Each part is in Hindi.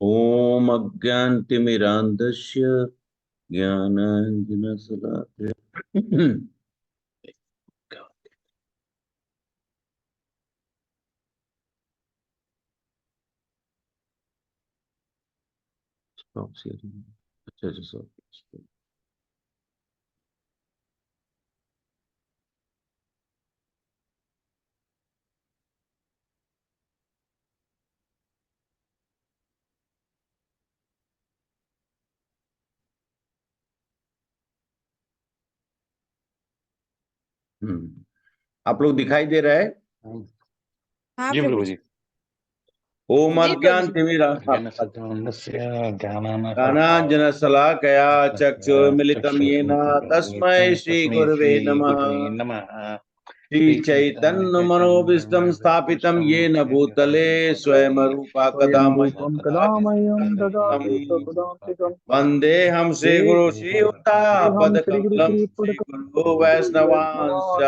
ओम अज्ञानतिमिरान्धस्य ज्ञानाञ्जनशलाकया अच्छा अच्छा आप लोग दिखाई दे रहा है? हाँ जी प्रभु प्रभु जी। जी। ओम जी प्रभु जी। ज्ञानाञ्जनशलाकया चक्षुर्मिलितं येन तस्मै श्रीगुरवे नमः। श्रीचैतन्यमनोभीष्टं स्थापितं येन भूतले स्वयं रूपा कदा स्वयं मह्यं रूपं कदा ददाति मह्यं ददाति स्वपदान्तिकम्। स्वपदान्तिकम् वन्देऽहं श्रीगुरु हम श्रीयुतापदकमलं श्रीगुरो वैष्णवांश्च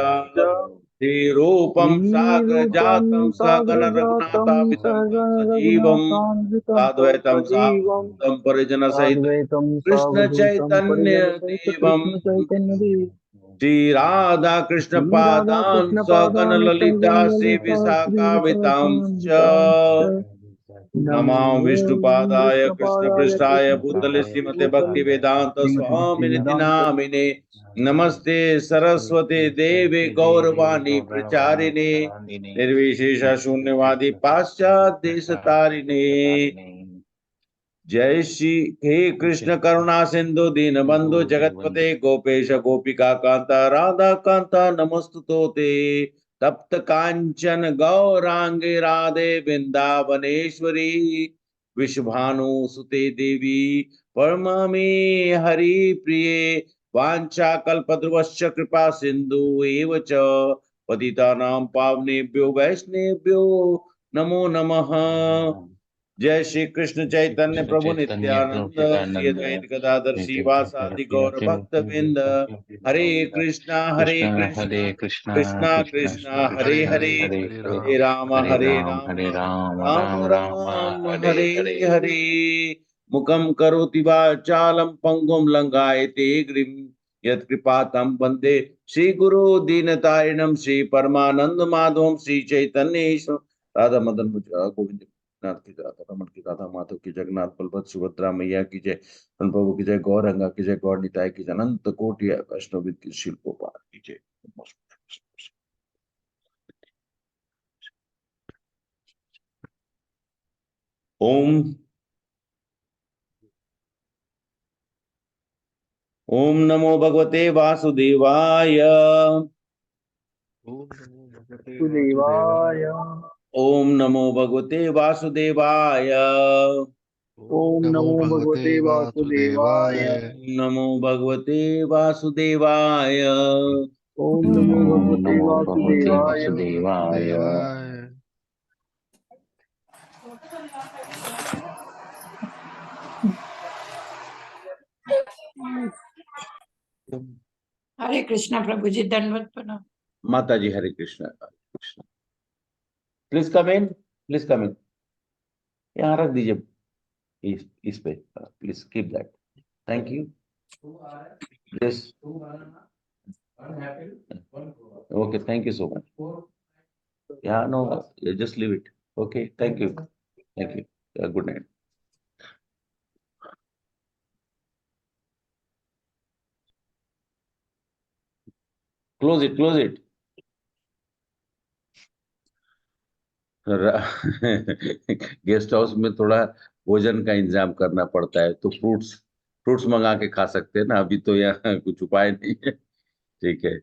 श्रीरूपं श्रीरूपं साग्रजातं सहगण साग्रजातं रघुनाथान्वितं तं सहगण सजीवं रघुनाथान्वितं तं साद्वैतं सजीवं सावधूतं परिजनसहितं साद्वैतं कृष्ण सावधूतं चैतन्य परिजनसहित देवं कृष्ण चैतन्य देव श्री राधा कृष्ण श्री राधा पादान कृष्ण सगण पादान ललिता सहगण श्री ललिता विशाखावितांश्च श्रीविशाखान्वितांश्च नमो नमो विष्णुपादाय कृष्ण विष्णुपादाय पृष्ठाय भूतले श्रीमते भक्ति कृष्णपृष्ठाय वेदांत श्रीमते स्वामिनिति भक्तिवेदान्त नामिने नमस्ते सरस्वती देवी गौरवाणी प्रचारिणे निर्विशेष शून्यवादी पाश्चात्य देश तारिणे। जय श्री हे कृष्ण करुणा सिंधु दीन बंधु जगतपते गोपेश गोपिका कांता राधा कांता नमस्तुते तप्त कांचन गौरांगे राधे वृंदावनेश्वरी विश्वभानु सुते देवी परमामे हरि प्रिये वांछा कल्पद्रुवश्च कृपा सिंधु एव च पतितानां पावनेभ्यो वैष्णवेभ्यो नमो नमः। जय श्री कृष्ण चैतन्य प्रभु नित्यानंद श्री अद्वैत गदाधर श्रीवासादि गौर भक्त बिंद हरे कृष्णा कृष्णा कृष्णा हरे हरे हरे राम राम राम हरे हरे। मुखम करोति वाचालं पंगुम लंघायते गिरिं यत्कृपातं वन्दे श्री गुरु दीनतारिणं श्री परमानंद माधवं श्री चैतन्य राधा मदन गोविंद नाथ की राधा रमन की राधा माधव की जगन्नाथ बलभद्र सुभद्रा मैया की जय, प्रभु की जय, गौरंगा की जय, गौर निताय की जय, अनंत कोटि वैष्णव की शिल गोपाल की जय। ओम ओम नमो भगवते वासुदेवाय। सुदेवाय ओम नमो भगवते वासुदेवाय। ओम नमो भगवते वासुदेवाय नमो भगवते वासुदेवाय। ओम नमो भगवते नमो भगवते वासुदेवाय वासुदेवाय। हरे कृष्णा प्रभु जी, दंडवत प्रणाम। माता जी Hare Krishna. Please come in, please come in. यहाँ रख दीजिए इस पे, please keep that, thank you please. Okay, thank you so much. Yeah, no, just leave it. Okay, thank you. Thank you. Good night. Close it, close it. Guest house में थोड़ा भोजन का इंतजाम करना पड़ता है, तो फ्रूट्स फ्रूट्स मंगा के खा सकते हैं ना, अभी तो यहाँ कुछ उपाय नहीं है। ठीक है,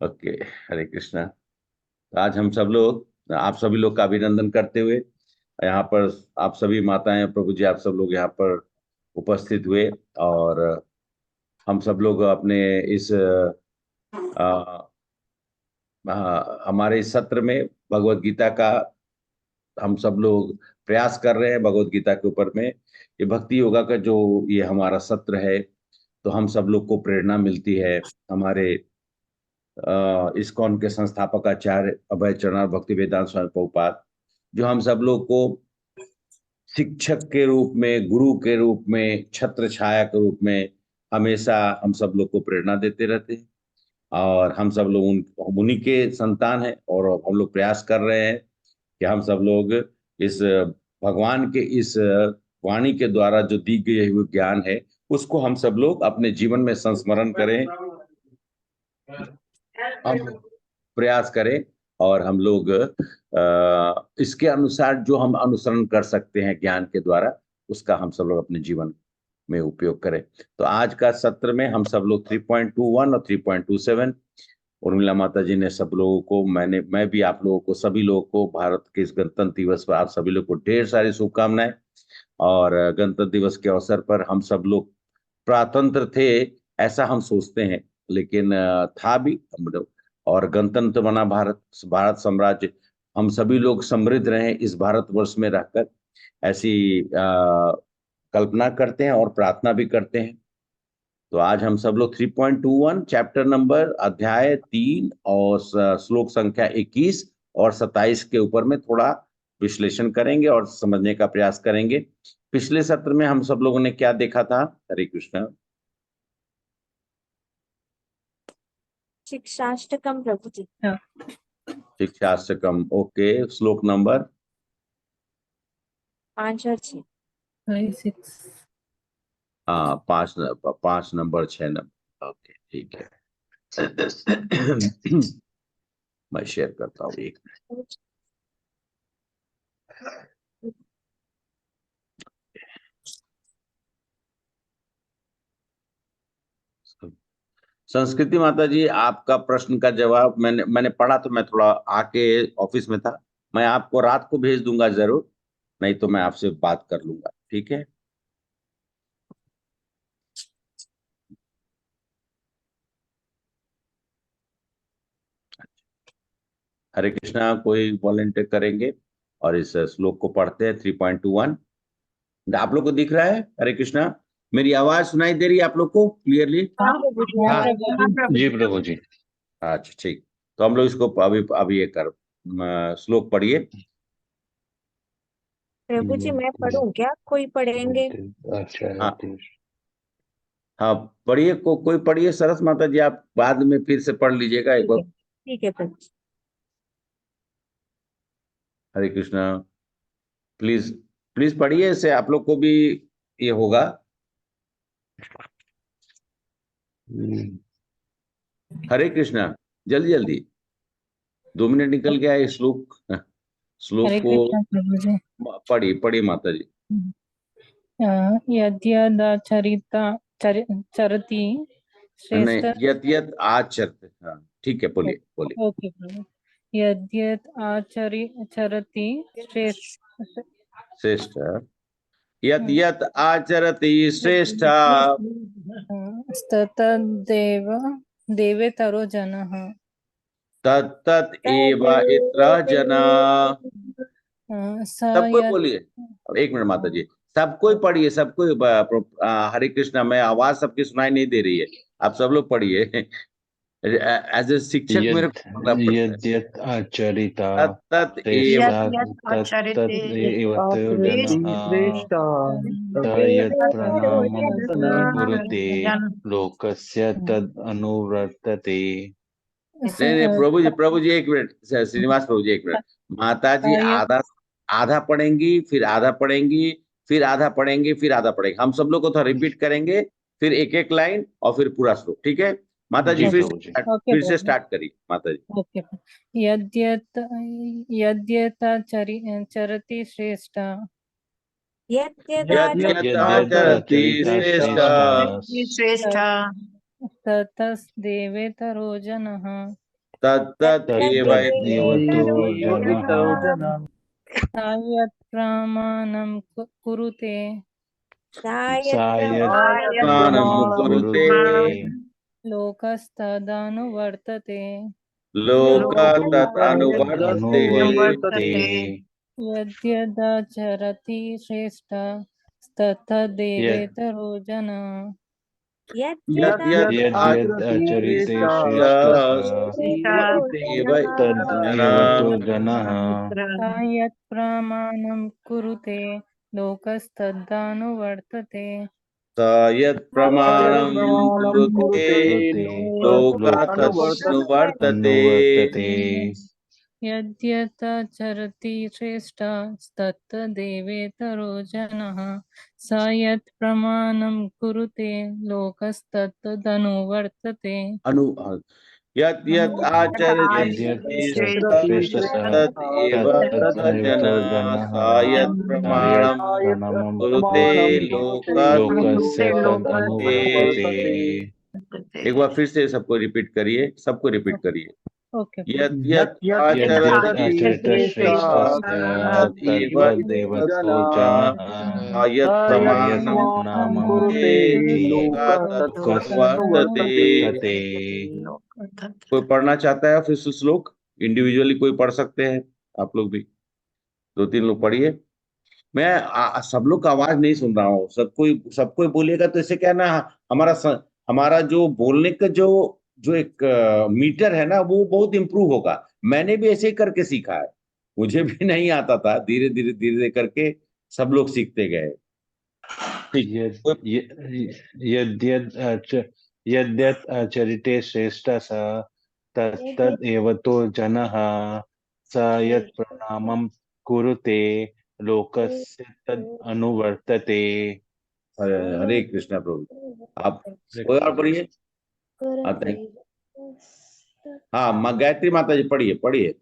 ओके, हरे कृष्णा। तो आज हम सब लोग, आप सभी लोग का अभिनंदन करते हुए यहाँ पर आप सभी माताएं प्रभु जी आप सब लोग यहाँ पर उपस्थित हुए, और हम सब लोग अपने इस हमारे इस सत्र में भगवत गीता का हम सब लोग प्रयास कर रहे हैं भगवत गीता के ऊपर में। ये भक्ति योगा का जो ये हमारा सत्र है, तो हम सब लोग को प्रेरणा मिलती है। हमारे इस्कॉन के संस्थापक आचार्य अभय चरण भक्ति वेदांत स्वामी प्रभुपाद, जो हम सब लोग को शिक्षक के रूप में, गुरु के रूप में, छत्र छाया के रूप में हमेशा हम सब लोग को प्रेरणा देते रहते हैं। और हम सब लोग उन्हीं के संतान हैं, और हम लोग प्रयास कर रहे हैं कि हम सब लोग इस भगवान के इस वाणी के द्वारा जो दी गई हुई ज्ञान है, उसको हम सब लोग अपने जीवन में संस्मरण करें, हम प्रयास करें, और हम लोग इसके अनुसार जो हम अनुसरण कर सकते हैं ज्ञान के द्वारा, उसका हम सब लोग अपने जीवन में उपयोग करें। तो आज का सत्र में हम सब लोग 3.21 और 3.27, उर्मिला माता जी ने सब लोगों को, मैं भी आप लोगों को, सभी लोगों को भारत के इस गणतंत्र दिवस पर आप सभी लोगों को ढेर सारी शुभकामनाएं। और गणतंत्र दिवस के अवसर पर हम सब लोग प्रातंत्र थे ऐसा हम सोचते हैं, लेकिन था भी हम लोग, और गणतंत्र बना भारत, भारत साम्राज्य। हम सभी लोग समृद्ध रहे इस भारतवर्ष में रहकर, ऐसी कल्पना करते हैं और प्रार्थना भी करते हैं। तो आज हम सब लोग 3.21 चैप्टर नंबर अध्याय 3 और श्लोक संख्या 21 और 27 के ऊपर में थोड़ा विश्लेषण करेंगे और समझने का प्रयास करेंगे। पिछले सत्र में हम सब लोगों ने क्या देखा था? हरे कृष्ण। शिक्षाष्टकम प्रभु जी। शिक्षाष्टकम, ओके। श्लोक नंबर 5 और 6। हाँ, 5 नंबर 6 नंबर, ओके ठीक है। मैं शेयर करता हूँ एक। संस्कृति माता जी, आपका प्रश्न का जवाब मैंने पढ़ा, तो मैं थोड़ा आके ऑफिस में था, मैं आपको रात को भेज दूंगा जरूर, नहीं तो मैं आपसे बात कर लूंगा, ठीक है? हरे कृष्णा, कोई वॉलेंटियर करेंगे और इस श्लोक को पढ़ते हैं 3.21। आप लोग को दिख रहा है? हरे कृष्णा, मेरी आवाज सुनाई दे रही है आप लोग को क्लियरली? हाँ प्रभु जी। हाँ, जी प्रभु जी। अच्छा ठीक, तो हम लोग इसको अभी ये कर श्लोक पढ़िए। प्रभु जी मैं पढ़ूं क्या, कोई पढ़ेंगे? अच्छा हाँ हाँ, पढ़िए, कोई पढ़िए। सरस माता जी, आप बाद में फिर से पढ़ लीजिएगा एक बार। ठीक है प्रभु जी। हरे कृष्णा, प्लीज प्लीज पढ़िए, इससे आप लोग को भी ये होगा। हरे कृष्णा, जल्दी जल्दी, 2 मिनट निकल गया है। श्लोक को पढ़िए माता जी। चरति नहीं, श्रेष्ठ। यत यत आचरते, हाँ ठीक है, बोलिए बोलिए। ओके प्रभु। यद्यत चरति श्रेष्ठ। श्रेष्ठ, यत यत आचरति श्रेष्ठ, ततदेव देवेतरो जनः। तत्तत एव इत्र जना। सब कोई बोलिए। अब 1 मिनट माता जी, सब कोई पढ़िए, सब कोई हरे कृष्णा, मैं आवाज सबकी सुनाई नहीं दे रही है, आप सब लोग पढ़िए। एज ए शिक्षक मेरे को पढ़ना पड़ता है। यद्यत् आचरिता तत्तत एव, श्रेष्ठा यत् प्रणामं प्रणामं कुरुते लोकस्य तद् अनुवर्तते। नहीं प्रभु जी 1 मिनट, श्रीनिवास प्रभु जी 1 मिनट। माता जी आधा आधा पढ़ेंगी, फिर आधा पढ़ेंगी, फिर आधा पढ़ेंगी, फिर आधा पढ़ेंगे। हम सब लोग को थोड़ा रिपीट करेंगे, फिर एक एक लाइन और फिर पूरा श्लोक, ठीक है? माता जी फिर से स्टार्ट करिए माता जी। ओके। यद्यत चरति श्रेष्ठ। यद्यदाचरति श्रेष्ठ, श्रेष्ठ ततस्देवेतरो जनः। तत्तत एव यत् प्रमाणं कुरुते कुरुते लोकस्तदनुवर्तते। लोक तत् अनुवर्तते। यद्यदाचरति श्रेष्ठ तत्तदेवेतरो जन यत् यत् यत् यद् आचरिते श्रेष्ठः श्रेष्ठः तदेव तो जनः सा यत् प्रमाणं कुरुते लोकस्तदनुवर्तते स यत् प्रमाणं कुरुते कुरुते लोकात् तदनुवर्तते। अनुवर्तते यद्यताचरति श्रेष्ठ तत्तदेवेतरो जनः स यत् प्रमाणं कुरुते लोकस्तदनुवर्तते अनु यत् यत् आचरति यद्यत् श्रेष्ठः श्रेष्ठः तदेव तदेव तो जनः जनः स यत् प्रमाणं प्रमाणं कुरुते लोकात् लोकस्य तदनुवर्तते। तदनुवर्तते। एक बार फिर से सबको रिपीट करिए, सबको रिपीट करिए। ओके यत् यत् यद्यत् आचरति आचरति श्रेष्ठः श्रेष्ठस्य तदेव तदेव तो जनः स यत् प्रमाणं नामं कुरुते लोकात् तदनुवर्तते। वर्तते। कोई पढ़ना चाहता है फिर से श्लोक? इंडिविजुअली कोई पढ़ सकते हैं, आप लोग भी 2-3 लोग पढ़िए। मैं सब लोग का आवाज नहीं सुन रहा हूँ, सबको बोलिएगा तो इससे क्या है ना, हमारा जो बोलने का जो जो एक मीटर है ना, वो बहुत इंप्रूव होगा। मैंने भी ऐसे ही करके सीखा है, मुझे भी नहीं आता था, धीरे धीरे धीरे धीरे करके सब लोग सीखते गए। ठीक। यद्यत् आचरिते श्रेष्ठः तदेव तो जनः स यत् प्रमाणं कुरुते लोकस्य तद् अनुवर्तते। हरे कृष्णा प्रभु। आप कोई और पढ़िए। हाँ, गायत्री माता जी पढ़िए पढ़िए।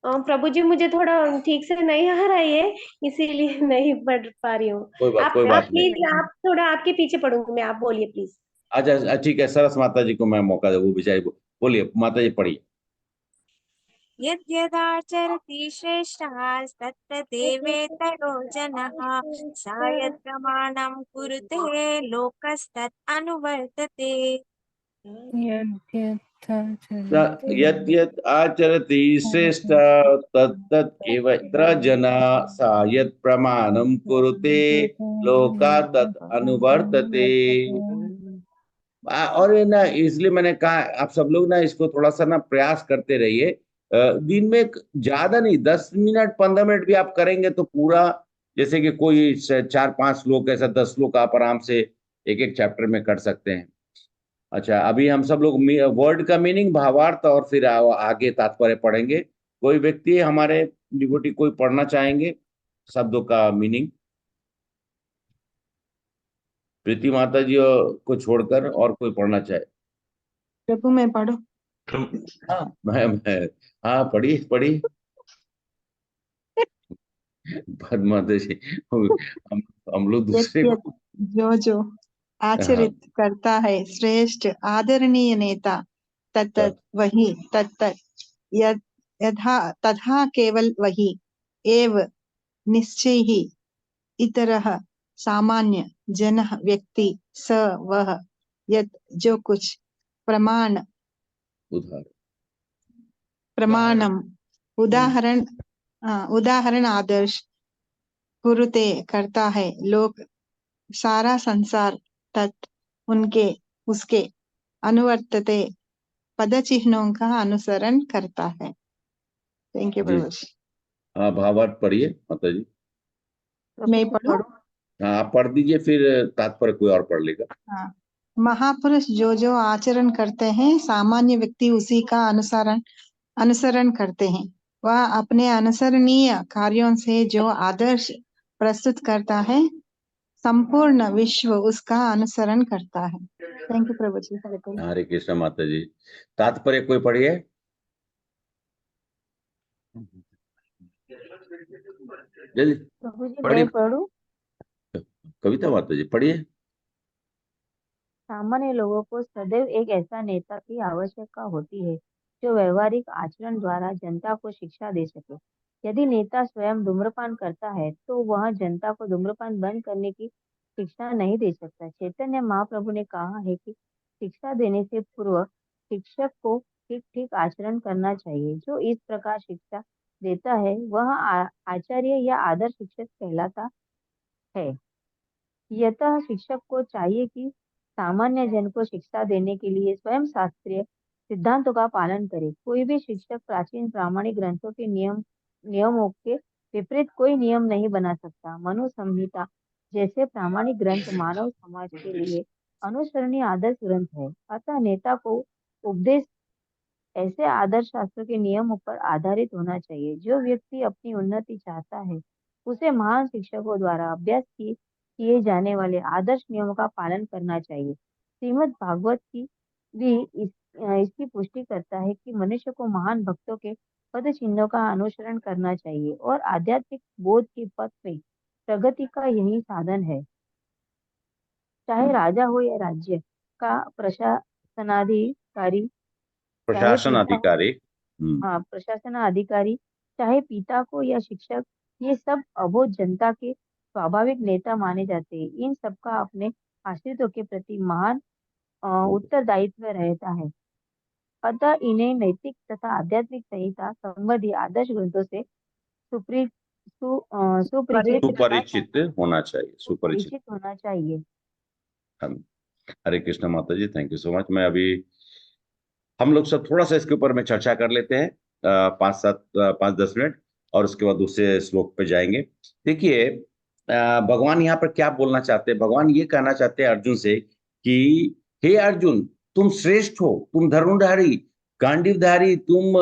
प्रभु जी, मुझे थोड़ा ठीक से नहीं आ रहा है ये, इसीलिए नहीं पढ़ पा रही हूँ। कोई आप बात नहीं। प्लीज, आप थोड़ा आपके पीछे पढ़ूंगी मैं, आप बोलिए प्लीज। अच्छा ठीक है, सरस माता जी को मैं मौका दे, वो बेचारी बोलिए माता जी पढ़िए। यद्यदाचरति श्रेष्ठः तत्तदेवेतरो जनः स यत् प्रमाणं कुरुते लोकस्तत् अनुवर्तते। यत् यत् आचरति श्रेष्ठ तत्तत् एवत्र जनः स यत् प्रमाणं कुरुते लोकात् तत् अनुवर्तते। और ये ना, इसलिए मैंने कहा आप सब लोग ना इसको थोड़ा सा ना प्रयास करते रहिए। दिन में ज्यादा नहीं, 10 मिनट 15 मिनट भी आप करेंगे तो पूरा, जैसे कि कोई 4-5 लोग, ऐसा 10 लोग आप आराम से एक एक चैप्टर में कर सकते हैं। अच्छा, अभी हम सब लोग वर्ड का मीनिंग, भावार्थ और फिर आगे तात्पर्य पढ़ेंगे। कोई व्यक्ति हमारे डिवोटी कोई पढ़ना चाहेंगे शब्दों का मीनिंग? प्रीति माता जी को छोड़कर और कोई पढ़ना चाहे? प्रभु मैं पढ़ू? हाँ मैं हाँ, पढ़िए पढ़िए। माता जी, हम लोग दूसरे को जो आचरित करता है श्रेष्ठ आदरणीय नेता, तत्त वही, तत्त यथा तथा केवल वही, एव निश्चय ही, इतरः सामान्य, जनः व्यक्ति, स वह, यत् जो कुछ, प्रमाणम उदाहरण आदर्श, कुरुते करता है, लोक सारा संसार, तत् उनके उसके, अनुवर्तते पद चिन्हों का अनुसरण करता है। थैंक यू प्रभु। हाँ, भावार्थ पढ़िए माता जी। मैं पढ़ूं? हाँ, आप पढ़ दीजिए, फिर तात्पर्य कोई और पढ़ लेगा। हाँ। महापुरुष जो आचरण करते हैं, सामान्य व्यक्ति उसी का अनुसरण करते हैं। वह अपने अनुसरणीय कार्यों से जो आदर्श प्रस्तुत करता है, संपूर्ण विश्व उसका अनुसरण करता है। थैंक यू प्रभु जी। हरे कृष्ण माता जी। तात्पर्य कोई पढ़िए। जल्दी प्रभु जी पढ़िए। मैं पढ़ूं? कविता माता जी पढ़िए। सामान्य लोगों को सदैव एक ऐसा नेता की आवश्यकता होती है जो व्यवहारिक आचरण द्वारा जनता को शिक्षा दे सके। यदि नेता स्वयं धूम्रपान करता है तो वह जनता को धूम्रपान बंद करने की शिक्षा नहीं दे सकता। चैतन्य महाप्रभु ने कहा है कि शिक्षा देने से पूर्व शिक्षक को ठीक ठीक आचरण करना चाहिए। जो इस प्रकार शिक्षा देता है वह आचार्य या आदर्श शिक्षक कहलाता है। यतः शिक्षक को चाहिए कि सामान्य जन को शिक्षा देने के लिए स्वयं शास्त्रीय सिद्धांतों का पालन करे। कोई भी शिक्षक प्राचीन प्रामाणिक ग्रंथों के नियमों के विपरीत कोई नियम नहीं बना सकता। मनु संहिता जैसे प्रामाणिक ग्रंथ मानव समाज के लिए अनुसरणीय आदर्श ग्रंथ है। अतः नेता को उपदेश ऐसे आदर्श शास्त्र के नियमों पर आधारित होना चाहिए। जो व्यक्ति अपनी उन्नति चाहता है उसे महान शिक्षकों द्वारा अभ्यास किए जाने वाले आदर्श नियमों का पालन करना चाहिए। श्रीमद् भागवत की भी इसकी पुष्टि करता है कि मनुष्य को महान भक्तों के पद चिन्हों का अनुसरण करना चाहिए और आध्यात्मिक बोध के पथ में प्रगति का यही साधन है। चाहे राजा हो या राज्य का प्रशासनाधिकारी, चाहे प्रशासन पिता अधिकारी। प्रशासन अधिकारी, चाहे पिता को या शिक्षक, ये सब अबोध जनता के स्वाभाविक नेता माने जाते हैं। इन सबका अपने आश्रितों के प्रति महान उत्तरदायित्व रहता है। अतः इन्हें नैतिक तथा आध्यात्मिक संहिता संबंधी आदर्श ग्रंथों से सुपरिचित सुपरिचित होना चाहिए, सुपरिचित। सुपरिचित होना चाहिए। हरे कृष्ण माता जी, थैंक यू सो मच। मैं अभी हम लोग सब थोड़ा सा इसके ऊपर में चर्चा कर लेते हैं 5-10 मिनट, और उसके बाद दूसरे श्लोक पे जाएंगे। देखिए भगवान यहाँ पर क्या बोलना चाहते हैं। भगवान ये कहना चाहते हैं अर्जुन से कि हे अर्जुन, तुम श्रेष्ठ हो, तुम धनुर्धारी, गांडीवधारी, तुम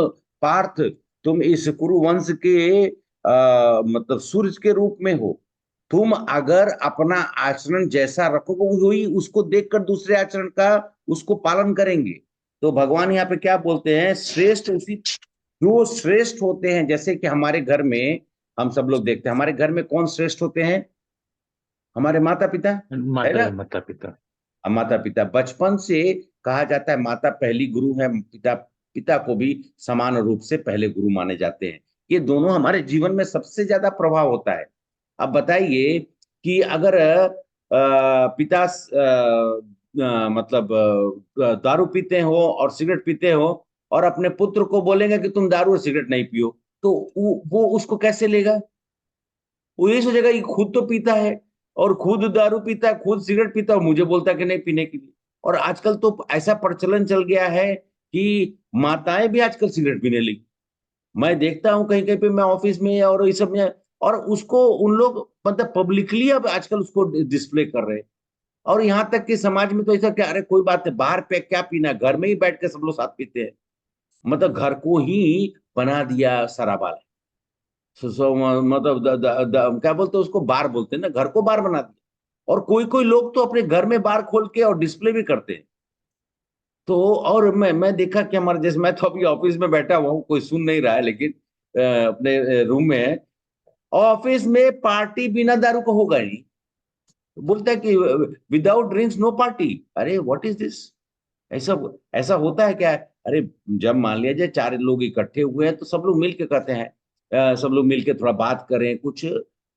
पार्थ, तुम इस कुरु वंश के मतलब सूर्य के रूप में हो। तुम अगर अपना आचरण जैसा रखोगे वही उसको देखकर दूसरे आचरण का उसको पालन करेंगे। तो भगवान यहाँ पे क्या बोलते हैं, श्रेष्ठ उसी जो श्रेष्ठ होते हैं। जैसे कि हमारे घर में हम सब लोग देखते हैं, हमारे घर में कौन श्रेष्ठ होते हैं, हमारे माता पिता, है ना। माता पिता, माता पिता बचपन से कहा जाता है माता पहली गुरु है, पिता पिता को भी समान रूप से पहले गुरु माने जाते हैं। ये दोनों हमारे जीवन में सबसे ज्यादा प्रभाव होता है। अब बताइए कि अगर पिता मतलब दारू पीते हो और सिगरेट पीते हो और अपने पुत्र को बोलेंगे कि तुम दारू और सिगरेट नहीं पियो, तो वो उसको कैसे लेगा। वो ये सोचेगा कि खुद तो पीता है और खुद दारू पीता है, खुद सिगरेट पीता है और मुझे बोलता है कि नहीं पीने के लिए। और आजकल तो ऐसा प्रचलन चल गया है कि माताएं भी आजकल सिगरेट पीने लगी। मैं देखता हूँ कहीं कहीं पे, मैं ऑफिस में और ये सब में, और उसको उन लोग मतलब पब्लिकली अब आजकल उसको डिस्प्ले कर रहे हैं। और यहाँ तक कि समाज में तो ऐसा क्या, अरे कोई बात है, बाहर पे क्या पीना, घर में ही बैठ के सब लोग साथ पीते हैं। मतलब घर को ही बना दिया शराबा। मतलब क्या बोलते हैं उसको, बार बोलते हैं ना, घर को बार बना दिया। और कोई कोई लोग तो अपने घर में बार खोल के और डिस्प्ले भी करते हैं। तो और मैं देखा कि हमारे जैसे, मैं तो अभी ऑफिस में बैठा हुआ हूँ, कोई सुन नहीं रहा है, लेकिन अपने रूम में है। ऑफिस में पार्टी बिना दारू का होगा नहीं। बोलता है कि विदाउट ड्रिंक्स नो पार्टी। अरे व्हाट इज दिस, ऐसा ऐसा होता है क्या। अरे जब मान लिया जाए 4 लोग इकट्ठे हुए हैं तो सब लोग मिलके कहते हैं, सब लोग मिलके थोड़ा बात करें, कुछ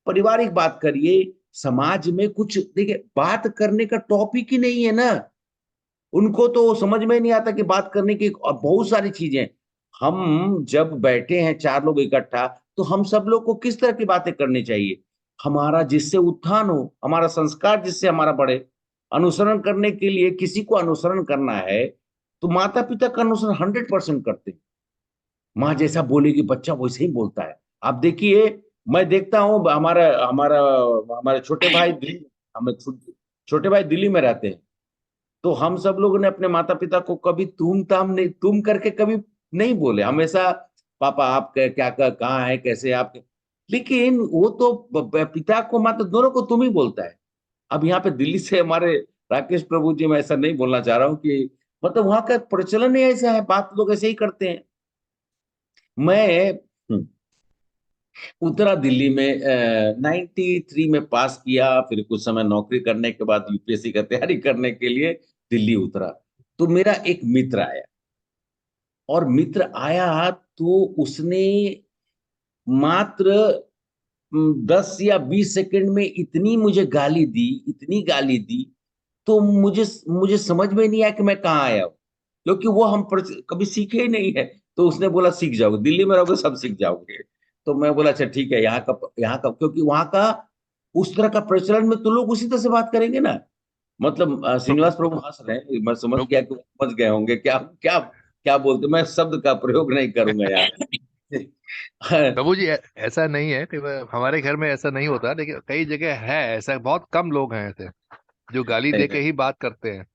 पारिवारिक बात करिए। समाज में कुछ देखिए, बात करने का टॉपिक ही नहीं है ना। उनको तो समझ में नहीं आता कि बात करने की और बहुत सारी चीजें। हम जब बैठे हैं 4 लोग इकट्ठा, तो हम सब लोग को किस तरह की बातें करनी चाहिए। हमारा जिससे उत्थान हो, हमारा संस्कार जिससे हमारा बढ़े। अनुसरण करने के लिए किसी को अनुसरण करना है तो माता पिता का अनुसरण 100% करते हैं। माँ जैसा बोलेगी बच्चा वैसे ही बोलता है। आप देखिए, मैं देखता हूँ हमारा हमारा हमारे छोटे भाई दिल्ली, हमें छोटे भाई दिल्ली में रहते हैं। तो हम सब लोगों ने अपने माता पिता को कभी तुम ताम नहीं, तुम करके कभी नहीं बोले। हमेशा पापा आप क्या कहाँ है, कैसे आप। लेकिन वो तो पिता को माता दोनों को तुम ही बोलता है। अब यहाँ पे दिल्ली से हमारे राकेश प्रभु जी, मैं ऐसा नहीं बोलना चाह रहा हूँ कि मतलब वहां का प्रचलन ही ऐसा है, बात लोग ऐसे ही करते हैं। मैं उतरा दिल्ली में 93 में पास किया, फिर कुछ समय नौकरी करने के बाद यूपीएससी का तैयारी करने के लिए दिल्ली उतरा। तो मेरा एक मित्र आया, और मित्र आया तो उसने मात्र 10 या 20 सेकंड में इतनी मुझे गाली दी, इतनी गाली दी। तो मुझे मुझे समझ में नहीं आया कि मैं कहाँ आया हूँ, क्योंकि वो हम कभी सीखे ही नहीं है। तो उसने बोला सीख जाओगे, दिल्ली में रहोगे सब सीख जाओगे। तो मैं बोला अच्छा ठीक है, यहाँ का क्योंकि वहां का उस तरह का प्रचलन में तो लोग उसी तरह से बात करेंगे ना। मतलब श्रीनिवास प्रभु हंस रहे हैं, मैं समझ तो गया कि वो समझ गए होंगे क्या क्या क्या बोलते, मैं शब्द का प्रयोग नहीं करूंगा यहाँ। प्रभु जी ऐसा नहीं है कि हमारे घर में ऐसा नहीं होता, लेकिन कई जगह है ऐसा, बहुत कम लोग हैं ऐसे जो गाली दे के ही बात करते हैं।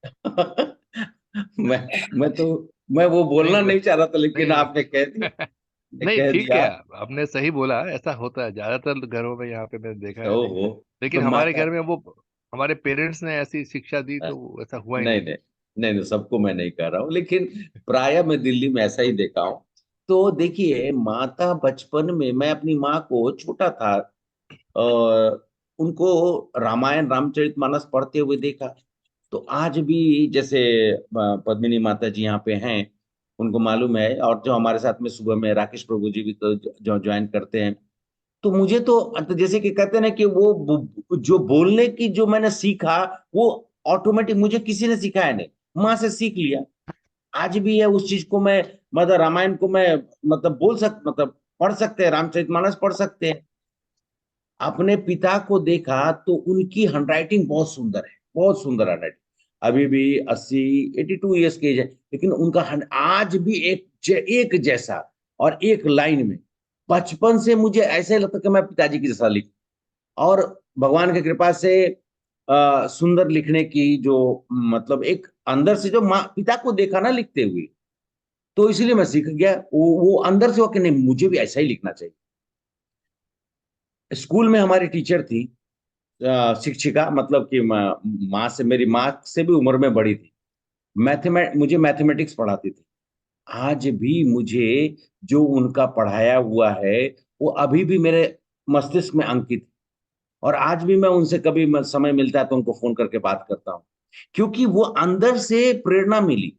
मैं वो बोलना नहीं नहीं चाह रहा था, लेकिन नहीं आपने कह दिया, नहीं, कह ठीक दिया। है, आपने सही बोला, ऐसा होता है ज्यादातर घरों में, यहाँ पे मैंने देखा है। ओहो, तो लेकिन हमारे माता, घर में वो हमारे पेरेंट्स ने ऐसी शिक्षा दी तो ऐसा हुआ ही नहीं नहीं। नहीं नहीं नहीं, सबको मैं नहीं कह रहा हूँ, लेकिन प्राय मैं दिल्ली में ऐसा ही देखा हूँ। तो देखिए, माता बचपन में, मैं अपनी माँ को छोटा था और उनको रामायण रामचरितमानस पढ़ते हुए देखा। तो आज भी जैसे पद्मिनी माता जी यहाँ पे हैं, उनको मालूम है, और जो हमारे साथ में सुबह में राकेश प्रभु जी भी तो जो ज्वाइन करते हैं। तो मुझे तो जैसे कि कहते हैं ना कि जो बोलने की जो मैंने सीखा, वो ऑटोमेटिक मुझे किसी ने सिखाया नहीं, माँ से सीख लिया। आज भी है उस चीज को मैं, मतलब रामायण को मैं, मतलब मतलब पढ़ सकते हैं, रामचरितमानस पढ़ सकते हैं। अपने पिता को देखा तो उनकी हैंडराइटिंग बहुत सुंदर है, बहुत सुंदर हैंडराइटिंग। अभी भी 82 ईयर्स की एज है, लेकिन उनका आज भी एक जैसा, और एक लाइन में। बचपन से मुझे ऐसे लगता कि मैं पिताजी की जैसा लिख, और भगवान की कृपा से सुंदर लिखने की जो, मतलब एक अंदर से जो माँ पिता को देखा ना लिखते हुए, तो इसलिए मैं सीख गया, वो अंदर से हो कि नहीं मुझे भी ऐसा ही लिखना चाहिए। स्कूल में हमारी टीचर थी, शिक्षिका, मतलब कि माँ से, मेरी माँ से भी उम्र में बड़ी थी। मुझे मैथमेटिक्स पढ़ाती थी। आज भी मुझे जो उनका पढ़ाया हुआ है, वो अभी भी मेरे मस्तिष्क में अंकित है। और आज भी मैं उनसे कभी समय मिलता है तो उनको फोन करके बात करता हूँ, क्योंकि वो अंदर से प्रेरणा मिली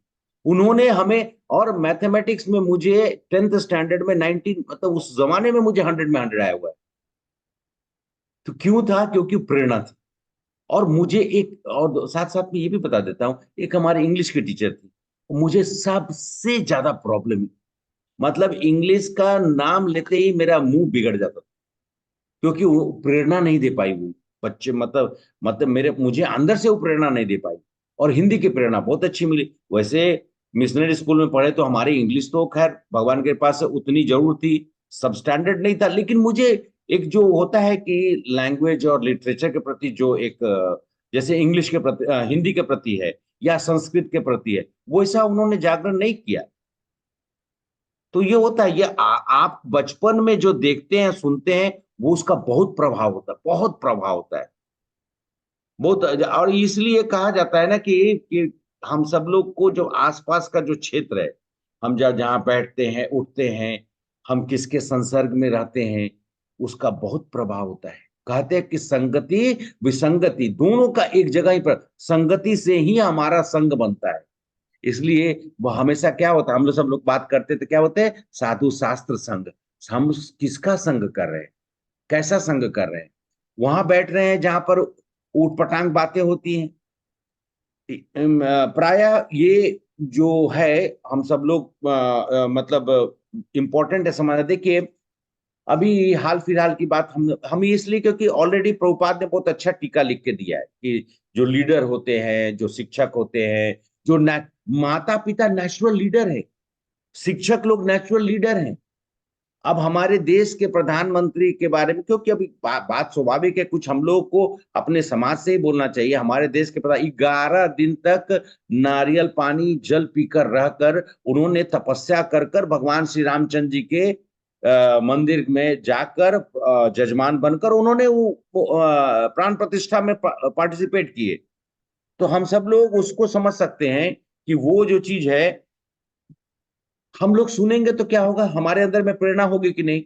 उन्होंने हमें। और मैथमेटिक्स में मुझे 10th स्टैंडर्ड में 19, मतलब उस जमाने में मुझे 100 में 100 आया हुआ है। तो क्यों था? क्योंकि प्रेरणा थी। और मुझे एक और साथ साथ में ये भी बता देता हूँ, एक हमारे इंग्लिश के टीचर थी, मुझे सबसे ज्यादा प्रॉब्लम, मतलब इंग्लिश का नाम लेते ही मेरा मुंह बिगड़ जाता था, क्योंकि वो प्रेरणा नहीं दे पाई वो बच्चे, मतलब मेरे मुझे अंदर से वो प्रेरणा नहीं दे पाई। और हिंदी की प्रेरणा बहुत अच्छी मिली। वैसे मिशनरी स्कूल में पढ़े तो हमारी इंग्लिश तो खैर भगवान के पास से उतनी जरूर थी, सब स्टैंडर्ड नहीं था, लेकिन मुझे एक जो होता है कि लैंग्वेज और लिटरेचर के प्रति जो एक जैसे इंग्लिश के प्रति, हिंदी के प्रति है या संस्कृत के प्रति है, वैसा उन्होंने जागरण नहीं किया। तो ये होता है, आप बचपन में जो देखते हैं सुनते हैं, वो उसका बहुत प्रभाव होता है, बहुत प्रभाव होता है, बहुत। और इसलिए कहा जाता है ना कि हम सब लोग को जो आसपास का जो क्षेत्र है, हम जहाँ बैठते हैं उठते हैं, हम किसके संसर्ग में रहते हैं, उसका बहुत प्रभाव होता है। कहते हैं कि संगति विसंगति दोनों का एक जगह ही पर, संगति से ही हमारा संग बनता है। इसलिए वो हमेशा क्या होता है, हम लोग सब लोग बात करते तो क्या होते हैं, साधु शास्त्र संग। हम किसका संग कर रहे हैं, कैसा संग कर रहे हैं? वहां बैठ रहे हैं जहां पर ऊटपटांग बातें होती हैं। प्राय ये जो है, हम सब लोग मतलब इम्पोर्टेंट है समझना। देखिए, अभी हाल फिलहाल की बात हम इसलिए, क्योंकि ऑलरेडी प्रभुपाद ने बहुत अच्छा टीका लिख के दिया है कि जो लीडर होते हैं, जो शिक्षक होते हैं, जो माता पिता नेचुरल लीडर है, शिक्षक लोग नेचुरल लीडर हैं। अब हमारे देश के प्रधानमंत्री के बारे में, क्योंकि अभी बात स्वाभाविक है, कुछ हम लोग को अपने समाज से ही बोलना चाहिए। हमारे देश के प्रधान 11 दिन तक नारियल पानी जल पीकर रहकर, उन्होंने तपस्या कर कर भगवान श्री रामचंद्र जी के मंदिर में जाकर जजमान बनकर उन्होंने वो प्राण प्रतिष्ठा में पार्टिसिपेट किए। तो हम सब लोग उसको समझ सकते हैं कि वो जो चीज है, हम लोग सुनेंगे तो क्या होगा, हमारे अंदर में प्रेरणा होगी कि नहीं।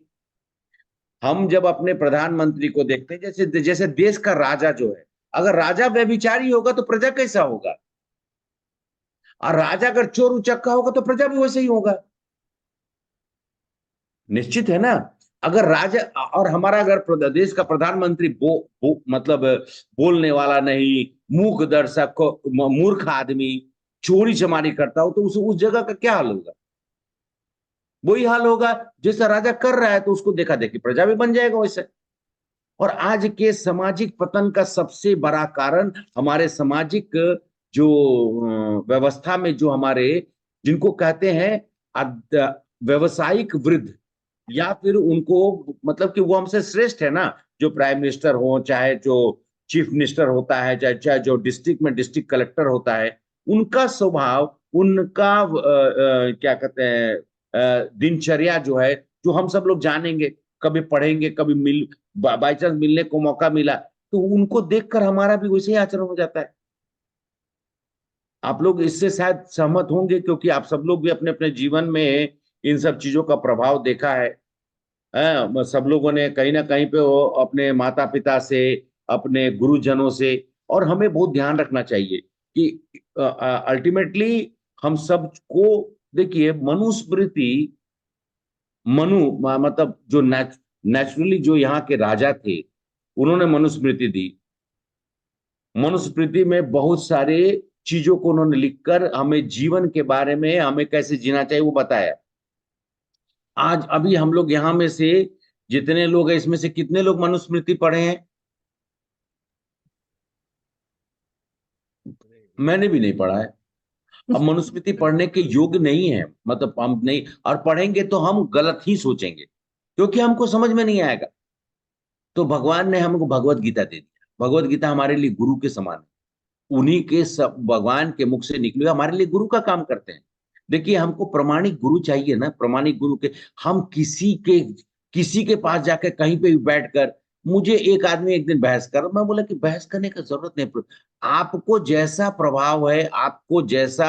हम जब अपने प्रधानमंत्री को देखते हैं, जैसे जैसे देश का राजा जो है, अगर राजा व्यभिचारी होगा तो प्रजा कैसा होगा, और राजा अगर चोर उचक्का होगा तो प्रजा भी वैसे ही होगा। निश्चित है ना। अगर राजा और हमारा अगर देश का प्रधानमंत्री मतलब बोलने वाला नहीं, मूक दर्शक, मूर्ख आदमी, चोरी चमारी करता हो, तो उस जगह का क्या हाल होगा? वही हाल होगा। जैसा राजा कर रहा है तो उसको देखा देखी प्रजा भी बन जाएगा वैसे। और आज के सामाजिक पतन का सबसे बड़ा कारण हमारे सामाजिक जो व्यवस्था में जो हमारे जिनको कहते हैं व्यवसायिक वृद्ध, या फिर उनको मतलब कि वो हमसे श्रेष्ठ है ना, जो प्राइम मिनिस्टर हो, चाहे जो चीफ मिनिस्टर होता है, चाहे चाहे जो डिस्ट्रिक्ट में डिस्ट्रिक्ट कलेक्टर होता है, उनका स्वभाव, उनका क्या कहते हैं दिनचर्या जो है, जो हम सब लोग जानेंगे, कभी पढ़ेंगे, कभी बाई चांस मिलने को मौका मिला, तो उनको देखकर हमारा भी वैसे ही आचरण हो जाता है। आप लोग इससे शायद सहमत होंगे, क्योंकि आप सब लोग भी अपने अपने जीवन में इन सब चीजों का प्रभाव देखा है। सब लोगों ने कहीं ना कहीं पे वो अपने माता पिता से, अपने गुरुजनों से, और हमें बहुत ध्यान रखना चाहिए कि अल्टीमेटली हम सबको, देखिए मनुस्मृति, मतलब जो नेचुरली जो यहाँ के राजा थे, उन्होंने मनुस्मृति दी। मनुस्मृति में बहुत सारे चीजों को उन्होंने लिखकर हमें जीवन के बारे में, हमें कैसे जीना चाहिए वो बताया। आज अभी हम लोग यहाँ में से जितने लोग हैं, इसमें से कितने लोग मनुस्मृति पढ़े हैं? मैंने भी नहीं पढ़ा है। अब मनुस्मृति पढ़ने के योग्य नहीं है, मतलब हम नहीं, और पढ़ेंगे तो हम गलत ही सोचेंगे, क्योंकि हमको समझ में नहीं आएगा। तो भगवान ने हमको भगवत गीता दे दिया। भगवत गीता हमारे लिए गुरु के समान है। उन्हीं के सब भगवान के मुख से निकले हमारे लिए गुरु का काम करते हैं। देखिए हमको प्रमाणिक गुरु चाहिए ना, प्रमाणिक गुरु के, हम किसी के पास जाकर कहीं पे भी बैठकर, मुझे एक आदमी एक दिन बहस कर, मैं बोला कि बहस करने का जरूरत नहीं। आपको जैसा प्रभाव है, आपको जैसा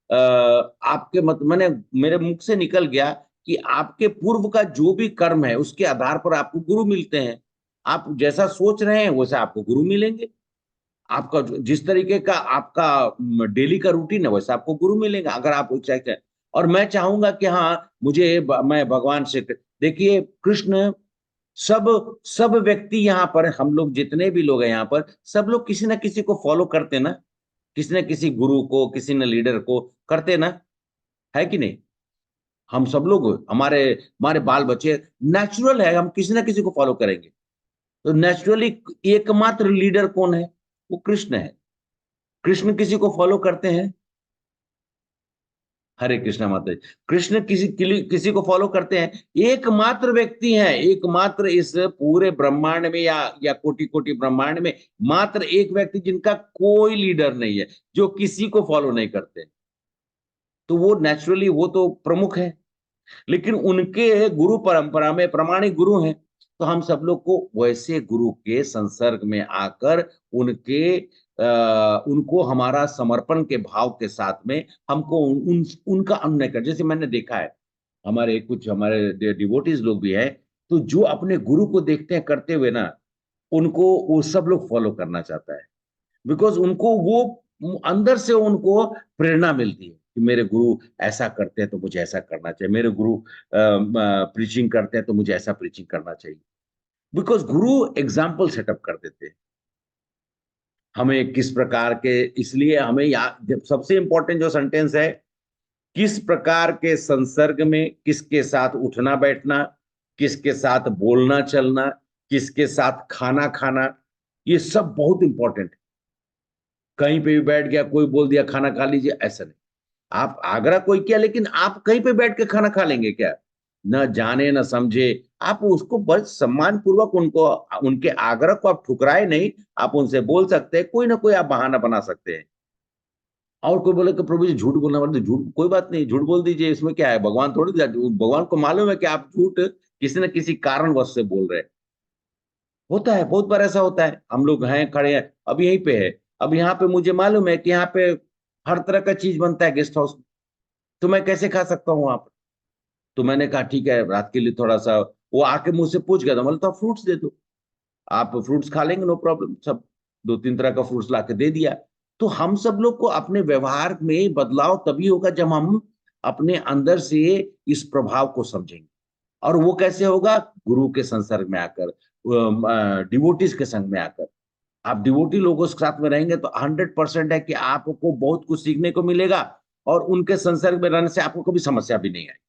आपके मत मैंने मेरे मुख से निकल गया कि आपके पूर्व का जो भी कर्म है उसके आधार पर आपको गुरु मिलते हैं। आप जैसा सोच रहे हैं वैसा आपको गुरु मिलेंगे। आपका जिस तरीके का आपका डेली का रूटीन है वैसा आपको गुरु मिलेगा, अगर आप चाहते हैं। और मैं चाहूंगा कि हाँ, मैं भगवान से, देखिए कृष्ण, सब सब व्यक्ति यहाँ पर, हम लोग जितने भी लोग हैं यहाँ पर, सब लोग किसी ना किसी को फॉलो करते ना, किसी न किसी गुरु को, किसी न लीडर को करते ना, है कि नहीं? हम सब लोग, हमारे हमारे बाल बच्चे, नेचुरल है, हम किसी ना किसी को फॉलो करेंगे। तो नेचुरली एकमात्र लीडर कौन है? वो कृष्ण है। कृष्ण किसी को फॉलो करते हैं? हरे कृष्णा माता जी। कृष्ण किसी को फॉलो करते हैं? एकमात्र व्यक्ति हैं, एकमात्र इस पूरे ब्रह्मांड में, या कोटि कोटि ब्रह्मांड में मात्र एक व्यक्ति जिनका कोई लीडर नहीं है, जो किसी को फॉलो नहीं करते। तो वो नेचुरली वो तो प्रमुख है, लेकिन उनके गुरु परंपरा में प्रमाणिक गुरु हैं। तो हम सब लोग को वैसे गुरु के संसर्ग में आकर उनको हमारा समर्पण के भाव के साथ में हमको उनका अनुनय कर, जैसे मैंने देखा है हमारे डिवोटीज लोग भी है, तो जो अपने गुरु को देखते हैं करते हुए ना, उनको वो सब लोग फॉलो करना चाहता है। बिकॉज उनको वो अंदर से उनको प्रेरणा मिलती है कि मेरे गुरु ऐसा करते हैं तो मुझे ऐसा करना चाहिए, मेरे गुरु प्रीचिंग करते हैं तो मुझे ऐसा प्रीचिंग करना चाहिए। बिकॉज गुरु एग्जाम्पल सेटअप कर देते हैं हमें किस प्रकार के, इसलिए हमें याद, सबसे इंपॉर्टेंट जो सेंटेंस है, किस प्रकार के संसर्ग में किसके साथ उठना बैठना, किसके साथ बोलना चलना, किसके साथ खाना खाना, ये सब बहुत इंपॉर्टेंट है। कहीं पे भी बैठ गया, कोई बोल दिया खाना खा लीजिए, ऐसा नहीं। आप आग्रह कोई किया, लेकिन आप कहीं पे बैठ के खाना खा लेंगे क्या? न जाने न समझे, आप उसको बस सम्मान पूर्वक उनको, उनके आग्रह को आप ठुकराए नहीं, आप उनसे बोल सकते हैं, कोई ना कोई आप बहाना बना सकते हैं। और कोई बोले कि प्रभु जी झूठ बोलना पड़ता है, झूठ कोई बात नहीं, झूठ बोल दीजिए, इसमें क्या है? भगवान थोड़ी, भगवान को मालूम है कि आप झूठ किसी न किसी कारणवश से बोल रहे हैं। होता है, बहुत बार ऐसा होता है। हम लोग हैं, खड़े हैं, अब यहीं पे है, अब यहाँ पे मुझे मालूम है कि यहाँ पे हर तरह का चीज बनता है गेस्ट हाउस में, तो मैं कैसे खा सकता हूँ वहां पर? तो मैंने कहा ठीक है, रात के लिए थोड़ा सा, वो आके मुझसे पूछ गया था, मतलब तो फ्रूट्स दे दो, आप फ्रूट्स खा लेंगे, नो प्रॉब्लम। सब 2-3 तरह का फ्रूट्स ला के दे दिया। तो हम सब लोग को अपने व्यवहार में बदलाव तभी होगा जब हम अपने अंदर से इस प्रभाव को समझेंगे। और वो कैसे होगा? गुरु के संसर्ग में आकर, डिवोटीज के संग में आकर। आप डिवोटी लोगों के साथ में रहेंगे तो 100% है कि आपको बहुत कुछ सीखने को मिलेगा, और उनके संसर्ग में रहने से आपको कभी समस्या भी नहीं आएगी।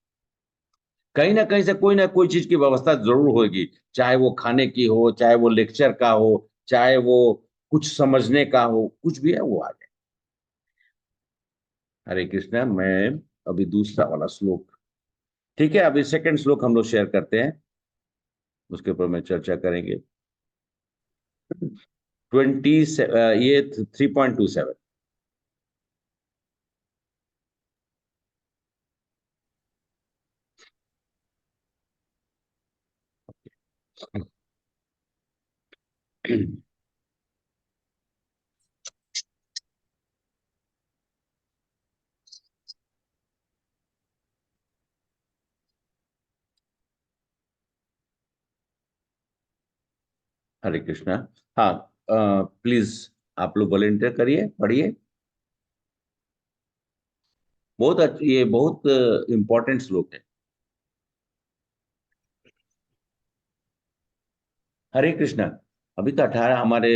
कहीं ना कोई चीज की व्यवस्था जरूर होगी, चाहे वो खाने की हो, चाहे वो लेक्चर का हो, चाहे वो कुछ समझने का हो, कुछ भी है वो आ जाए। हरे कृष्णा। मैं अभी दूसरा वाला श्लोक, ठीक है, अभी सेकंड श्लोक हम लोग शेयर करते हैं, उसके ऊपर में चर्चा करेंगे। 3.27। हरे कृष्णा। हाँ, प्लीज आप लोग वॉलेंटियर करिए, पढ़िए। ये बहुत इंपॉर्टेंट श्लोक है। हरे कृष्णा। अभी तो 18 हमारे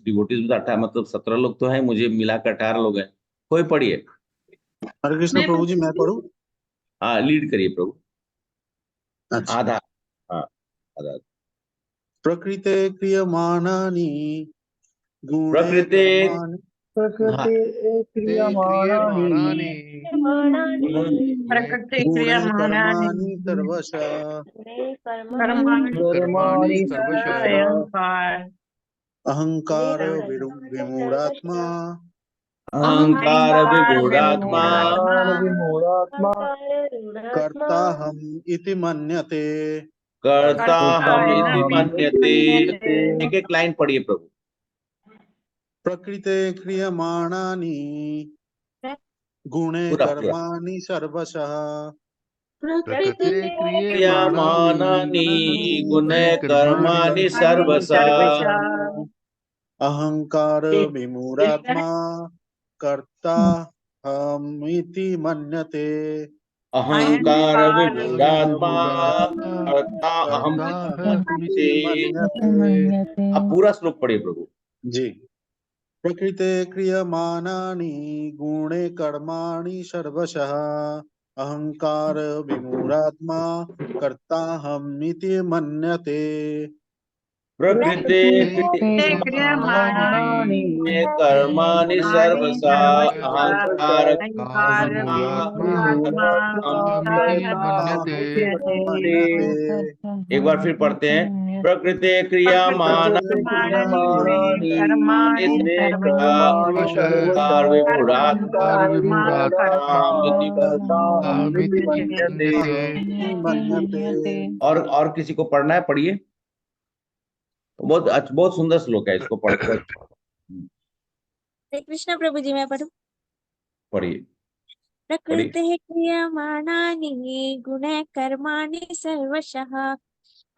डिवोटीज में तो 18 मतलब 17 लोग तो हैं, मुझे मिलाकर 18 लोग हैं। कोई पढ़िए। हरे कृष्ण प्रभु जी, मैं पढ़ूं? हाँ, लीड करिए प्रभु। अच्छा। आधा। हाँ, आधा। प्रकृते क्रियमाणानि गुणे प्रकृति। कर्माणि। हाँ। प्रकृते क्रियमाणानि क्रियमाणानि प्रकृति गुणे क्रियमाणानि कर्माणि सर्वशः कर्माणि कर्माणि कर्माणि सर्वशः सर्वशः अहंकार अहंकार विमूढ़ात्मा। अहंकार अहंकार विगूढ़ात्मा। विमूढ़ात्मा अहंकार विमूढ़ात्मा कर्ता हम इति मन्यते। कर्ता कर्ता हम कर्ता इति हम हम इति मन्यते। मन्यते। एक एक लाइन पढ़िए प्रभु। प्रकृते क्रियमाणानि गुणे पूरा पूरा। कर्माणि सर्वशः प्रकृते क्रियमाणानि क्रियमाणानि गुणे गुणे कर्माणि कर्माणि सर्वसा। सर्वशः अहंकार कृष्ण विमूढ़ात्मा कर्ता हमिति मन्यते। अहंकार अहंकार विमूढ़ात्मा विमूढात्मा कर्ता अहम कर्ता कर्ता इति। हमिति मन्यते। मन्यते। अब पूरा श्लोक पढ़िए प्रभु। जी। प्रकृते क्रियमाणानि गुणे कर्माणि सर्वशः अहंकार विमूढ़ात्मा कर्ता हमिति मन्यते। प्रकृते प्रकृते क्रियमाणानि क्रियमाणानि कर्माणि कर्माणि सर्वसा सर्वशः अहंकार कार अहंकार विमूढात्मा विमूढात्मा अहमिति कर्ता मन्यते। मन्यते एक बार फिर पढ़ते हैं। प्रकृति क्रियमाण प्रकृति क्रियमाणानि गुणे कर्माणि सर्वशः अहंकार विमूढ़ात्मा कार कर्मात्मा कर्ता विमूढात्मा अहमिति मन्यते। मन्यते। और किसी को पढ़ना है, पढ़िए। बहुत सुंदर श्लोक है, इसको पढ़ हरे कृष्ण प्रभु जी, मैं पढ़ूं? पढ़िए पढ़िए। प्रकृतिः क्रियमाणानि गुणे कर्माणि सर्वशः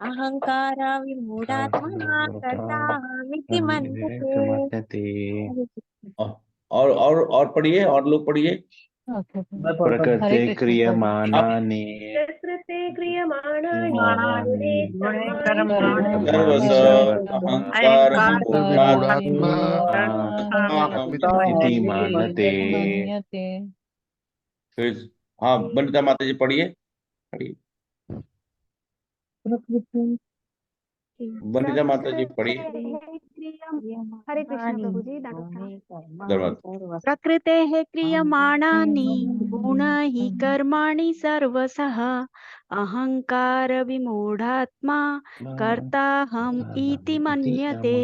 अहंकार विमूढात्मा कर्ताहमिति मन्यते। मन्यते। हरे कृष्ण। और पढ़िए, और लोग पढ़िए। ओके। मैं पढ़ता हूँ। हरे प्रकृते कृष्ण प्रभु। आप क्रियमाणानि प्रकृते क्रियमाणानि क्रियमाणानि गुणे कर्माणि कर्माणि सर्वस सर्वशः अहंकार अहंकार विमूढात्मा कर्ता इति मन्यते। मन्यते। मन्यते। फिर हाँ, वनिता माता जी पढ़िए, पढ़िए। वनिता माता जी पढ़िए। हरे कृष्ण प्रभु जी। धन्यवाद। प्रकृतेः क्रियमाणानि गुणैः कर्माणि सर्वशः अहङ्कारविमूढात्मा कर्ताहम् इति मन्यते।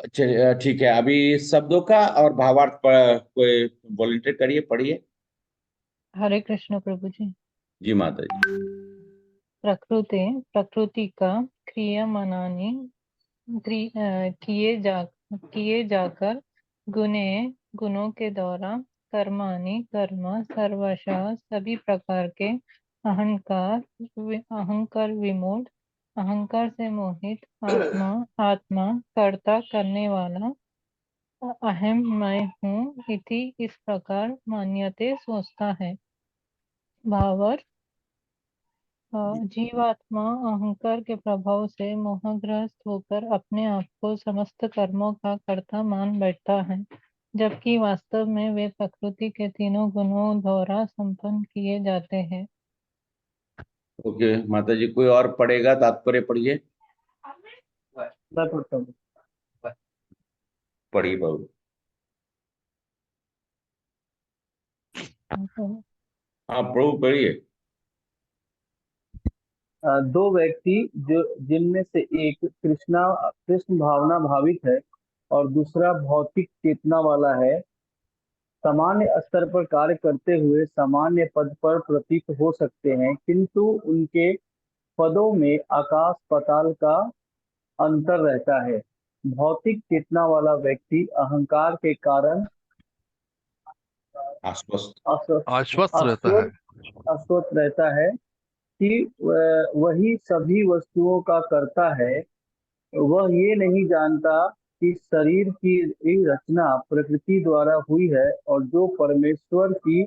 चलिए, ठीक है, अभी शब्दों का और भावार्थ पर कोई वॉलंटियर करिए, पढ़िए। हरे कृष्ण प्रभु जी। जी माता जी। प्रकृति का क्रियमानानि किए जाकर गुणों के द्वारा कर्म सर्वशः सभी प्रकार के अहंकार विमूढ़ अहंकार से मोहित आत्मा कर्ता करने वाला अहम मैं हूँ इति इस प्रकार मान्यते सोचता है। भावार्थ जीवात्मा अहंकार के प्रभाव से मोहग्रस्त होकर अपने आप को समस्त कर्मों का कर्ता मान बैठता है। जबकि वास्तव में वे प्रकृति के तीनों गुणों द्वारा संपन्न किए जाते हैं। ओके माता जी, कोई और पढ़ेगा? तात्पर्य पढ़िए, पढ़िए बाबू। हाँ प्रभु पढ़िए। दो व्यक्ति जो जिनमें से एक कृष्ण भावना भावित है और दूसरा भौतिक चेतना वाला है, सामान्य स्तर पर कार्य करते हुए सामान्य पद पर प्रतीत हो सकते हैं, किंतु उनके पदों में आकाश पाताल का अंतर रहता है। भौतिक चेतना वाला व्यक्ति अहंकार के कारण आश्वस्त आश्वस्त रहता है। अस्वस्थ रहता है कि वही सभी वस्तुओं का करता है। वह ये नहीं जानता कि शरीर की रचना प्रकृति द्वारा हुई है और जो परमेश्वर की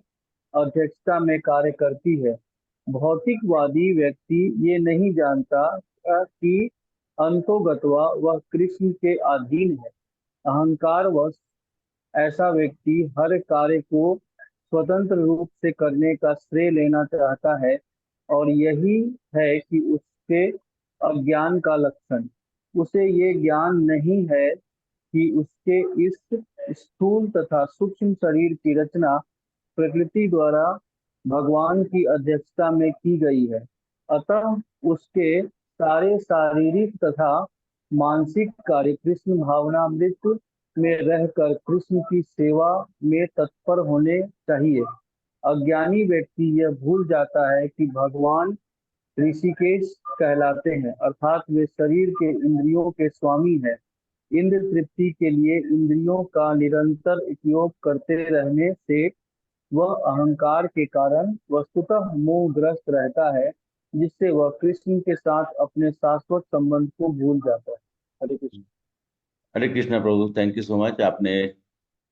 अध्यक्षता में कार्य करती है। भौतिकवादी व्यक्ति ये नहीं जानता कि अंतोगत्वा वह कृष्ण के अधीन है। अहंकारवश ऐसा व्यक्ति हर कार्य को स्वतंत्र रूप से करने का श्रेय लेना चाहता है और यही है कि उसके अज्ञान का लक्षण। उसे ये ज्ञान नहीं है कि उसके इस स्थूल तथा सूक्ष्म शरीर की रचना प्रकृति द्वारा भगवान की अध्यक्षता में की गई है। अतः उसके सारे शारीरिक तथा मानसिक कार्य कृष्ण भावनामृत में रहकर कृष्ण की सेवा में तत्पर होने चाहिए। अज्ञानी व्यक्ति यह भूल जाता है कि भगवान ऋषिकेश कहलाते हैं, अर्थात वे शरीर के इंद्रियों के स्वामी हैं। इंद्र तृप्ति के लिए इंद्रियों का निरंतर उपयोग करते रहने से वह अहंकार के कारण वस्तुतः मोहग्रस्त रहता है, जिससे वह कृष्ण के साथ अपने शाश्वत संबंध को भूल जाता है। हरे कृष्ण। हरे कृष्णा प्रभु, थैंक यू सो मच। आपने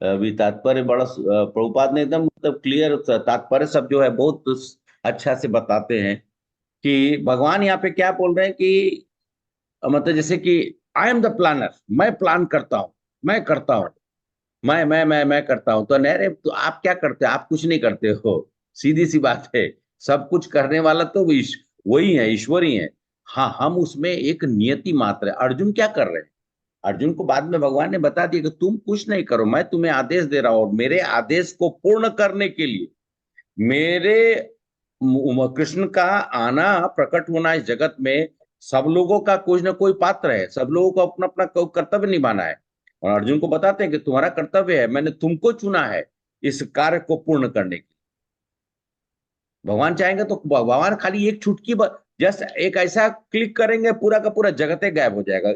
अभी तात्पर्य बड़ा प्रभुपाद ने एकदम मतलब क्लियर तात्पर्य सब जो है बहुत अच्छा से बताते हैं कि भगवान यहाँ पे क्या बोल रहे हैं कि मतलब जैसे कि आई एम द प्लानर, मैं प्लान करता हूँ, मैं करता हूँ, मैं करता हूँ। तो अरे तो आप क्या करते हो? आप कुछ नहीं करते हो, सीधी सी बात है। सब कुछ करने वाला तो वही है, ईश्वर ही है। हाँ, हम उसमें एक नियति मात्र है। अर्जुन क्या कर रहे हैं? अर्जुन को बाद में भगवान ने बता दिया कि तुम कुछ नहीं करो, मैं तुम्हें आदेश दे रहा हूं और मेरे आदेश को पूर्ण करने के लिए मेरे कृष्ण का आना प्रकट होना इस जगत में सब लोगों का कोई ना कोई पात्र है, सब लोगों को अपना अपना कर्तव्य निभाना है। और अर्जुन को बताते हैं कि तुम्हारा कर्तव्य है, मैंने तुमको चुना है इस कार्य को पूर्ण करने के लिए। भगवान चाहेंगे तो भगवान खाली एक चुटकी जस्ट एक ऐसा क्लिक करेंगे, पूरा का पूरा जगते गायब हो जाएगा,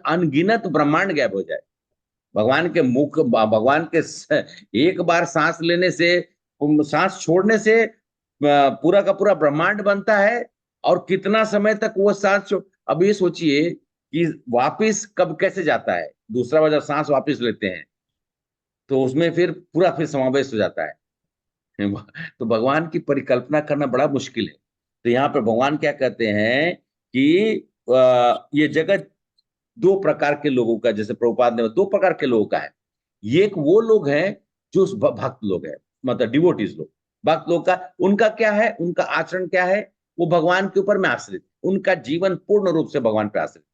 अनगिनत ब्रह्मांड गायब हो जाए। भगवान के मुख, भगवान के एक बार सांस लेने से, सांस छोड़ने से पूरा का पूरा ब्रह्मांड बनता है। और कितना समय तक वो सांस अब ये सोचिए कि वापिस कब कैसे जाता है। दूसरा बार जब सांस वापिस लेते हैं तो उसमें फिर समावेश हो जाता है। तो भगवान की परिकल्पना करना बड़ा मुश्किल है। तो यहाँ पर भगवान क्या कहते हैं कि ये जगत दो प्रकार के लोगों का, जैसे प्रभुपाद ने दो प्रकार के लोगों का है। एक वो लोग हैं जो भक्त लोग हैं, मतलब डिवोटीज लोग। भक्त लोग का उनका क्या है, उनका आचरण क्या है? वो भगवान के ऊपर में आश्रित, उनका जीवन पूर्ण रूप से भगवान पर आश्रित।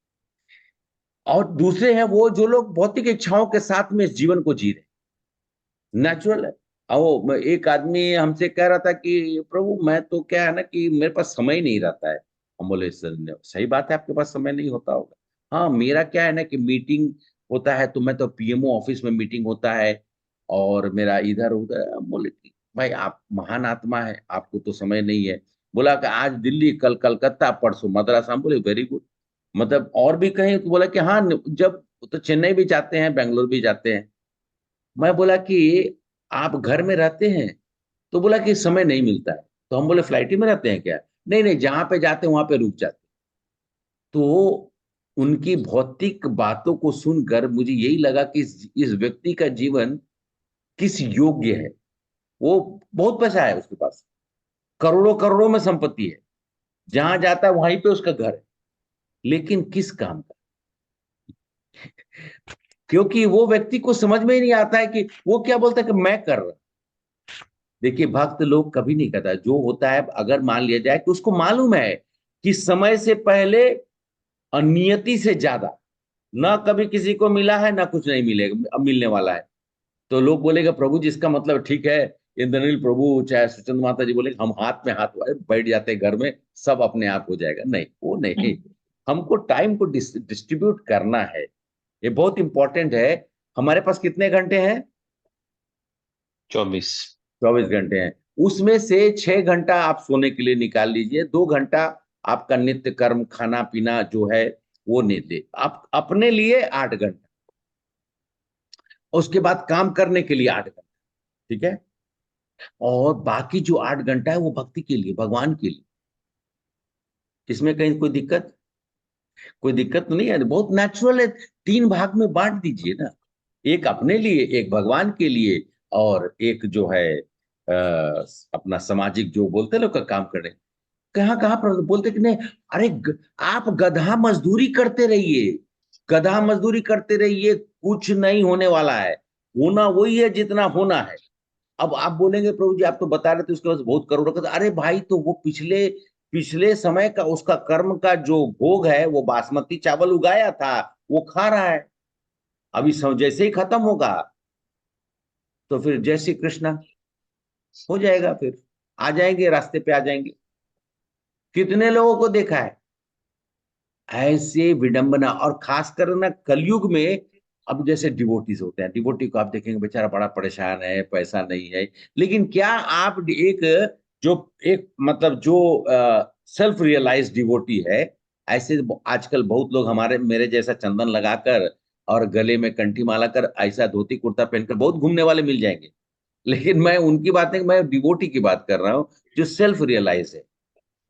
और दूसरे हैं वो जो लोग भौतिक इच्छाओं के साथ में इस जीवन को जी रहे, नेचुरल है। वो एक आदमी हमसे कह रहा था कि प्रभु मैं तो क्या है ना कि मेरे पास समय नहीं रहता है। हम बोले सही बात है, आपके पास समय नहीं होता होगा। हाँ, मेरा क्या है ना कि मीटिंग होता है तो मैं तो पीएमओ ऑफिस में मीटिंग होता है और मेरा इधर उधर। हम बोले कि भाई आप महान आत्मा है, आपको तो समय नहीं है। बोला कि आज दिल्ली, कल कलकत्ता, परसों मद्रास। हम बोले वेरी गुड, मतलब और भी कहीं? तो बोला कि हाँ, जब तो चेन्नई भी जाते हैं, बेंगलोर भी जाते हैं। मैं बोला कि आप घर में रहते हैं? तो बोला कि समय नहीं मिलता है। तो हम बोले फ्लाइट में रहते हैं क्या? नहीं नहीं, जहां पे जाते हैं वहां पे रुक जाते। तो उनकी भौतिक बातों को सुनकर मुझे यही लगा कि इस व्यक्ति का जीवन किस योग्य है। वो बहुत पैसा है उसके पास, करोड़ों करोड़ों में संपत्ति है, जहां जाता है वहीं पे उसका घर है, लेकिन किस काम का? क्योंकि वो व्यक्ति को समझ में ही नहीं आता है कि वो क्या बोलता है कि मैं कर रहा हूं। देखिए भक्त लोग कभी नहीं करता जो होता है, अगर मान लिया जाए कि उसको मालूम है कि समय से पहले और नियति से ज्यादा ना कभी किसी को मिला है ना कुछ नहीं मिलेगा, अब मिलने वाला है, तो लोग बोलेगा प्रभु जी इसका मतलब ठीक है, इंद्रनील प्रभु चाहे सुचंद माता जी बोले हम हाथ में हाथ बैठ जाते हैं घर में, सब अपने आप हो जाएगा। नहीं, वो नहीं, हमको टाइम को डिस्ट्रीब्यूट करना है, ये बहुत इंपॉर्टेंट है। हमारे पास कितने घंटे हैं? 24 घंटे हैं। उसमें से 6 घंटा आप सोने के लिए निकाल लीजिए, 2 घंटा आपका नित्य कर्म खाना पीना जो है वो नहीं दे, आप अपने लिए 8 घंटा, उसके बाद काम करने के लिए 8 घंटा, ठीक है, और बाकी जो 8 घंटा है वो भक्ति के लिए, भगवान के लिए। इसमें कहीं कोई दिक्कत तो नहीं है, बहुत नेचुरल है। 3 भाग में बांट दीजिए ना, एक अपने लिए, एक भगवान के लिए, और एक जो है अपना सामाजिक जो बोलते लोग का काम करें। कहाँ कहाँ पर बोलते कि नहीं, अरे आप गधा मजदूरी करते रहिए, गधा मजदूरी करते रहिए, कुछ नहीं होने वाला है, होना वही है जितना होना है। अब आप बोलेंगे प्रभु जी आप तो बता रहे थे उसके बाद बहुत करोड़ों का, अरे भाई तो वो पिछले पिछले समय का उसका कर्म का जो भोग है, वो बासमती चावल उगाया था, वो खा रहा है, अभी जैसे ही खत्म होगा तो फिर जय श्री कृष्णा हो जाएगा, फिर आ जाएंगे, रास्ते पे आ जाएंगे। कितने लोगों को देखा है ऐसे विडंबना, और खासकर ना कलयुग में। अब जैसे डिवोटीज होते हैं, डिवोटी को आप देखेंगे बेचारा बड़ा परेशान है, पैसा नहीं है, लेकिन क्या आप एक मतलब जो सेल्फ रियलाइज डिवोटी है, ऐसे आजकल बहुत लोग हमारे मेरे जैसा चंदन लगाकर और गले में कंठी माला कर ऐसा धोती कुर्ता पहनकर बहुत घूमने वाले मिल जाएंगे, लेकिन मैं उनकी बात नहीं, मैं डिवोटी की बात कर रहा हूं जो सेल्फ रियलाइज है।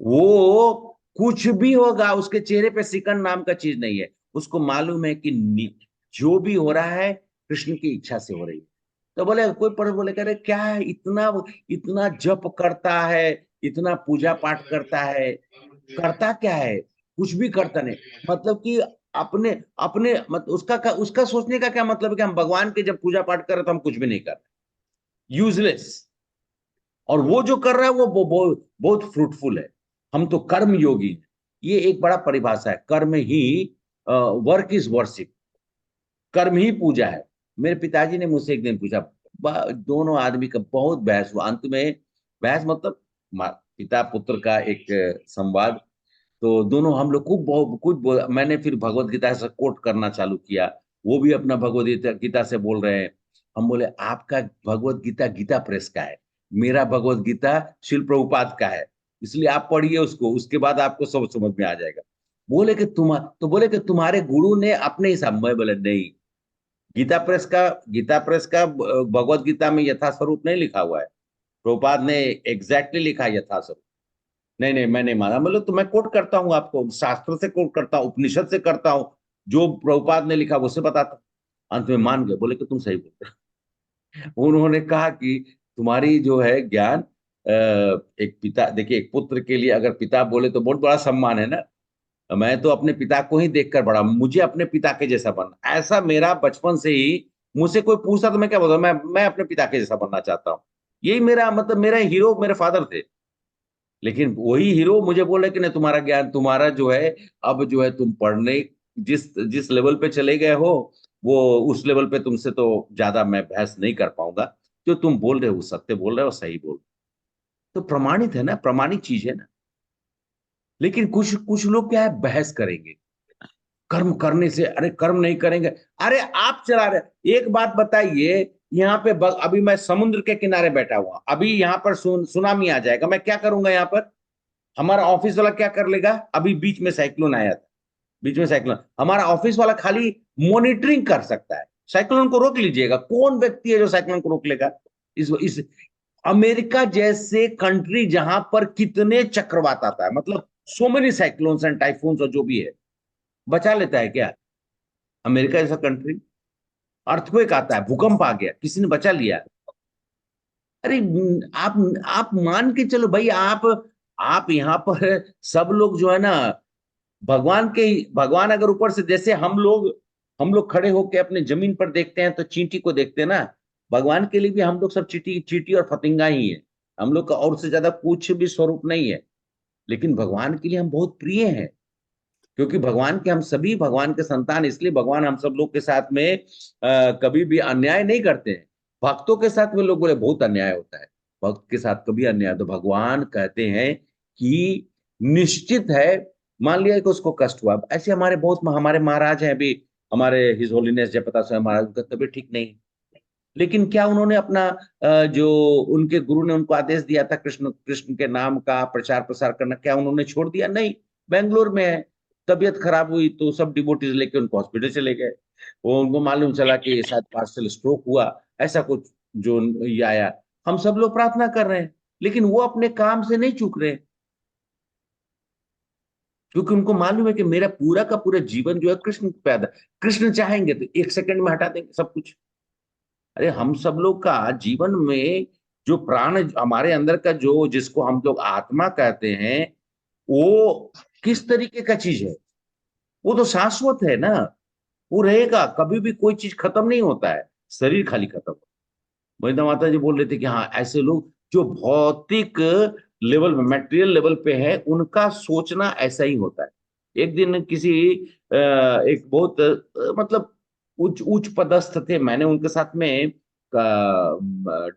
वो कुछ भी होगा उसके चेहरे पे सिकन नाम का चीज नहीं है, उसको मालूम है कि जो भी हो रहा है कृष्ण की इच्छा से हो रही है। तो बोले कोई पर बोले कह रहे क्या है, इतना इतना जप करता है, इतना पूजा पाठ करता है, करता क्या है, कुछ भी करता नहीं, मतलब कि अपने अपने उसका सोचने का क्या मतलब है कि हम भगवान के जब पूजा पाठ कर रहे तो हम कुछ भी नहीं कर रहे, यूजलेस। और वो जो कर रहा है वो बहुत फ्रूटफुल है। हम तो कर्म योगी, ये एक बड़ा परिभाषा है, कर्म ही वर्क इज वर्शिप, कर्म ही पूजा है। मेरे पिताजी ने मुझसे एक दिन पूछा, दोनों आदमी का बहुत बहस हुआ, अंत में बहस मतलब पिता पुत्र का एक संवाद, तो दोनों हम लोग कुछ मैंने फिर भगवत गीता से कोट करना चालू किया, वो भी अपना भगवत गीता से बोल रहे हैं। हम बोले आपका भगवत गीता गीता प्रेस का है, मेरा भगवत गीता शिल प्रभुपाद का है, इसलिए आप पढ़िए उसको, उसके बाद आपको सब समझ में आ जाएगा। बोले कि बोले कि तुम्हारे गुरु ने अपने हिसाब में, बोले नहीं, गीता प्रेस का भगवत गीता में यथास्वरूप नहीं लिखा हुआ है, प्रभुपाद ने एग्जैक्टली लिखा यथास्वरूप। नहीं नहीं मैं नहीं माना, मतलब तो मैं कोट करता हूँ आपको, शास्त्रों से कोट करता हूँ, उपनिषद से करता हूँ, जो प्रभुपाद ने लिखा उससे बताता हूँ। अंत में मान गए, बोले कि तुम सही बोल रहे। उन्होंने कहा कि तुम्हारी जो है ज्ञान, एक पिता, देखिए एक पुत्र के लिए अगर पिता बोले तो बहुत बड़ा सम्मान है ना, मैं तो अपने पिता को ही देखकर बड़ा, मुझे अपने पिता के जैसा बनना, ऐसा मेरा बचपन से ही, मुझसे कोई पूछता तो मैं क्या बोलता, मैं अपने पिता के जैसा बनना चाहता हूँ, यही मेरा मतलब, मेरा हीरो मेरे फादर थे। लेकिन वही हीरो मुझे बोले कि नहीं तुम्हारा ज्ञान, तुम्हारा जो है अब जो है तुम पढ़ने जिस जिस लेवल पे चले गए हो, वो उस लेवल पे तुमसे तो ज्यादा मैं बहस नहीं कर पाऊंगा, जो तुम बोल रहे हो सत्य बोल रहे हो, सही बोल रहे हो। तो प्रमाणित है ना, प्रमाणित चीज है ना। लेकिन कुछ कुछ लोग क्या है, बहस करेंगे कर्म करने से, अरे कर्म नहीं करेंगे, अरे आप चला रहे। एक बात बताइए, यहाँ पे अभी मैं समुद्र के किनारे बैठा हुआ, अभी यहाँ पर सुनामी आ जाएगा, मैं क्या करूंगा यहाँ पर? हमारा ऑफिस वाला क्या कर लेगा? अभी बीच में साइक्लोन आया था, बीच में साइक्लोन, हमारा ऑफिस वाला खाली मॉनिटरिंग कर सकता है, साइक्लोन को रोक लीजिएगा, कौन व्यक्ति है जो साइक्लोन को रोक लेगा? इस अमेरिका जैसे कंट्री जहां पर कितने चक्रवात आता है, मतलब so many cyclones and typhoons और जो भी है, बचा लेता है क्या अमेरिका जैसा कंट्री? अर्थक्वेक आता है, भूकंप आ गया, किसी ने बचा लिया? अरे आप मान के चलो भाई, आप यहाँ पर सब लोग जो है ना, भगवान अगर ऊपर से, जैसे हम लोग हम लोग खड़े होके अपने जमीन पर देखते हैं तो चींटी को देखते हैं ना, भगवान के लिए भी हम लोग सब चींटी चींटी और फतिंगा ही है। हम लोग का और से ज्यादा कुछ भी स्वरूप नहीं है, लेकिन भगवान के लिए हम बहुत प्रिय हैं, क्योंकि भगवान के हम सभी भगवान के संतान, इसलिए भगवान हम सब लोग के साथ में कभी भी अन्याय नहीं करते हैं। भक्तों के साथ में लोग बोले बहुत अन्याय होता है, भक्त के साथ कभी अन्याय, तो भगवान कहते हैं कि निश्चित है, मान लिया कि उसको कष्ट हुआ, ऐसे हमारे बहुत हमारे महाराज हैं अभी, हमारे हिज होलीनेस जयप्रताप स्वामी महाराज, उनका तबीयत ठीक नहीं है, लेकिन क्या उन्होंने अपना जो उनके गुरु ने उनको आदेश दिया था कृष्ण कृष्ण के नाम का प्रचार प्रसार करना, क्या उन्होंने छोड़ दिया? नहीं, बेंगलोर में है, तबीयत खराब हुई तो सब डिवोटीज लेके उनको हॉस्पिटल चले गए। वो उनको मालूम चला कि शायद पार्शियल स्ट्रोक हुआ, ऐसा कुछ जो ये आया। हम सब लोग प्रार्थना कर रहे हैं, लेकिन वो अपने काम से नहीं चूक रहे, क्योंकि उनको मालूम है कि मेरा पूरा का पूरा जीवन जो है कृष्ण पैदा, कृष्ण चाहेंगे तो 1 सेकंड में हटा देंगे सब कुछ। अरे हम सब लोग का जीवन में जो प्राण हमारे अंदर का जो जिसको हम लोग आत्मा कहते हैं, वो किस तरीके का चीज है? वो तो शाश्वत है ना, वो रहेगा, कभी भी कोई चीज खत्म नहीं होता है, शरीर खाली खत्म होता है। वही माता जी बोल रहे थे कि हाँ, ऐसे लोग जो भौतिक लेवल में, मटेरियल लेवल पे है, उनका सोचना ऐसा ही होता है। एक दिन किसी एक बहुत मतलब उच्च उच्च पदस्थ थे, मैंने उनके साथ में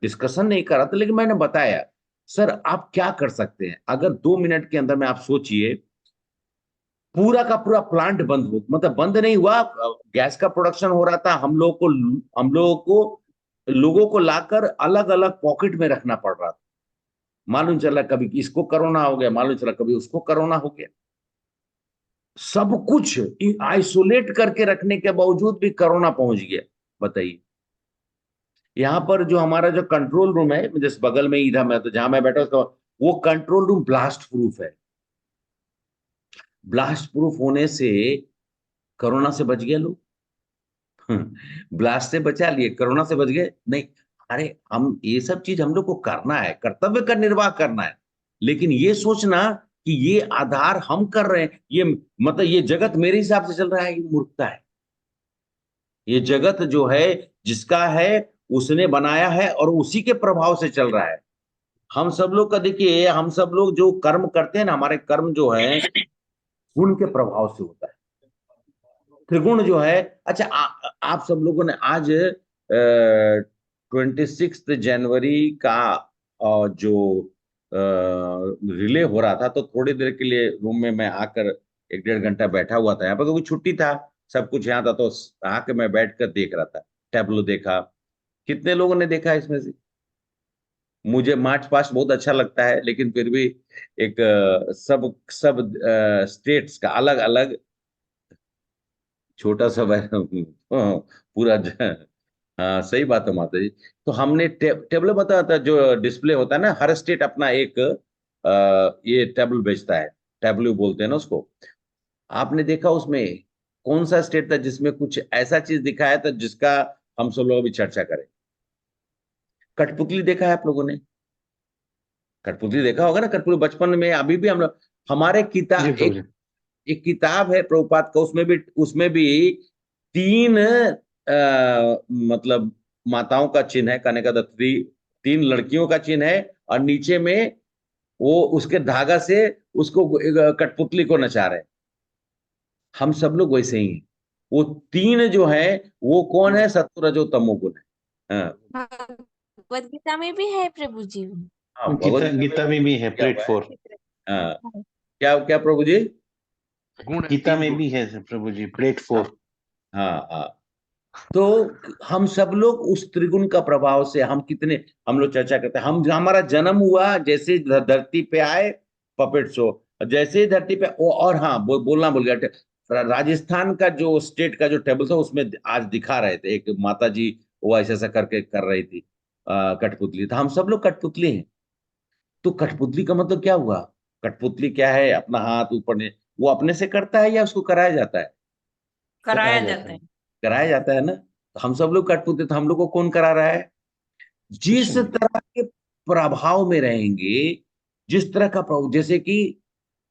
डिस्कशन नहीं करा था, लेकिन मैंने बताया, सर आप क्या कर सकते हैं, अगर 2 मिनट के अंदर में आप सोचिए पूरा का पूरा प्लांट बंद हो, मतलब बंद नहीं हुआ, गैस का प्रोडक्शन हो रहा था, लोगों को लाकर अलग अलग पॉकेट में रखना पड़ रहा था। मालूम चला कभी इसको कोरोना हो गया, मालूम चला कभी उसको कोरोना हो गया, सब कुछ आइसोलेट करके रखने के बावजूद भी कोरोना पहुंच गया। बताइए, यहाँ पर जो हमारा जो कंट्रोल रूम है, जिस बगल में इधर मैं तो जहां मैं बैठा हूं, वो कंट्रोल रूम ब्लास्ट प्रूफ है। ब्लास्ट प्रूफ होने से कोरोना से बच गए लोग, ब्लास्ट से बचा लिए, कोरोना से बच गए नहीं। अरे हम ये सब चीज हम लोग को करना है, कर्तव्य का निर्वाह करना है, लेकिन ये सोचना कि ये आधार हम कर रहे हैं, ये मतलब ये जगत मेरे हिसाब से चल रहा है, ये मूर्खता है। ये जगत जो है जिसका है उसने बनाया है और उसी के प्रभाव से चल रहा है। हम सब लोग का देखिए, हम सब लोग जो कर्म करते हैं ना, हमारे कर्म जो है गुण के प्रभाव से होता है, त्रिगुण जो है। अच्छा आप सब लोगों ने आज 26 जनवरी का जो रिले हो रहा था, तो थोड़ी देर के लिए रूम में मैं आकर 1-1.5 घंटा बैठा हुआ था, यहाँ पर क्योंकि छुट्टी था, सब कुछ यहाँ था, तो आके मैं बैठकर देख रहा था, टैब्लो देखा। कितने लोगों ने देखा इसमें से? मुझे मार्च पास्ट बहुत अच्छा लगता है, लेकिन फिर भी एक सब सब स्टेट्स का अलग अलग छोटा सा पूरा हाँ सही बात है माता जी। तो हमने टेबल बताया था, जो डिस्प्ले होता है ना, हर स्टेट अपना एक ये टेबल बेचता है, टेबल बोलते हैं ना उसको। आपने देखा उसमें कौन सा स्टेट था जिसमें कुछ ऐसा चीज दिखाया था जिसका हम सब लोग अभी चर्चा करें? कठपुतली देखा है आप लोगों ने? कठपुतली देखा होगा ना, कठपुतली बचपन में, अभी भी हम लोग, हमारे किताब एक किताब है प्रभुपाद का, उसमें भी 3 मतलब माताओं का चिन्ह है, कहने का 3 लड़कियों का चिन्ह है, और नीचे में वो उसके धागा से उसको कठपुतली को नचा रहे हैं। हम सब लोग वैसे ही हैं। वो 3 जो है वो कौन है? सत्व रजो तमो गुण है। हाँ, भगवद गीता में भी है प्रभु जी। हाँ, गीता में भी है, प्लेट 4। हाँ, क्या क्या प्रभु जी? गीता में भी है प्रभु जी, प्लेट 4। हाँ हाँ, तो हम सब लोग उस त्रिगुण का प्रभाव से हम लोग चर्चा करते हैं। हमारा जन्म हुआ, जैसे धरती पे आए पपेट शो, जैसे ही धरती पे और हाँ बोलना भूल गया, राजस्थान का जो स्टेट का जो टेबल था उसमें आज दिखा रहे थे, एक माता जी वो ऐसा करके कर रही थी कठपुतली। तो हम सब लोग कठपुतली हैं। तो कठपुतली का मतलब क्या हुआ? कठपुतली क्या है? अपना हाथ ऊपर वो अपने से करता है या उसको कराया जाता है? कराया जाता है। कराया जाता है ना। तो हम सब लोग कठपुतली, तो हम लोग को कौन करा रहा है? जिस तरह के प्रभाव में रहेंगे, जिस तरह का जैसे कि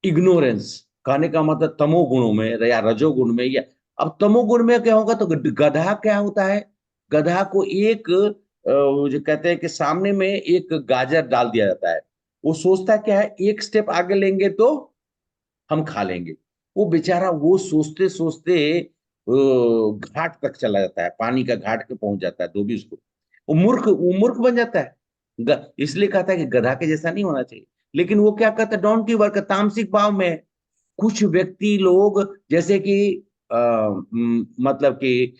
इग्नोरेंस, कहने का मतलब तमो गुणों में या रजो गुण में, या अब तमोगुण में क्या होगा, तो गधा क्या होता है, गधा को एक जो कहते हैं कि सामने में एक गाजर डाल दिया जाता है, वो सोचता क्या है, एक स्टेप आगे लेंगे तो हम खा लेंगे। वो बेचारा वो सोचते सोचते घाट तक चला जाता है, पानी का घाट पे पहुंच जाता है, धोबी उसको, वो मूर्ख बन जाता है। इसलिए कहता है कि गधा के जैसा नहीं होना चाहिए। लेकिन वो क्या कहता है, डोंट गिव वर्क, तामसिक भाव में है। कुछ व्यक्ति लोग जैसे कि मतलब कि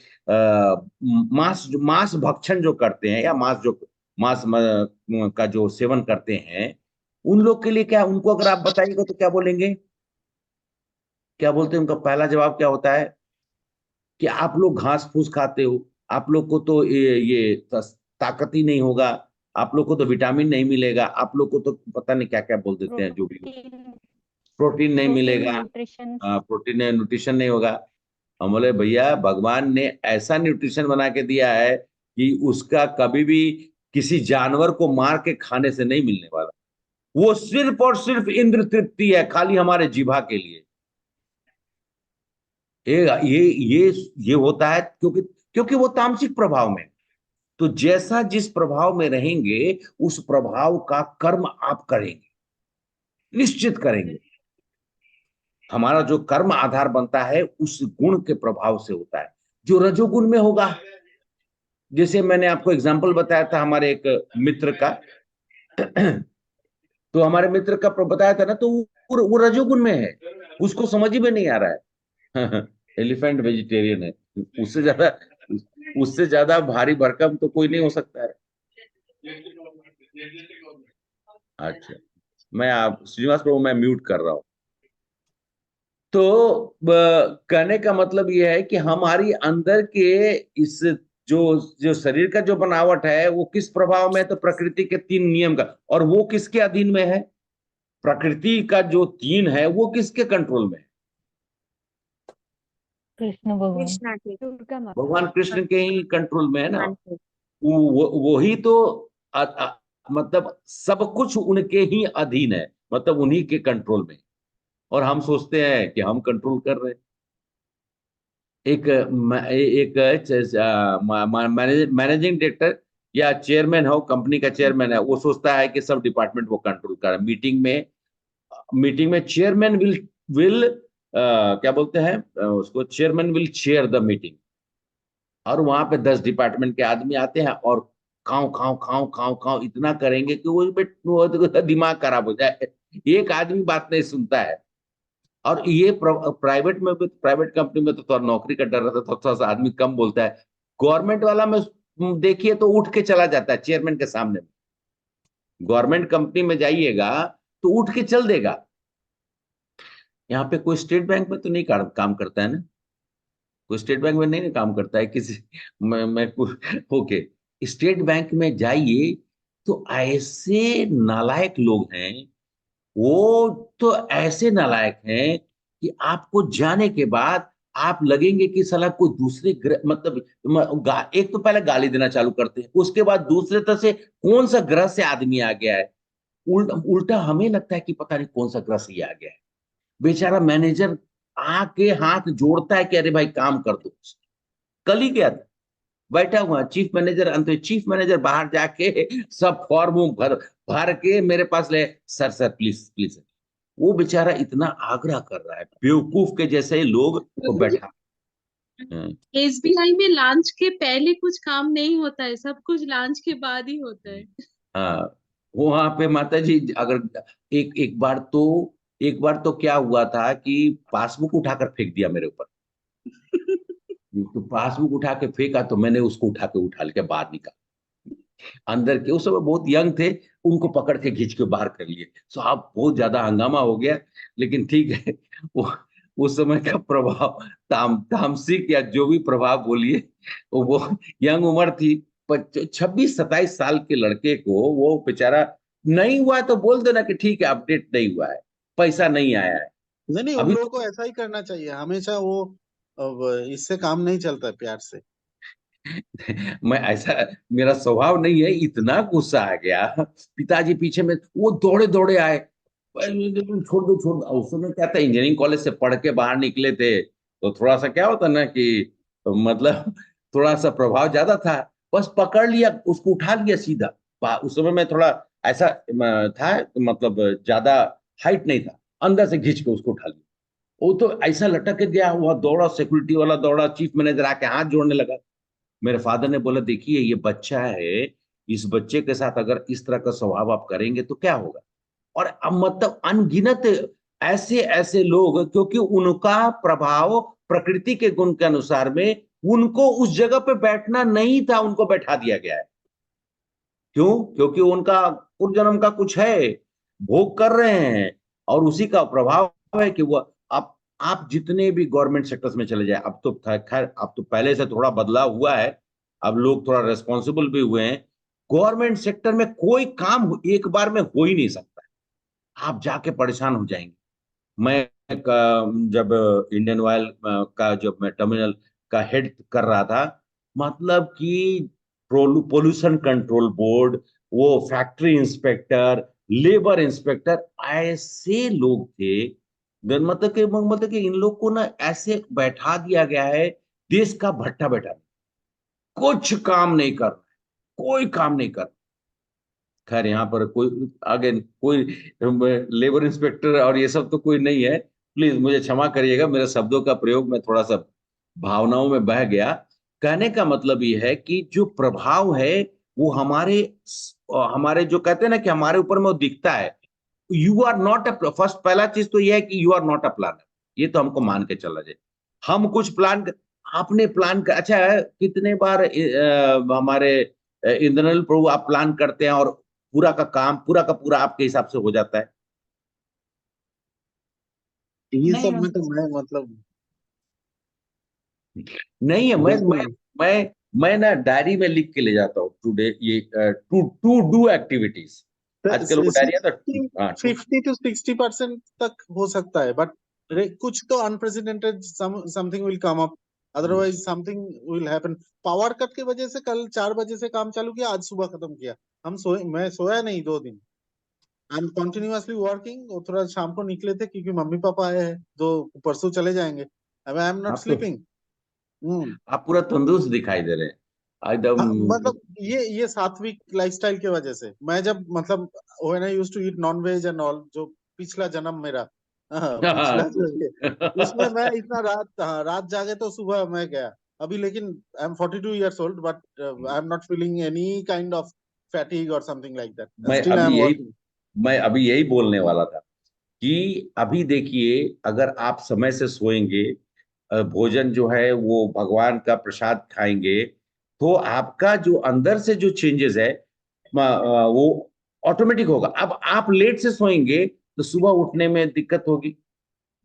मांस मांस भक्षण जो करते हैं, या मांस का जो सेवन करते हैं, उन लोग के लिए क्या, उनको अगर आप बताइएगा तो क्या बोलेंगे, क्या बोलते हैं, उनका पहला जवाब क्या होता है कि आप लोग घास फूस खाते हो, आप लोग को तो ये ताकत ही नहीं होगा, आप लोग को तो विटामिन नहीं मिलेगा, आप लोग को तो पता नहीं क्या क्या बोल देते हैं, जो भी प्रोटीन नहीं मिलेगा, न्यूट्रिशन। प्रोटीन न्यूट्रिशन नहीं होगा। हम बोले भैया, भगवान ने ऐसा न्यूट्रिशन बना के दिया है कि उसका कभी भी किसी जानवर को मार के खाने से नहीं मिलने वाला। वो सिर्फ और सिर्फ इंद्र तृप्ति है, खाली हमारे जीभा के लिए। ये होता है क्योंकि क्योंकि वो तामसिक प्रभाव में। तो जैसा जिस प्रभाव में रहेंगे, उस प्रभाव का कर्म आप करेंगे, निश्चित करेंगे। हमारा जो कर्म आधार बनता है उस गुण के प्रभाव से होता है। जो रजोगुण में होगा, जैसे मैंने आपको एग्जांपल बताया था हमारे एक मित्र का, तो हमारे मित्र का बताया था ना, तो वो रजोगुण में है, उसको समझ ही में नहीं आ रहा है। एलिफेंट वेजिटेरियन है, उससे ज्यादा भारी भरकम तो कोई नहीं हो सकता है। अच्छा, मैं आप श्रीनिवास प्रभु, मैं म्यूट कर रहा हूं। तो कहने का मतलब यह है कि हमारी अंदर के इस जो जो शरीर का जो बनावट है, वो किस प्रभाव में है, तो प्रकृति के 3 नियम का। और वो किसके अधीन में है, प्रकृति का जो 3 है वो किसके कंट्रोल में है, कृष्ण भगवान। कृष्णा के। दुर्गा माता। भगवान कृष्ण के ही कंट्रोल में है ना। वो ही तो मतलब सब कुछ उनके ही अधीन है, मतलब उन्हीं के कंट्रोल में। और हम सोचते हैं कि हम कंट्रोल कर रहे हैं। एक मैनेजिंग डायरेक्टर या चेयरमैन हो, कंपनी का चेयरमैन है, वो सोचता है कि सब डिपार्टमेंट वो कंट्रोल कर रहा है। मीटिंग में चेयरमैन विल क्या बोलते हैं उसको, chairman will chair the meeting. और वहां पे 10 डिपार्टमेंट के आदमी आते हैं और खाओ खाओ खाओ खाओ खाओ इतना करेंगे कि वो दिमाग खराब हो जाए। एक आदमी बात नहीं सुनता है। और ये प्राइवेट में, प्राइवेट कंपनी में तो थोड़ा नौकरी का डर रहता है, तो थोड़ा सा आदमी कम बोलता है। गवर्नमेंट वाला में देखिए तो उठ के चला जाता है चेयरमैन के सामने। गवर्नमेंट कंपनी में जाइएगा तो उठ के चल देगा। यहाँ पे कोई स्टेट बैंक में तो नहीं काम करता है ना, कोई स्टेट बैंक में नहीं काम करता है किसी। मैं ओके, स्टेट बैंक में जाइए तो ऐसे नालायक लोग हैं, वो तो ऐसे नालायक हैं कि आपको जाने के बाद आप लगेंगे कि साला कोई दूसरे ग्रह, मतलब एक तो पहले गाली देना चालू करते हैं, उसके बाद दूसरे तरह से कौन सा ग्रह से आदमी आ गया है। उल्टा हमें लगता है कि पता नहीं कौन सा ग्रह से ये आ गया है। बेचारा मैनेजर आके हाथ जोड़ता है कि अरे भाई काम कर दो। कल ही गया था, बैठा हुआ चीफ मैनेजर, अंत चीफ मैनेजर बाहर जाके सब फॉर्म भर के मेरे पास ले, सर सर प्लीज प्लीज। वो बेचारा इतना आग्रह कर रहा है, बेवकूफ के जैसे लोग वो बैठा। एसबीआई में लॉन्च के पहले कुछ काम नहीं होता है, सब कुछ लॉन्च के बाद ही होता है। हाँ, वहां पे माता जी, अगर एक बार तो क्या हुआ था कि पासबुक उठाकर फेंक दिया मेरे ऊपर। तो पासबुक उठा के फेंका तो मैंने उसको उठा के बाहर निकाला। अंदर के उस समय बहुत यंग थे, उनको पकड़ के खींच के बाहर कर लिए। सो आप बहुत ज्यादा हंगामा हो गया, लेकिन ठीक है। वो उस समय का प्रभाव, तामसिक या जो भी प्रभाव बोलिए, वो यंग उम्र थी। 26-27 साल के लड़के को वो बेचारा, नहीं हुआ तो बोल देना कि ठीक है अपडेट नहीं हुआ है, पैसा नहीं आया है। नहीं उन अभी लोगों को ऐसा ही करना चाहिए हमेशा। वो अब इससे काम नहीं चलता है प्यार से। मैं ऐसा, मेरा स्वभाव नहीं है, इतना गुस्सा आ गया। पिताजी पीछे में वो दौड़े दौड़े आए, छोड़ दो छोड़ दो। उस समय क्या था, इंजीनियरिंग कॉलेज से पढ़ के बाहर निकले थे, तो थोड़ा सा क्या होता ना कि मतलब थोड़ा सा प्रभाव ज्यादा था, बस पकड़ लिया, उसको उठा लिया सीधा। उस समय में थोड़ा ऐसा था, मतलब ज्यादा हाइट नहीं था, अंदर से खींच के उसको उठा लिया। वो तो ऐसा लटक के गया, हुआ दौड़ा, सिक्योरिटी वाला दौड़ा, चीफ मैनेजर आके हाथ जोड़ने लगा। मेरे फादर ने बोला, देखिए ये बच्चा है, इस बच्चे के साथ अगर इस तरह का स्वभाव आप करेंगे तो क्या होगा। और अब मतलब अनगिनत ऐसे ऐसे लोग, क्योंकि उनका प्रभाव प्रकृति के गुण के अनुसार में उनको उस जगह पे बैठना नहीं था, उनको बैठा दिया गया है। क्यों? क्योंकि उनका पूर्व जन्म का कुछ है, भोग कर रहे हैं, और उसी का प्रभाव है कि वो आप जितने भी गवर्नमेंट सेक्टर्स में चले जाए, अब तो खैर अब तो पहले से थोड़ा बदलाव हुआ है, अब लोग थोड़ा रेस्पॉन्सिबल भी हुए हैं। गवर्नमेंट सेक्टर में कोई काम एक बार में हो ही नहीं सकता है, आप जाके परेशान हो जाएंगे। मैं जब इंडियन ऑयल का जब मैं टर्मिनल का हेड कर रहा था, मतलब कि पोल्यूशन कंट्रोल बोर्ड, वो फैक्ट्री इंस्पेक्टर, लेबर इंस्पेक्टर, ऐसे लोग थे। मतलब कि इन लोग को ना ऐसे बैठा दिया गया है, देश का भट्टा बैठा, कुछ काम नहीं कर, कोई काम नहीं कर। खैर यहाँ पर कोई आगे कोई लेबर इंस्पेक्टर और ये सब तो कोई नहीं है, प्लीज मुझे क्षमा करिएगा, मेरे शब्दों का प्रयोग में थोड़ा सा भावनाओं में बह गया। कहने का मतलब ये है कि जो प्रभाव है वो हमारे जो कहते हैं ना कि हमारे ऊपर में वो दिखता है। You are not a, first पहला चीज तो ये है कि you are not a planner, ये तो हमको मान के चला जाए। हम कुछ प्लान आपने प्लान कर, अच्छा है कितने बार हमारे इंद्रनील प्रभु आप प्लान करते हैं और पूरा का काम पूरा का पूरा आपके हिसाब से हो जाता है? ये नहीं सब में तो मैं मतलब नहीं है। बिल्कुल नहीं। मैं ना डायरी में लिख के ले जाता हूँ, टुडे ये टू डू एक्टिविटीज। आजकल वो डायरी है तो 50 to 60% तक हो सकता है, बट कुछ तो unprecedented something will come up, otherwise something will happen. Power cut के वजह से कल 4 बजे से काम चालू किया, आज सुबह खत्म किया। मैं सोया नहीं 2 दिन, आई एम कंटिन्यूअसली वर्किंग। और थोड़ा शाम को निकले थे क्योंकि मम्मी पापा आए हैं, जो परसों चले जाएंगे। आई एम नॉट स्लीपिंग। आप पूरा तंदुरुस्त दिखाई दे रहे हैं एकदम। मतलब ये सात्विक लाइफस्टाइल की वजह से। मैं जब मतलब when I used to eat non veg and all, जो पिछला जन्म मेरा, पिछला जो है, उसमें मैं इतना रात जागे तो सुबह मैं गया। अभी लेकिन I am 42 years old, but I am not feeling any kind of fatigue or something like that. Still I am working. मैं अभी यही बोलने वाला था कि अभी देखिए, अगर आप समय से सोएंगे, भोजन जो है वो भगवान का प्रसाद खाएंगे, तो आपका जो अंदर से जो चेंजेस है वो ऑटोमेटिक होगा। अब आप लेट से सोएंगे तो सुबह उठने में दिक्कत होगी।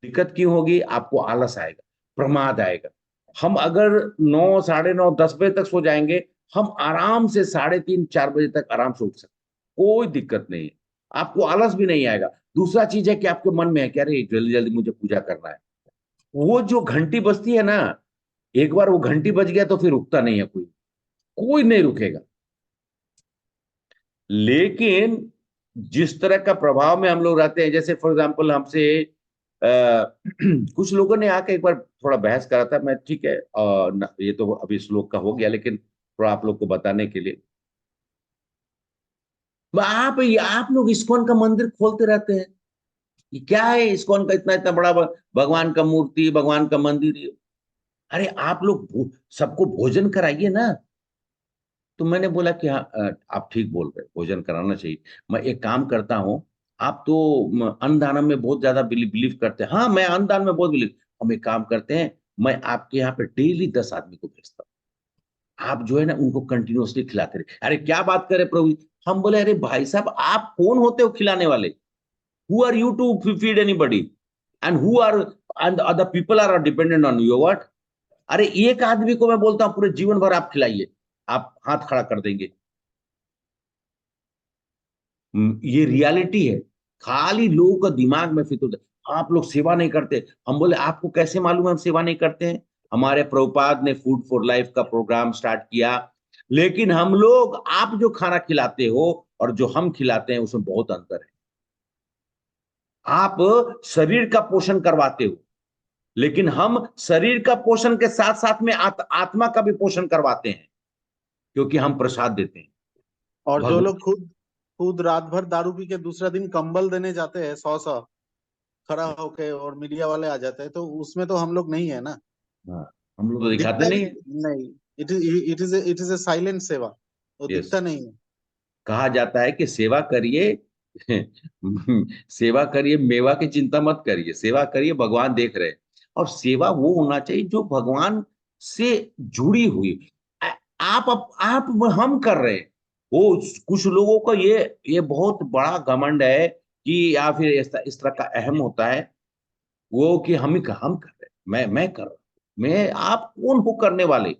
दिक्कत क्यों होगी? आपको आलस आएगा, प्रमाद आएगा। हम अगर 9, 9:30, 10 बजे तक सो जाएंगे, हम आराम से 3:30, 4 बजे तक आराम से उठ सकते, कोई दिक्कत नहीं है, आपको आलस भी नहीं आएगा। दूसरा चीज है कि आपके मन में है कि अरे जल्दी जल्दी मुझे पूजा करना है। वो जो घंटी बजती है ना, एक बार वो घंटी बज गया तो फिर रुकता नहीं है, कोई नहीं रुकेगा। लेकिन जिस तरह का प्रभाव में हम लोग रहते हैं, जैसे फॉर एग्जाम्पल हमसे कुछ लोगों ने आके एक बार थोड़ा बहस करा था, मैं ठीक है ये तो अभी श्लोक का हो गया, लेकिन थोड़ा आप लोग को बताने के लिए, आप लोग इस्कॉन का मंदिर खोलते रहते हैं, ये क्या है इस्कॉन का इतना इतना बड़ा भगवान का मूर्ति, भगवान का मंदिर? अरे आप लोग सबको भोजन कराइए ना। तो मैंने बोला कि हाँ आप ठीक बोल रहे, भोजन कराना चाहिए। मैं एक काम करता हूँ, आप तो अन्नदान में बहुत ज्यादा बिलीव करते हैं। हाँ, मैं अन्नदान में बहुत बिलीव। हम एक काम करते हैं, मैं आपके यहाँ पे डेली 10 आदमी को भेजता हूँ, आप जो है ना उनको कंटिन्यूअसली खिलाते रहे। अरे क्या बात करे प्रभु। हम बोले अरे भाई साहब, आप कौन होते हो खिलाने वाले? Who are you to feed anybody and who are and other people are dependent on you? What? अरे एक आदमी को मैं बोलता हूँ पूरे जीवन भर आप खिलाइए, आप हाथ खड़ा कर देंगे। ये रियलिटी है। खाली लोगों का दिमाग में फिट होता है, आप लोग सेवा नहीं करते। हम बोले आपको कैसे मालूम है हम सेवा नहीं करते हैं? हमारे प्रभुपाद ने फूड फॉर लाइफ का प्रोग्राम स्टार्ट किया, लेकिन हम लोग, आप जो खाना खिलाते हो और जो हम खिलाते हैं उसमें बहुत अंतर है। आप शरीर का पोषण करवाते हो, लेकिन हम शरीर का पोषण के साथ साथ में आत्मा का भी पोषण करवाते हैं, क्योंकि हम प्रसाद देते हैं। और जो भगवान लोग खुद रात भर दारू पी के दूसरा दिन कंबल देने जाते हैं 100 खड़ा होके, और मीडिया वाले आ जाते हैं, तो उसमें तो हम लोग नहीं है ना। हाँ, हम लोग तो दिखाते दिखता नहीं भी है। नहीं। इट इज ए साइलेंट सेवा, वो यस, दिखता नहीं है। कहा जाता है कि सेवा करिए सेवा करिए, मेवा की चिंता मत करिए, सेवा करिए, भगवान देख रहे हैं। और सेवा वो होना चाहिए जो भगवान से जुड़ी हुई। आप हम कर रहे हैं। वो कुछ लोगों को ये बहुत बड़ा घमंड है कि, या फिर इस तरह का अहम होता है वो कि हम कर रहे हैं, मैं कर रहा हूं, मैं, आप कौन हो करने वाले।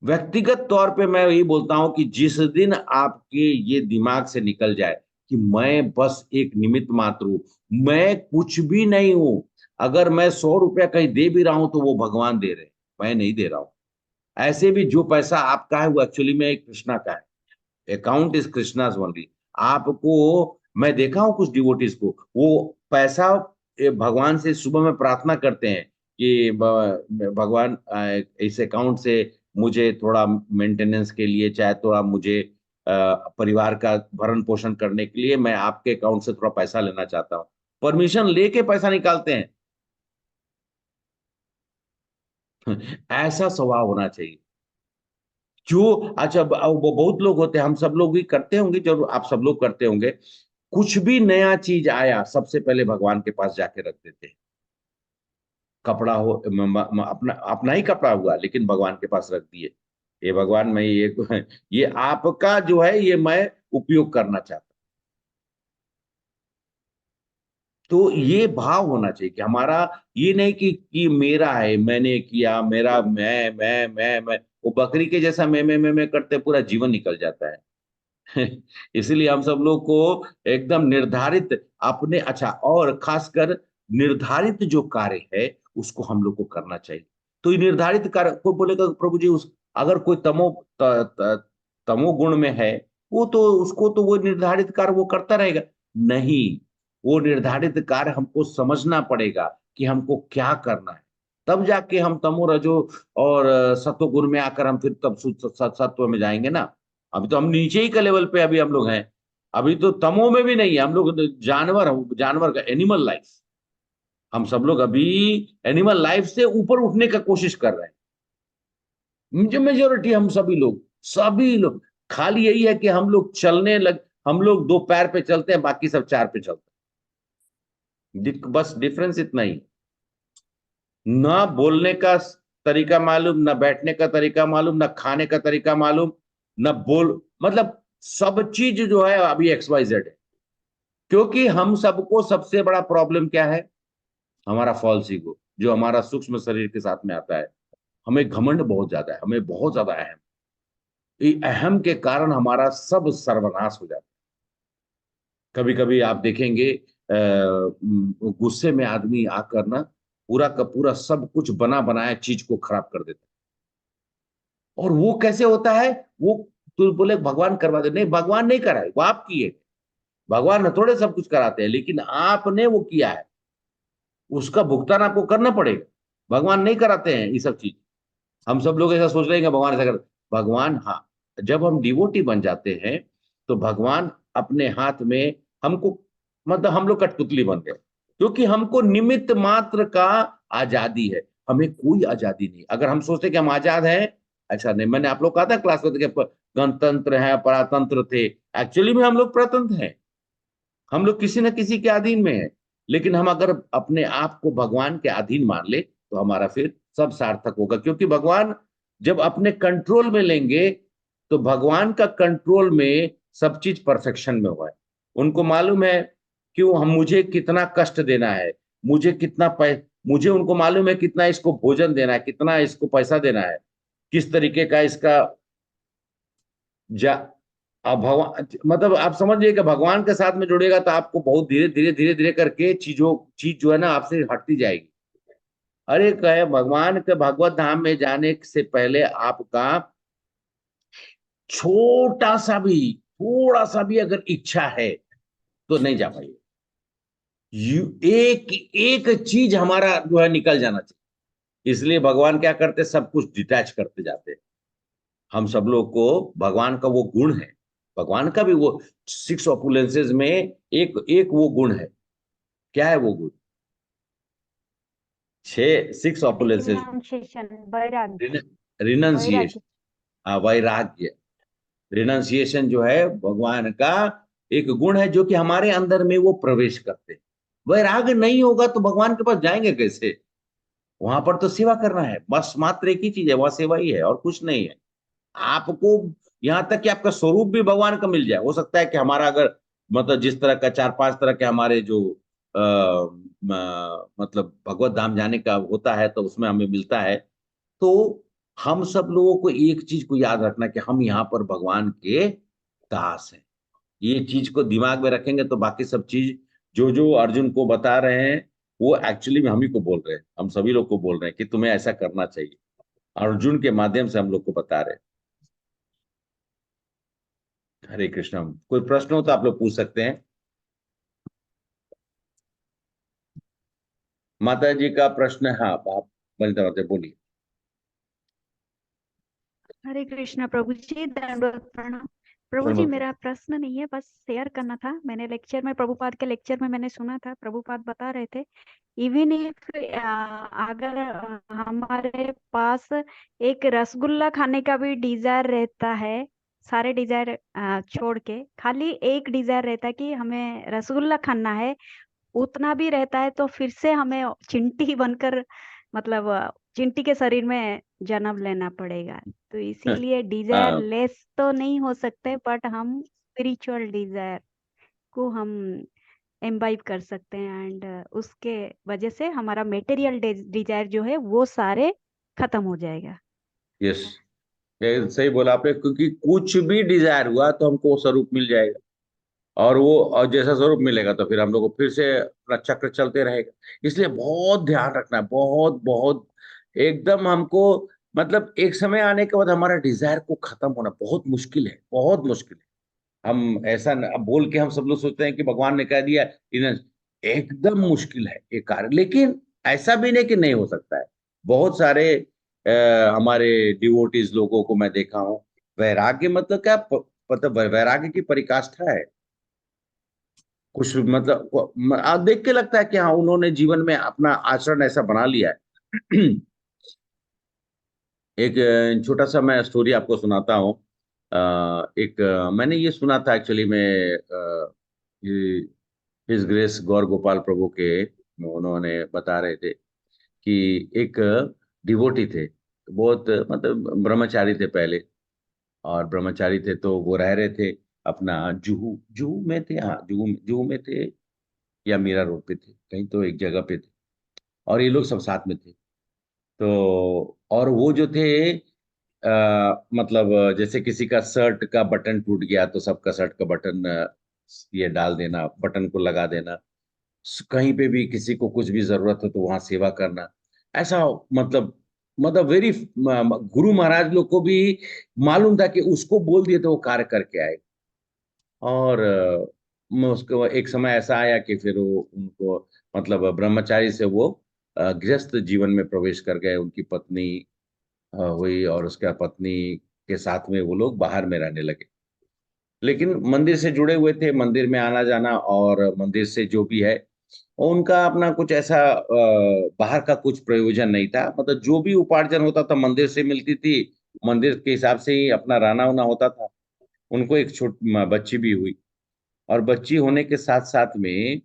व्यक्तिगत तौर पे मैं यही बोलता हूं कि जिस दिन आपके ये दिमाग से निकल जाए कि मैं बस एक निमित्त मात्र हूं, मैं कुछ भी नहीं हूं, अगर मैं 100 रुपया कहीं दे भी रहा हूं तो वो भगवान दे रहे हैं, मैं नहीं दे रहा हूं। ऐसे भी जो पैसा आपका है वो एक्चुअली में एक कृष्णा का है। Account is Krishna's only. आपको, मैं देखा हूं कुछ डिवोटीज को, वो पैसा भगवान से सुबह में प्रार्थना करते हैं कि भगवान इस अकाउंट से मुझे थोड़ा मेंटेनेंस के लिए, चाहे थोड़ा मुझे परिवार का भरण पोषण करने के लिए मैं आपके अकाउंट से थोड़ा पैसा लेना चाहता हूँ। परमिशन लेके पैसा निकालते हैं। ऐसा स्वभाव होना चाहिए। जो, अच्छा, वो बहुत लोग होते हैं, हम सब लोग भी करते होंगे, जो आप सब लोग करते होंगे, कुछ भी नया चीज आया सबसे पहले भगवान के पास जाके रख देते हैं। कपड़ा हो, अपना अपना ही कपड़ा हुआ लेकिन भगवान के पास रख दिए, ये भगवान मैं ये आपका जो है ये मैं उपयोग करना चाहता हूं। तो ये भाव होना चाहिए कि हमारा ये नहीं कि मेरा है, मैंने किया, मेरा, मैं वो बकरी के जैसा मैं करते पूरा जीवन निकल जाता है। इसलिए हम सब लोग को एकदम निर्धारित अपने, अच्छा, और खासकर निर्धारित जो कार्य है उसको हम लोग को करना चाहिए। तो ये निर्धारित कार्य, कोई बोलेगा प्रभु जी उस, अगर कोई तमो गुण में है, वो तो उसको तो वो निर्धारित कार्य वो करता रहेगा। नहीं, वो निर्धारित कार्य हमको समझना पड़ेगा कि हमको क्या करना है, तब जाके हम तमो रजो और सत्व गुण में आकर हम फिर तब सत्व में जाएंगे ना। अभी तो हम नीचे ही का लेवल पे अभी हम लोग हैं, अभी तो तमो में भी नहीं है हम लोग, जानवर का एनिमल लाइफ। हम सब लोग अभी एनिमल लाइफ से ऊपर उठने का कोशिश कर रहे हैं। जो मेजोरिटी हम सभी लोग खाली यही है कि हम लोग हम लोग 2 पैर पे चलते हैं, बाकी सब 4 पे चलते हैं। बस डिफरेंस इतना ही, ना बोलने का तरीका मालूम, ना बैठने का तरीका मालूम, ना खाने का तरीका मालूम, ना मतलब सब चीज जो है अभी XYZ है। क्योंकि हम सबको सबसे बड़ा प्रॉब्लम क्या है, हमारा फॉल्स ईगो, जो हमारा सूक्ष्म शरीर के साथ में आता है। हमें घमंड बहुत ज्यादा है, हमें बहुत ज्यादा अहम, अहम के कारण हमारा सब सर्वनाश हो जाता है। कभी कभी आप देखेंगे गुस्से में आदमी आकर ना पूरा का पूरा सब कुछ बना बनाया चीज को खराब कर देता है। और वो कैसे होता है, वो तो बोले भगवान करवा दे, नहीं, भगवान नहीं कराए, वो आप किए। भगवान ने थोड़े सब कुछ कराते हैं, लेकिन आपने वो किया है, उसका भुगतान आपको करना पड़ेगा। भगवान नहीं कराते हैं ये सब चीज। हम सब लोग ऐसा सोच रहे हैं कि भगवान ऐसा कर, भगवान, हाँ, जब हम डिवोटी बन जाते हैं तो भगवान अपने हाथ में हमको, मतलब हम लोग कठपुतली बन गए, क्योंकि हमको निमित्त मात्र का आजादी है, हमें कोई आजादी नहीं। अगर हम सोचते कि हम आजाद हैं, अच्छा नहीं, मैंने आप लोग कहा था क्लास में कि गणतंत्र है, परातंत्र थे, एक्चुअली में हम लोग परतंत्र हैं, हम लोग किसी न किसी के अधीन में है। लेकिन हम अगर अपने आप को भगवान के अधीन मान ले तो हमारा फिर सब सार्थक होगा, क्योंकि भगवान जब अपने कंट्रोल में लेंगे तो भगवान का कंट्रोल में सब चीज परफेक्शन में हुआ है। उनको मालूम है क्यों हम, मुझे कितना कष्ट देना है, मुझे उनको मालूम है कितना इसको भोजन देना है, कितना इसको पैसा देना है, किस तरीके का इसका अब भगवान, मतलब आप समझिए कि भगवान के साथ में जुड़ेगा तो आपको बहुत धीरे धीरे धीरे धीरे करके चीज जो है ना आपसे हटती जाएगी। अरे कहे भगवान के भगवत धाम में जाने से पहले आपका थोड़ा सा भी अगर इच्छा है तो नहीं जा पाइए। एक एक चीज हमारा जो है निकल जाना चाहिए। इसलिए भगवान क्या करते, सब कुछ डिटैच करते जाते हैं। हम सब लोग को भगवान का वो गुण है, भगवान का भी वो 6 opulences में एक एक वो गुण है। क्या है वो गुण? 6 opulences, रिनाउंसिएशन, वैराग्य, रिनंसिएशन, वैराग्य। वैराग्य, रिनंसिएशन जो है भगवान का एक गुण है, जो कि हमारे अंदर में वो प्रवेश करते हैं। वैराग्य नहीं होगा तो भगवान के पास जाएंगे कैसे? वहां पर तो सेवा करना है, बस मात्र एक ही चीज है, वहां सेवा ही है और कुछ नहीं है। आपको यहाँ तक कि आपका स्वरूप भी भगवान का मिल जाए। हो सकता है कि हमारा अगर मतलब जिस तरह का 4-5 तरह के हमारे जो मतलब भगवत धाम जाने का होता है तो उसमें हमें मिलता है। तो हम सब लोगों को एक चीज को याद रखना कि हम यहाँ पर भगवान के दास हैं। ये चीज को दिमाग में रखेंगे तो बाकी सब चीज जो जो अर्जुन को बता रहे हैं वो एक्चुअली में हम ही को बोल रहे हैं, हम सभी लोग को बोल रहे हैं कि तुम्हें ऐसा करना चाहिए। अर्जुन के माध्यम से हम लोग को बता रहे हैं। हरे कृष्णा। कोई प्रश्न हो तो आप लोग पूछ सकते हैं। माता जी का प्रश्न है। हाँ, आप वनिता माता बोलिए। हरे कृष्णा प्रभु जी, दंडवत प्रणाम। प्रभु जी, मेरा प्रश्न नहीं है, बस शेयर करना था। मैंने लेक्चर में, प्रभुपाद के लेक्चर में मैंने सुना था, प्रभुपाद बता रहे थे इवन इफ अगर हमारे पास एक रसगुल्ला खाने का भी डिजायर रहता है, सारे डिजायर छोड़ के खाली एक डिजायर रहता है कि हमें रसगुल्ला खाना है, उतना भी रहता है, तो फिर से हमें चिंटी बनकर, मतलब चिंटी के शरीर में जन्म लेना पड़ेगा। तो इसीलिए डिजायर हाँ, लेस तो नहीं हो सकते, बट हम स्पिरिचुअल डिजायर को हम एम्बाइब कर सकते हैं, एंड उसके वजह से हमारा मेटेरियल डिजायर जो है वो सारे खत्म हो जाएगा। यस, ये सही बोला आपने, क्योंकि कुछ भी डिजायर हुआ तो हमको वो स्वरूप मिल जाएगा। और वो और जैसा स्वरूप मिलेगा तो फिर हम लोग को फिर से अपना चक्र चलते रहेगा। इसलिए बहुत ध्यान रखना है, बहुत बहुत एकदम हमको। मतलब एक समय आने के बाद हमारा डिजायर को खत्म होना बहुत मुश्किल है, बहुत मुश्किल है। हम ऐसा अब बोल के हम सब लोग सोचते हैं कि भगवान ने कह दिया, एकदम मुश्किल है ये कार्य। लेकिन ऐसा भी नहीं कि नहीं हो सकता है। बहुत सारे हमारे डिवोटीज लोगों को मैं देखा हूँ। वैराग्य मतलब क्या, मतलब वैराग्य की परिकाष्ठा है कुछ, मतलब आप देख के लगता है कि हाँ उन्होंने जीवन में अपना आचरण ऐसा बना लिया है। एक छोटा सा मैं स्टोरी आपको सुनाता हूँ। एक मैंने ये सुना था एक्चुअली में, हिज ग्रेस गौर गोपाल प्रभु के, उन्होंने बता रहे थे कि एक डिवोटी थे, बहुत मतलब ब्रह्मचारी थे पहले। और ब्रह्मचारी थे तो वो रह रहे थे अपना जुहू जुहू में थे, हाँ जुहू में थे या मीरा रोड पे थे, कहीं तो एक जगह पे थे। और ये लोग सब साथ में थे। तो और वो जो थे मतलब जैसे किसी का शर्ट का बटन टूट गया तो सबका शर्ट का बटन ये डाल देना, बटन को लगा देना। कहीं पे भी किसी को कुछ भी जरूरत हो तो वहां सेवा करना। ऐसा मतलब वेरी गुरु महाराज लोग को भी मालूम था कि उसको बोल दिए तो वो कार्य करके आए। और उसको एक समय ऐसा आया कि फिर वो उनको मतलब ब्रह्मचारी से वो गृहस्थ जीवन में प्रवेश कर गए। उनकी पत्नी हुई और उसका पत्नी के साथ में वो लोग बाहर में रहने लगे। लेकिन मंदिर से जुड़े हुए थे, मंदिर में आना जाना और मंदिर से जो भी है, और उनका अपना कुछ ऐसा बाहर का कुछ प्रयोजन नहीं था। मतलब जो भी उपार्जन होता था मंदिर से मिलती थी, मंदिर के हिसाब से ही अपना रहना होना होता था। उनको एक बच्ची भी हुई। और बच्ची होने के साथ साथ में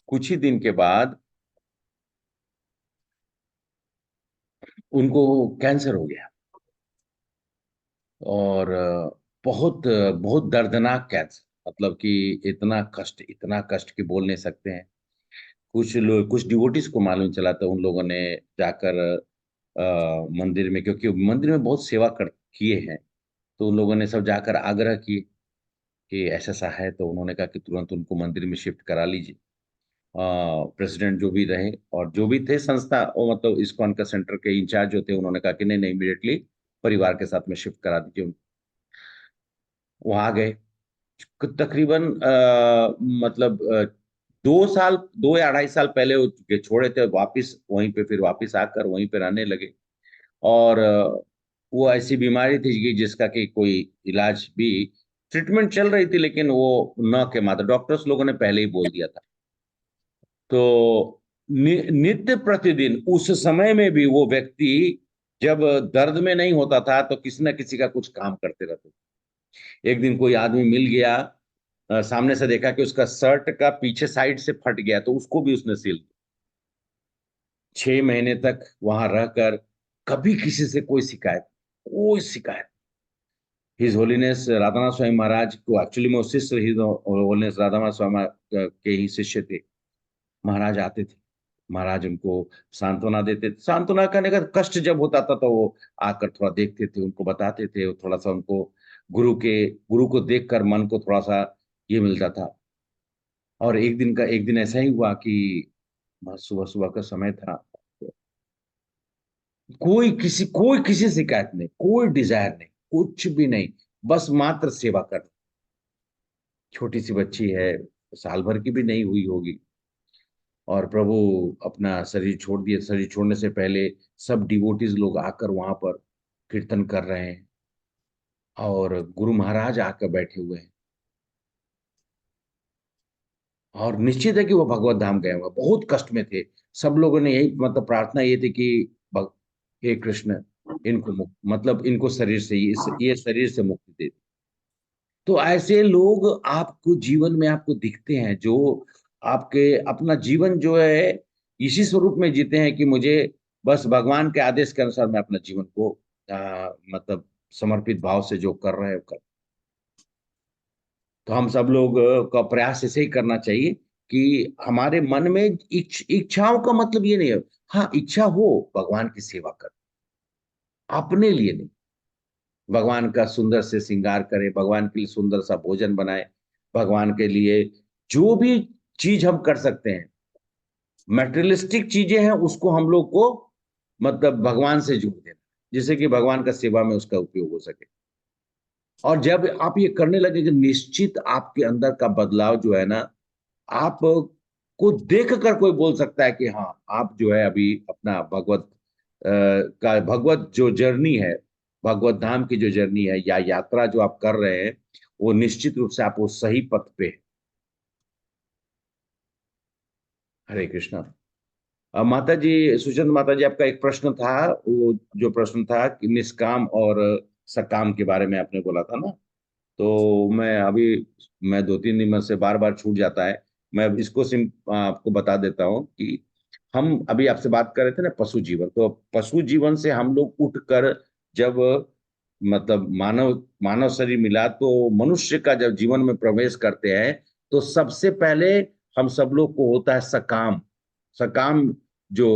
कुछ ही दिन के बाद उनको कैंसर हो गया। और बहुत बहुत दर्दनाक कैंसर, मतलब कि इतना कष्ट कि बोल नहीं सकते हैं। कुछ लोग, कुछ डिवोटीज को मालूम चला तो उन लोगों ने जाकर मंदिर में, क्योंकि मंदिर में बहुत सेवा कर किए हैं, तो उन लोगों ने सब जाकर आग्रह किए कि ऐसा सा है। तो उन्होंने कहा कि तुरंत उनको मंदिर में शिफ्ट करा लीजिए। प्रेसिडेंट जो भी रहे और जो भी थे संस्था, वो मतलब इस्कॉन का सेंटर के इंचार्ज जो थे, उन्होंने कहा कि नहीं नहीं, इमीडिएटली परिवार के साथ में शिफ्ट करा दीजिए उनको। वहां गए। तकरीबन मतलब 2 साल 2 या 2.5 साल पहले वो छोड़े थे, वापिस वहीं पे, फिर वापिस आकर वहीं पे रहने लगे। और वो ऐसी बीमारी थी कि जिसका कि कोई इलाज भी, ट्रीटमेंट चल रही थी, लेकिन वो न के मात्र, डॉक्टर्स लोगों ने पहले ही बोल दिया था। तो नित्य प्रतिदिन उस समय में भी वो व्यक्ति जब दर्द में नहीं होता था तो किसी न किसी का कुछ काम करते रहते थे। एक दिन कोई आदमी मिल गया, सामने से देखा कि उसका शर्ट का पीछे साइड से फट गया, तो उसको भी उसने सिल दिया। 6 महीने तक वहां रहकर कभी किसी से कोई शिकायत। हिज होलीनेस राधानाथ स्वामी महाराज को, एक्चुअली में वो शिष्य हिज होलीनेस राधानाथ स्वामी के ही शिष्य थे। महाराज आते थे, महाराज उनको सांत्वना देते थे। सांत्वना करने का कष्ट जब होता था तो वो आकर थोड़ा देखते थे, उनको बताते थे, थोड़ा सा उनको गुरु को देखकर मन को थोड़ा सा ये मिलता था। और एक दिन ऐसा ही हुआ कि सुबह सुबह का समय था, कोई किसी शिकायत नहीं, कोई डिजायर नहीं, कुछ भी नहीं, बस मात्र सेवा कर। छोटी सी बच्ची है, साल भर की भी नहीं हुई होगी, और प्रभु अपना शरीर छोड़ दिए। शरीर छोड़ने से पहले सब डिवोटीज लोग आकर वहां पर कीर्तन कर रहे हैं, और गुरु महाराज आकर बैठे हुए हैं, और निश्चित है कि वो भगवत धाम गए हुए, बहुत कष्ट में थे। सब लोगों ने यही मतलब प्रार्थना ये थी कि हे कृष्ण, इनको मतलब इनको शरीर से ये शरीर से मुक्ति दे। तो ऐसे लोग आपको जीवन में आपको दिखते हैं, जो आपके अपना जीवन जो है इसी स्वरूप में जीते हैं कि मुझे बस भगवान के आदेश के अनुसार मैं अपना जीवन को मतलब समर्पित भाव से जो कर रहे हो। तो हम सब लोग का प्रयास ऐसे ही करना चाहिए कि हमारे मन में इच्छाओं का मतलब ये नहीं है, हाँ इच्छा हो भगवान की सेवा कर, अपने लिए नहीं। भगवान का सुंदर से श्रृंगार करें, भगवान के लिए सुंदर सा भोजन बनाए, भगवान के लिए जो भी चीज हम कर सकते हैं, मैटेरियलिस्टिक चीजें हैं, उसको हम लोग को मतलब भगवान से जोड़ देना, जिससे कि भगवान का सेवा में उसका उपयोग हो सके। और जब आप ये करने लगेंगे, निश्चित आपके अंदर का बदलाव जो है ना, आप को देख कर कोई बोल सकता है कि हाँ आप जो है अभी अपना भगवत जो जर्नी है, भगवत धाम की जो जर्नी है या यात्रा जो आप कर रहे हैं, वो निश्चित रूप से आप वो सही पथ पे है। हरे कृष्णा। माता जी, सुचंद माता जी, आपका एक प्रश्न था, वो जो प्रश्न था कि निष्काम और सकाम के बारे में आपने बोला था ना, तो मैं 2-3 दिन में से बार बार छूट जाता है। मैं इसको आपको बता देता हूँ कि हम अभी आपसे बात कर रहे थे ना पशु जीवन, तो पशु जीवन से हम लोग उठकर जब मतलब मानव शरीर मिला, तो मनुष्य का जब जीवन में प्रवेश करते हैं, तो सबसे पहले हम सब लोग को होता है सकाम। सकाम जो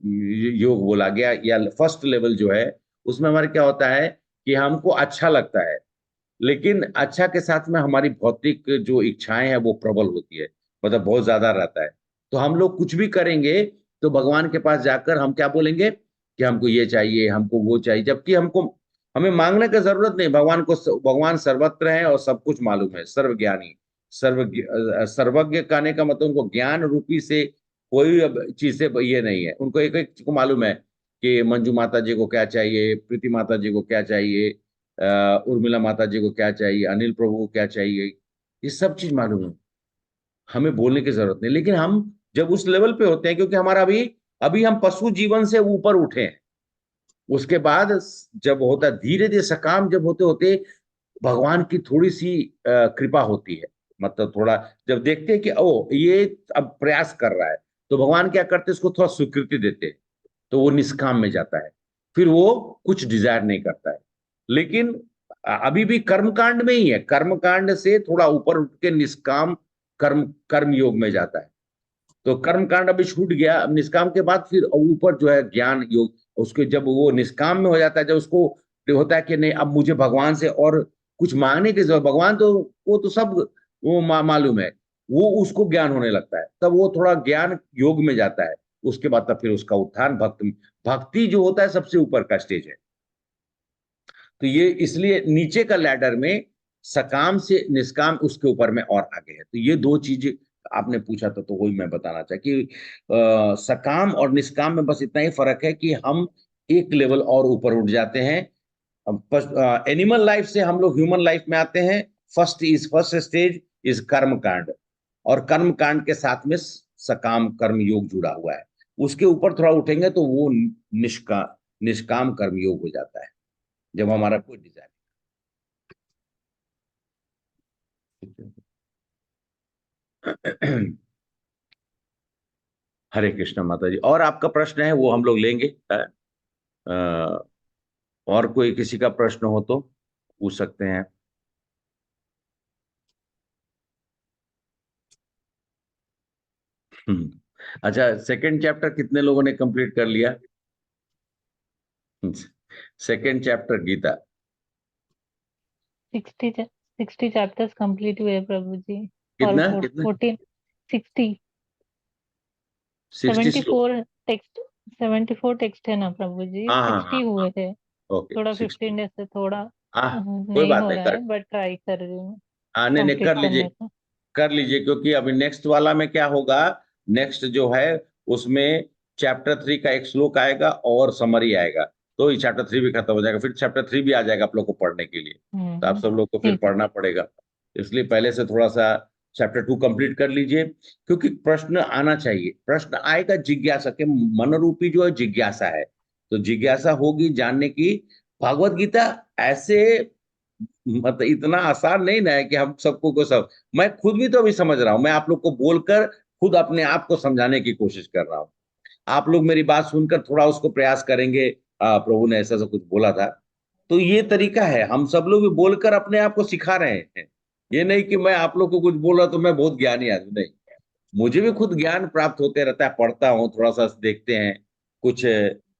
योग बोला गया, या फर्स्ट लेवल जो है, उसमें हमारे क्या होता है कि हमको अच्छा लगता है, लेकिन अच्छा के साथ में हमारी भौतिक जो इच्छाएं हैं वो प्रबल होती है, मतलब बहुत ज्यादा रहता है। तो हम लोग कुछ भी करेंगे तो भगवान के पास जाकर हम क्या बोलेंगे कि हमको ये चाहिए, हमको वो चाहिए, जबकि हमें मांगने की जरूरत नहीं। भगवान सर्वत्र है और सब कुछ मालूम है, सर्वज्ञानी, सर्वज्ञ कहने का मतलब उनको ज्ञान रूपी से कोई अब चीज से ये नहीं है। उनको एक एक को मालूम है कि मंजू माता जी को क्या चाहिए, प्रीति माता जी को क्या चाहिए, उर्मिला माता जी को क्या चाहिए, अनिल प्रभु को क्या चाहिए, ये सब चीज मालूम है, हमें बोलने की जरूरत नहीं। लेकिन हम जब उस लेवल पे होते हैं, क्योंकि हमारा अभी अभी हम पशु जीवन से ऊपर उठे हैं, उसके बाद जब होता है धीरे धीरे सकाम, जब होते होते भगवान की थोड़ी सी कृपा होती है, मतलब थोड़ा जब देखते हैं कि ओ ये अब प्रयास कर रहा है, तो भगवान क्या करते हैं, उसको थोड़ा स्वीकृति देते हैं, तो वो निष्काम में जाता है, फिर वो कुछ डिजायर नहीं करता है। लेकिन अभी भी कर्मकांड में ही है, कर्मकांड से थोड़ा ऊपर उठ के निष्काम कर्म योग में जाता है। तो कर्मकांड अभी छूट गया, अब निष्काम के बाद फिर ऊपर जो है ज्ञान योग, उसके जब वो निष्काम में हो जाता है, जब उसको होता है कि नहीं अब मुझे भगवान से और कुछ मांगने की जरूरत, भगवान तो वो तो सब वो मालूम है, वो उसको ज्ञान होने लगता है, तब वो थोड़ा ज्ञान योग में जाता है। उसके बाद तब फिर उसका उत्थान भक्ति जो होता है सबसे ऊपर का स्टेज है। तो ये इसलिए नीचे का लैडर में सकाम से निष्काम उसके ऊपर में और आगे है। तो ये दो चीज आपने पूछा था तो वही मैं बताना चाह कि सकाम और निष्काम में बस इतना ही फर्क है कि हम एक लेवल और ऊपर उठ जाते हैं। एनिमल लाइफ से हम लोग ह्यूमन लाइफ में आते हैं। फर्स्ट स्टेज इज कर्म कांड, और कर्म कांड के साथ में सकाम कर्म योग जुड़ा हुआ है। उसके ऊपर थोड़ा उठेंगे तो वो निष्काम कर्म योग हो जाता है, जब हमारा कोई डिजायर। हरे कृष्ण माता जी। और आपका प्रश्न है वो हम लोग लेंगे। और कोई किसी का प्रश्न हो तो पूछ सकते हैं। अच्छा, सेकंड चैप्टर कितने लोगों ने कंप्लीट कर लिया? Second chapter Gita 60 chapters complete हुए प्रभु जी। और कितना कितना 14 60 60 श्लोक? 74 टेक्स्ट 74 टेक्स्ट है ना प्रभु जी, हाँ हाँ 60 हाँ हाँ, हुए थे। ओके थोड़ा 60। 15 डेज से थोड़ा हाँ, कोई नहीं बात हो नहीं, रहा कर है, बट ट्राई कर रही हूँ नहीं नहीं, कंप्लीट कर लीजिए करने का। कर लीजिए, क्योंकि अभी नेक्स्ट वाला में क्या होगा, नेक्स्ट जो है उसमें चैप्टर 3 का एक श्लोक आएगा और समरी आएगा, तो ये चैप्टर 3 भी खत्म हो जाएगा, फिर चैप्टर 3 भी आ जाएगा आप लोग को पढ़ने के लिए। तो आप सब लोग को फिर ठीक है। पढ़ना पड़ेगा, इसलिए पहले से थोड़ा सा चैप्टर 2 कंप्लीट कर लीजिए, क्योंकि प्रश्न आना चाहिए। प्रश्न आएगा जिज्ञासा के, मन रूपी जो है जिज्ञासा है, तो जिज्ञासा होगी जानने की। भगवत गीता ऐसे मतलब इतना आसान नहीं ना है कि हम सबको को सब, मैं खुद भी तो अभी समझ रहा हूं, मैं आप लोग को बोलकर खुद अपने आप को समझाने की कोशिश कर रहा हूं। आप लोग मेरी बात सुनकर थोड़ा उसको प्रयास करेंगे, प्रभु ने ऐसा ऐसा कुछ बोला था, तो ये तरीका है। हम सब लोग भी बोलकर अपने आप को सिखा रहे हैं। ये नहीं कि मैं आप लोग को कुछ बोल रहा तो मैं बहुत ज्ञानी आदमी, नहीं, मुझे भी खुद ज्ञान प्राप्त होते रहता है, पढ़ता हूँ, थोड़ा सा देखते हैं, कुछ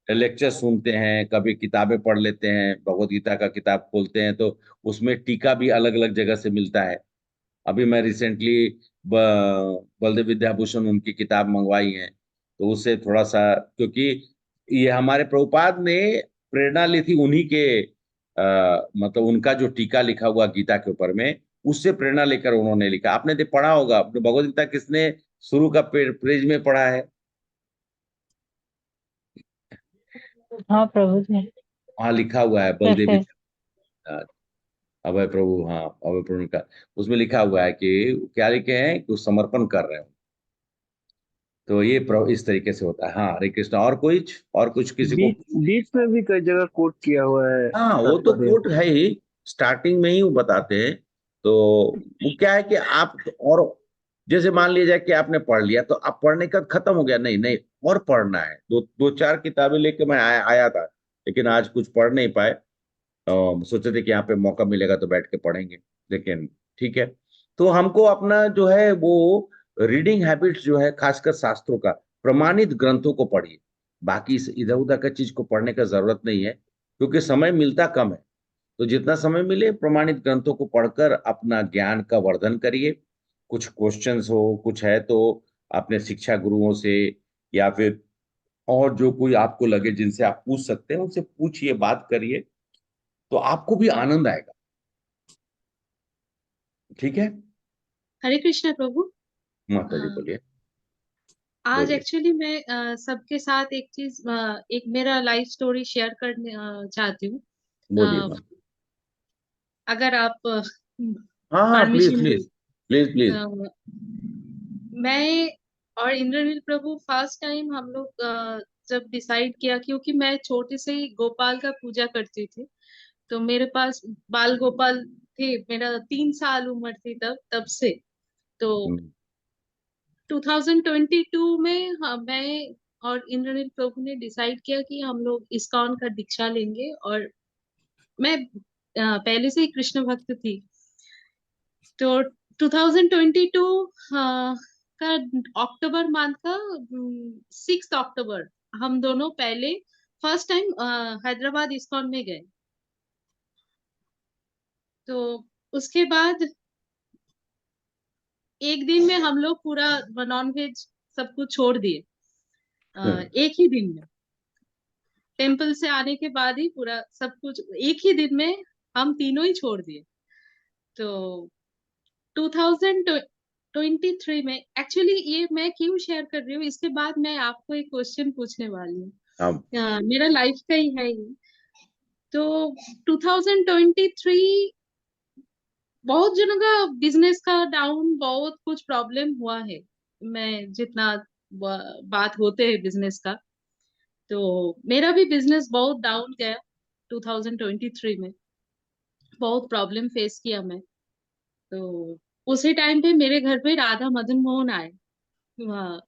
लेक्चर सुनते हैं, कभी किताबें पढ़ लेते हैं, भगवत गीता का किताब खोलते हैं तो उसमें टीका भी अलग अलग जगह से मिलता है। अभी मैं रिसेंटली बलदेव विद्याभूषण उनकी किताब मंगवाई है, तो उससे थोड़ा सा, क्योंकि ये हमारे प्रभुपाद ने प्रेरणा ली थी उन्हीं के मतलब उनका जो टीका लिखा हुआ गीता के ऊपर में, उससे प्रेरणा लेकर उन्होंने लिखा। आपने तो पढ़ा होगा, अपने भगवत गीता किसने शुरू का पेज में पढ़ा है? हाँ प्रभु जी। वहां लिखा हुआ है बलदेव प्रेफेस। विद्या, अभय प्रभु, हाँ अभय प्रभु का, उसमें लिखा हुआ है कि क्या लिखे हैं कि वो समर्पण कर रहे हो। तो ये इस तरीके से होता है। हाँ, हरे कृष्ण। और कुछ किसी को? बीच बीच में भी कई जगह कोट किया हुआ है हाँ, वो तो तात्पर्य। कोट है ही, स्टार्टिंग में ही वो बताते हैं। तो वो क्या है कि आप और जैसे मान लीजिए कि आपने पढ़ लिया तो आप पढ़ने का खत्म हो गया, नहीं नहीं, और पढ़ना है। दो चार किताबें लेके मैं आया था, लेकिन आज कुछ पढ़ नहीं पाए। सोचे थे कि यहाँ पे मौका मिलेगा तो बैठ के पढ़ेंगे, लेकिन ठीक है। तो हमको अपना जो है वो रीडिंग हैबिट्स जो है, खासकर शास्त्रों का, प्रमाणित ग्रंथों को पढ़िए। बाकी इधर उधर का चीज को पढ़ने का जरूरत नहीं है, क्योंकि समय मिलता कम है। तो जितना समय मिले प्रमाणित ग्रंथों को पढ़कर अपना ज्ञान का वर्धन करिए। कुछ क्वेश्चंस हो, कुछ है तो अपने शिक्षा गुरुओं से, या फिर और जो कोई आपको लगे जिनसे आप पूछ सकते हैं उनसे पूछिए, बात करिए, तो आपको भी आनंद आएगा। ठीक है हरे कृष्णा प्रभु। माता जी, अ, बोलिए आज बोलिए। एक्चुअली मैं सबके साथ एक चीज एक मेरा लाइफ स्टोरी शेयर करने बोलिए चाहती हूँ। अगर आप हाँ हाँ, please permission please please please. मैं और इंद्रनील प्रभु फर्स्ट टाइम हम लोग जब डिसाइड किया, क्योंकि मैं छोटे से ही गोपाल का पूजा करती थी, तो मेरे पास बाल गोपाल थे, मेरा 3 साल उम्र थी तब से। तो 2022 में मैं और इंद्रनील प्रभु ने डिसाइड किया कि हम लोग इस्कॉन का दीक्षा लेंगे। और मैं पहले से ही कृष्ण भक्त थी। तो 2022 का अक्टूबर मंथ का 6 अक्टूबर हम दोनों पहले फर्स्ट टाइम हैदराबाद इस्कॉन में गए। तो उसके बाद एक दिन में हम लोग पूरा नॉन वेज सब कुछ छोड़ दिए। एक ही दिन में टेम्पल से आने के बाद ही पूरा सब कुछ एक ही दिन में हम तीनों ही छोड़ दिए। तो 23 में एक्चुअली ये मैं क्यों शेयर कर रही हूँ, इसके बाद मैं आपको एक क्वेश्चन पूछने वाली हूँ। मेरा लाइफ का ही है ये। तो 2023 बहुत जनों का बिजनेस का डाउन, बहुत कुछ प्रॉब्लम हुआ है। मैं जितना बात होते हैं बिजनेस का, तो मेरा भी बिजनेस बहुत डाउन गया 2023 में। बहुत प्रॉब्लम फेस किया मैं। तो उसी टाइम पे मेरे घर पे राधा मदन मोहन आए। वहाँ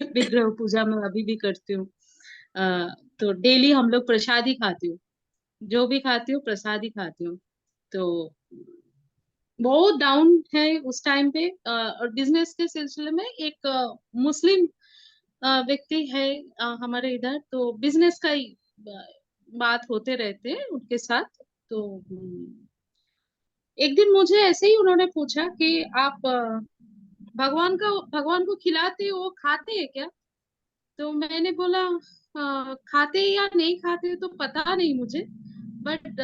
विग्रह पूजा मैं अभी भी करती हूँ। तो डेली हम लोग प्रसाद ही खाती हूँ, जो भी खाती हूँ प्रसाद ही खाती हूँ। तो बहुत डाउन है उस टाइम पे। और बिजनेस के सिलसिले में एक मुस्लिम व्यक्ति है हमारे इधर, तो बिजनेस का ही बात होते रहते हैं उनके साथ। तो एक दिन मुझे ऐसे ही उन्होंने पूछा कि आप भगवान को खिलाते हो, खाते हैं क्या? तो मैंने बोला खाते या नहीं खाते तो पता नहीं मुझे, बट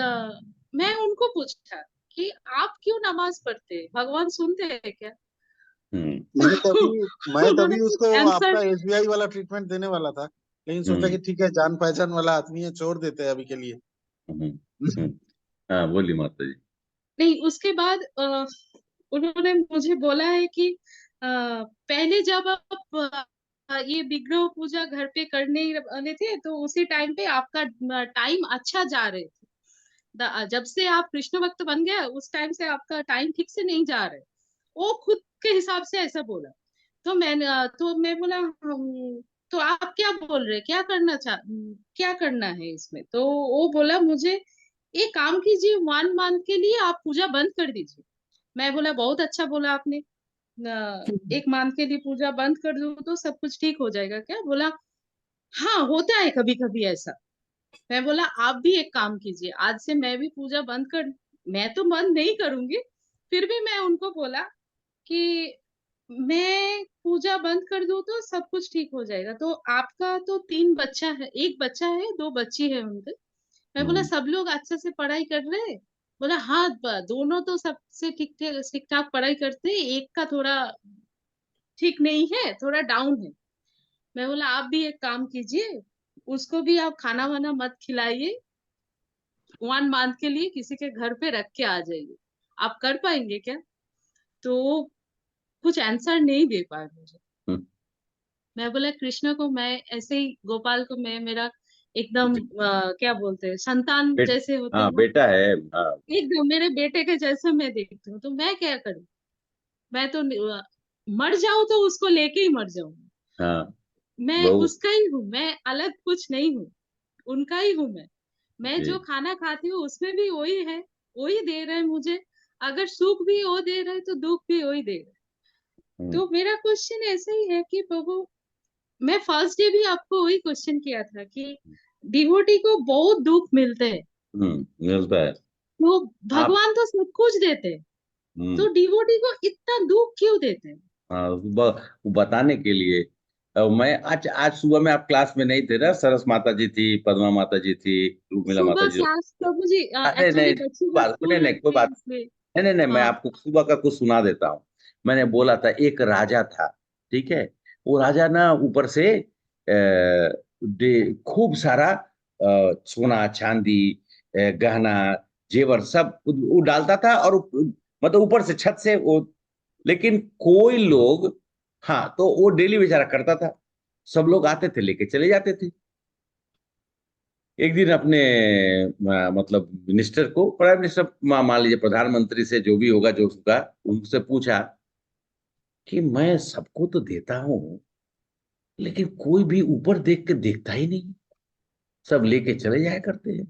मैं उनको पूछा कि आप क्यों नमाज पढ़ते हैं, भगवान सुनते हैं क्या? मैं उन्होंने तभी कुछ उसको आंसर, आपका एसबीआई वाला ट्रीटमेंट देने वाला था, लेकिन सोचा कि ठीक है, जान पहचान वाला आदमी है, छोड़ देते हैं अभी के लिए। हाँ बोली माता जी। नहीं उसके बाद उन्होंने मुझे बोला है कि पहले जब आप ये विग्रह पूजा घर पे करने वाले थे, तो उसी टाइम पे आपका टाइम अच्छा जा रहे थे। जब से आप कृष्ण भक्त बन गए, उस टाइम से आपका टाइम ठीक से नहीं जा रहे। वो खुद के हिसाब से ऐसा बोला। तो मैं बोला तो आप क्या बोल रहे, क्या करना है इसमें? तो वो बोला मुझे एक काम कीजिए, 1 मंथ के लिए आप पूजा बंद कर दीजिए। मैं बोला बहुत अच्छा बोला आपने, 1 मंथ के लिए पूजा बंद कर दूं तो सब कुछ ठीक हो जाएगा क्या? बोला हाँ होता है कभी कभी ऐसा। मैं बोला आप भी एक काम कीजिए, आज से मैं भी पूजा बंद कर, मैं तो बंद नहीं करूंगी, फिर भी मैं उनको बोला कि मैं पूजा बंद कर दूं तो सब कुछ ठीक हो जाएगा। तो आपका तो 3 बच्चा है, एक बच्चा है, 2 बच्ची है उनके। मैं बोला सब लोग अच्छे से पढ़ाई कर रहे हैं? बोला हाँ दोनों तो सबसे ठीक ठाक पढ़ाई करते हैं, एक का थोड़ा ठीक नहीं है, थोड़ा डाउन है। मैं बोला आप भी एक काम कीजिए, उसको भी आप खाना वाना मत खिलाइए, 1 मंथ के लिए किसी के घर पे रख के आ जाइए। आप कर पाएंगे क्या? तो वो कुछ आंसर नहीं दे पाए मुझे। मैं बोला कृष्ण को मैं ऐसे ही, गोपाल को मैं मेरा एकदम क्या बोलते हैं संतान जैसे होते हैं हाँ ना, बेटा है। हाँ एकदम मेरे बेटे के जैसा मैं देखती हूँ। तो मैं क्या करूँ? मैं तो मर जाऊं तो उसको लेके ही मर जाऊं। हाँ मैं बहु उसका ही हूँ, मैं अलग कुछ नहीं हूँ, उनका ही हूँ मैं जो जी। खाना खाती हूँ उसमें भी वही है, वही दे रहे हैं मुझे। अगर सुख भी वो दे रहे हैं तो दुख भी वही दे रहे हैं। तो मेरा क्वेश्चन ऐसे ही है कि प्रभु, मैं फर्स्ट डे भी आपको वही क्वेश्चन किया था कि डिवोटी को बहुत दुख मिलते हैं, मिलता है। तो आप भगवान तो सब कुछ देते हैं, तो डिवोटी को इतना दुख क्यों देते हैं? हाँ वो बताने के लिए मैं आज आज सुबह में आप क्लास में नहीं थे ना, सरस माता जी थी, पद्मा माता जी थी, उर्मिला माता सुबह जी। क्लास प्रभु जी अरे एक्चुअली नहीं बच्ची का नहीं स्कूल नहीं कोई है बात इसलिए। नहीं, नहीं नहीं मैं हाँ आपको सुबह का कुछ सुना देता हूँ। मैंने बोला था एक राजा था, ठीक है। वो राजा ना ऊपर से खूब सारा सोना चांदी, गहना जेवर सब वो डालता था, और मतलब ऊपर से छत से वो। लेकिन कोई लोग, हाँ तो वो डेली बेचारा करता था, सब लोग आते थे लेके चले जाते थे। एक दिन अपने मतलब मिनिस्टर को, प्राइम मिनिस्टर मान लीजिए, प्रधानमंत्री से जो भी होगा जो उसका, उनसे पूछा कि मैं सबको तो देता हूँ, लेकिन कोई भी ऊपर देख के देखता ही नहीं, सब लेके चले जाया करते हैं।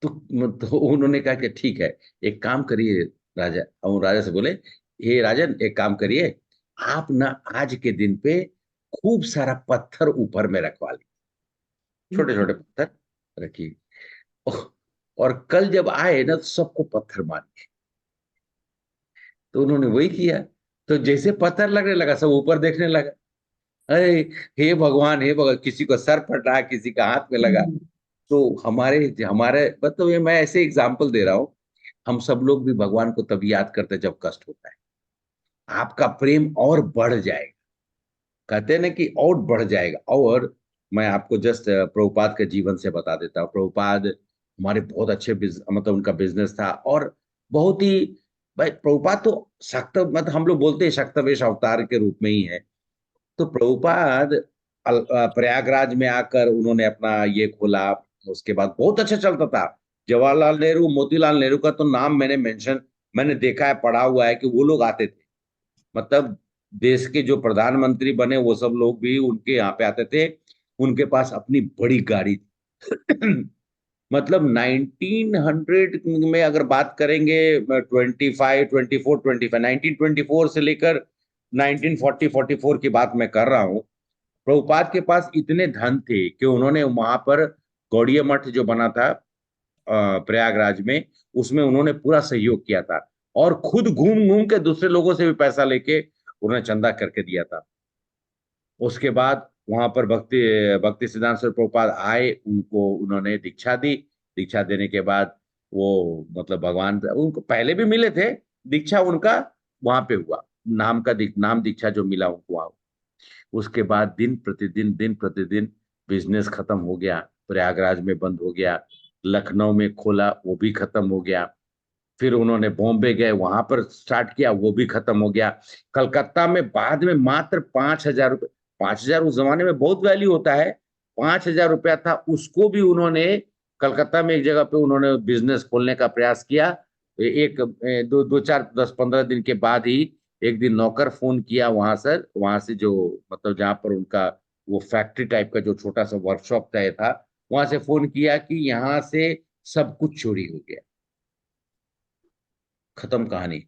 तो उन्होंने कहा कि ठीक है, एक काम करिए राजा। और राजा से बोले, हे राजन एक काम करिए, आप ना आज के दिन पे खूब सारा पत्थर ऊपर में रखवा लीजिए, छोटे छोटे पत्थर रखिए, और कल जब आए ना तो सबको पत्थर मारिए। तो उन्होंने वही किया। तो जैसे पत्थर लगने लगा, सब ऊपर देखने लगा, अरे हे भगवान हे भगवान, किसी को सर फटा, किसी का हाथ में लगा। तो हमारे हमारे मतलब ये मैं ऐसे एग्जाम्पल दे रहा हूँ, हम सब लोग भी भगवान को तभी याद करते हैं जब कष्ट होता है। आपका प्रेम और बढ़ जाएगा। कहते हैं ना कि और बढ़ जाएगा। और मैं आपको जस्ट प्रभुपाद के जीवन से बता देता हूँ। प्रभुपाद हमारे बहुत अच्छे मतलब उनका बिजनेस था, और बहुत ही, भाई प्रभुपाद तो शक्त, मतलब हम लोग बोलते हैं शक्तवेश अवतार के रूप में ही है। तो प्रभुपाद प्रयागराज में आकर उन्होंने अपना ये खोला। उसके बाद बहुत अच्छा चलता था। जवाहरलाल नेहरू, मोतीलाल नेहरू का तो नाम मैंने देखा है, पढ़ा हुआ है कि वो लोग आते थे। मतलब देश के जो प्रधानमंत्री बने वो सब लोग भी उनके यहाँ पे आते थे। उनके पास अपनी बड़ी गाड़ी थी। मतलब 1900 में अगर बात करेंगे, 25, 24, 25, 1924 से लेकर 1944 की बात मैं कर रहा हूँ। प्रभुपाद के पास इतने धन थे कि उन्होंने वहां पर गौड़ीय मठ जो बना था प्रयागराज में, उसमें उन्होंने पूरा सहयोग किया था, और खुद घूम घूम के दूसरे लोगों से भी पैसा लेके उन्होंने चंदा करके दिया था। उसके बाद वहां पर भक्ति भक्ति सिद्धांत सरस्वती प्रभुपाद आए, उनको उन्होंने दीक्षा दी। दीक्षा देने के बाद वो मतलब भगवान उनको पहले भी मिले थे, दीक्षा उनका वहां पे हुआ, नाम दीक्षा जो मिला उनको वहां। उसके बाद दिन प्रतिदिन बिजनेस खत्म हो गया, प्रयागराज में बंद हो गया, लखनऊ में खोला वो भी खत्म हो गया, फिर उन्होंने बॉम्बे गए वहां पर स्टार्ट किया वो भी खत्म हो गया। कलकत्ता में बाद में मात्र 5,000 रुपये, 5,000 उस जमाने में बहुत वैल्यू होता है, 5,000 रुपया था, उसको भी उन्होंने कलकत्ता में एक जगह पे उन्होंने बिजनेस खोलने का प्रयास किया। एक दो दो चार 10-15 दिन के बाद ही एक दिन नौकर फोन किया वहां से जो मतलब जहां पर उनका वो फैक्ट्री टाइप का जो छोटा सा वर्कशॉप था, वहां से फोन किया कि यहाँ से सब कुछ चोरी हो गया। खत्म कहानी।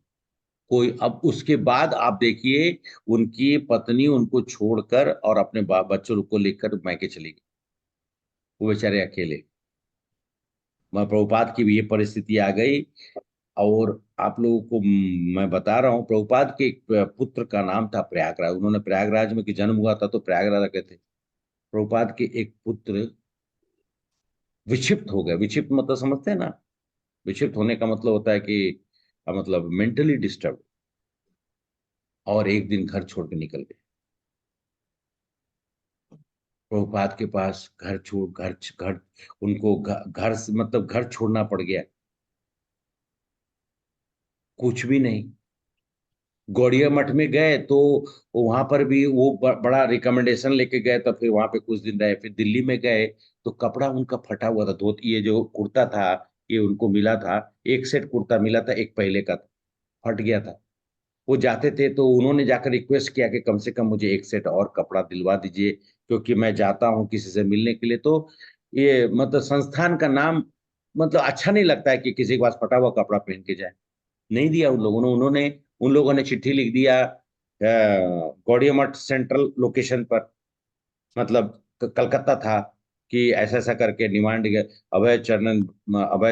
कोई, अब उसके बाद आप देखिए उनकी पत्नी उनको छोड़कर और अपने बच्चों को लेकर मैके चली गई, वो बेचारे अकेले। मैं प्रभुपाद की भी ये परिस्थिति आ गई। और आप लोगों को मैं बता रहा हूँ, प्रभुपाद के एक पुत्र का नाम था प्रयागराज। उन्होंने प्रयागराज में कि जन्म हुआ था तो प्रयागराज गए थे। प्रभुपाद के एक पुत्र विक्षिप्त हो गए। विक्षिप्त मतलब समझते हैं ना? विक्षिप्त होने का मतलब होता है कि मतलब मेंटली डिस्टर्ब, और एक दिन घर छोड़ के निकल गए। प्रभुपाद के पास घर छोड़ घर घर उनको घर से मतलब घर छोड़ना पड़ गया, कुछ भी नहीं। गौड़िया मठ में गए तो वहां पर भी वो बड़ा रिकमेंडेशन लेके गए, तो फिर वहां पे कुछ दिन रहे। फिर दिल्ली में गए तो कपड़ा उनका फटा हुआ था, धोती, ये जो कुर्ता था ये उनको मिला था, एक सेट कुर्ता मिला था, एक पहले का था, फट गया था। वो जाते थे तो उन्होंने जाकर रिक्वेस्ट किया कि कम से कम मुझे एक सेट और कपड़ा दिलवा दीजिए, क्योंकि मैं जाता हूँ किसी से मिलने के लिए, तो ये मतलब संस्थान का नाम मतलब अच्छा नहीं लगता है कि किसी के पास फटा हुआ कपड़ा पहन के जाए। नहीं दिया उन लोगों ने। उन लोगों ने चिट्ठी लिख दिया गौड़िया मठ सेंट्रल लोकेशन पर, मतलब कलकत्ता था, कि ऐसा ऐसा करके डिमांड, अभय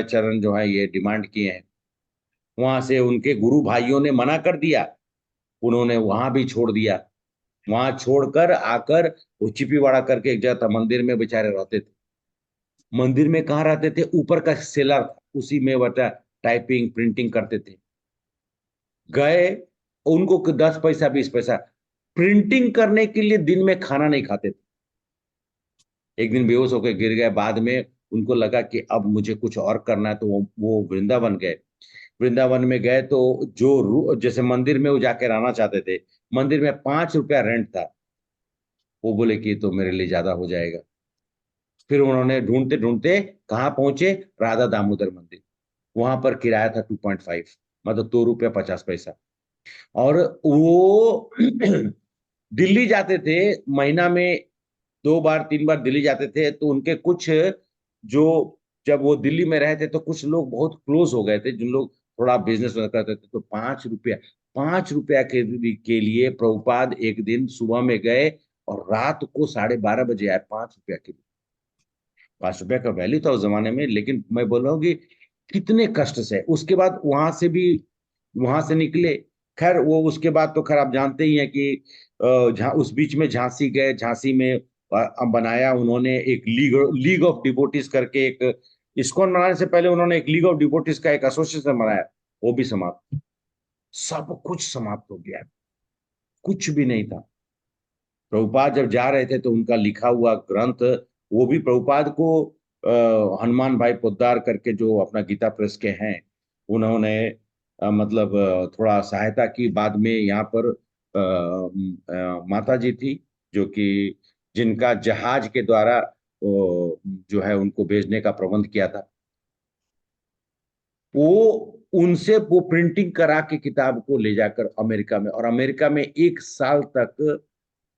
चरण जो है ये डिमांड किए हैं। वहां से उनके गुरु भाइयों ने मना कर दिया, उन्होंने वहां भी छोड़ दिया। वहां छोड़कर आकर वो चिपीवाड़ा करके एक जगह था, मंदिर में बेचारे रहते थे। मंदिर में कहाँ रहते थे? ऊपर का सेलर था, उसी में बता टाइपिंग प्रिंटिंग करते थे। गए, उनको 10 पैसा 20 पैसा प्रिंटिंग करने के लिए दिन में खाना नहीं खाते थे। एक दिन बेहोश होकर गिर गए। बाद में उनको लगा कि अब मुझे कुछ और करना है, तो वो वृंदावन गए। वृंदावन में गए तो जैसे मंदिर में वो जाके रहना चाहते थे, मंदिर में 5 रुपया रेंट था। वो बोले कि तो मेरे लिए ज्यादा हो जाएगा। फिर उन्होंने ढूंढते ढूंढते कहाँ पहुंचे? राधा दामोदर मंदिर। वहां पर किराया था 2.5, मतलब 2 रुपया 50 पैसा। और वो दिल्ली जाते थे, महीना में 2 बार 3 बार दिल्ली जाते थे। तो उनके कुछ जो, जब वो दिल्ली में रहे थे तो कुछ लोग बहुत क्लोज हो गए थे, जिन लोग थोड़ा बिजनेस करते थे। तो 5 रुपया के लिए प्रभुपाद एक दिन सुबह में गए और रात को 12:30 बजे आए, 5 रुपया के लिए। 5 रुपया का वैल्यू था उस जमाने में, लेकिन मैं बोल रहा हूँ कि कितने कष्ट से। उसके बाद वहां से निकले। खैर वो उसके बाद तो खैर आप जानते ही हैं कि उस बीच में झांसी गए। झांसी में बनाया उन्होंने एक लीग ऑफ डिवोटीज करके एक, इस्कॉन बनाने से पहले उन्होंने एक लीग ऑफ डिवोटीज का एक एसोसिएशन बनाया, वो भी समाप्त, सब कुछ समाप्त हो गया। कुछ भी नहीं था। प्रभुपाद जब जा रहे थे तो उनका लिखा हुआ ग्रंथ, वो भी प्रभुपाद को हनुमान भाई पोद्दार करके जो अपना गीता प्रेस के हैं, उन्होंने मतलब थोड़ा सहायता की। बाद में यहाँ पर माता जी थी जो कि जिनका जहाज के द्वारा जो है उनको भेजने का प्रबंध किया था, वो उनसे वो प्रिंटिंग करा के किताब को ले जाकर अमेरिका में, और अमेरिका में 1 साल तक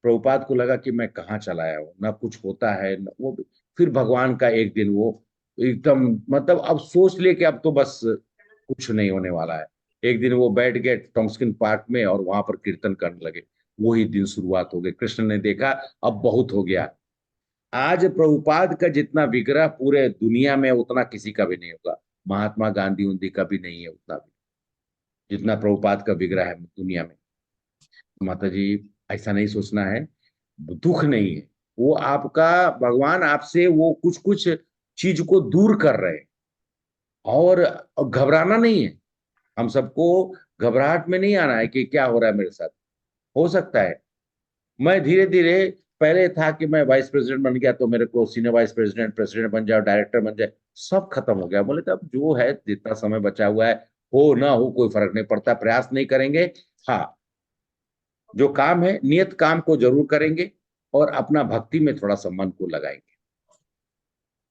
प्रभुपाद को लगा कि मैं कहाँ चला आया हूँ, ना कुछ होता है न वो। फिर भगवान का एक दिन वो एकदम मतलब अब सोच ले कि अब तो बस कुछ नहीं होने वाला है। एक दिन वो बैठ गए टॉम्स्किन पार्क में और वहां पर कीर्तन करने लगे। वही दिन शुरुआत हो गई। कृष्ण ने देखा अब बहुत हो गया। आज प्रभुपाद का जितना विग्रह पूरे दुनिया में उतना किसी का भी नहीं होगा। महात्मा गांधी उन्दी का भी नहीं है उतना भी जितना प्रभुपाद का विग्रह है दुनिया में। माता जी ऐसा नहीं सोचना है, दुख नहीं है, वो आपका भगवान आपसे वो कुछ कुछ चीज को दूर कर रहे हैं। और घबराना नहीं है, हम सबको घबराहट में नहीं आना है कि क्या हो रहा है मेरे साथ। हो सकता है मैं धीरे धीरे, पहले था कि मैं वाइस प्रेसिडेंट बन गया तो मेरे को सीनियर वाइस प्रेसिडेंट प्रेसिडेंट बन जाए, डायरेक्टर बन जाए, सब खत्म हो गया। बोले तब जो है जितना समय बचा हुआ है, हो ना हो कोई फर्क नहीं पड़ता, प्रयास नहीं करेंगे। हाँ, जो काम है नियत काम को जरूर करेंगे और अपना भक्ति में थोड़ा सा मन को लगाएंगे।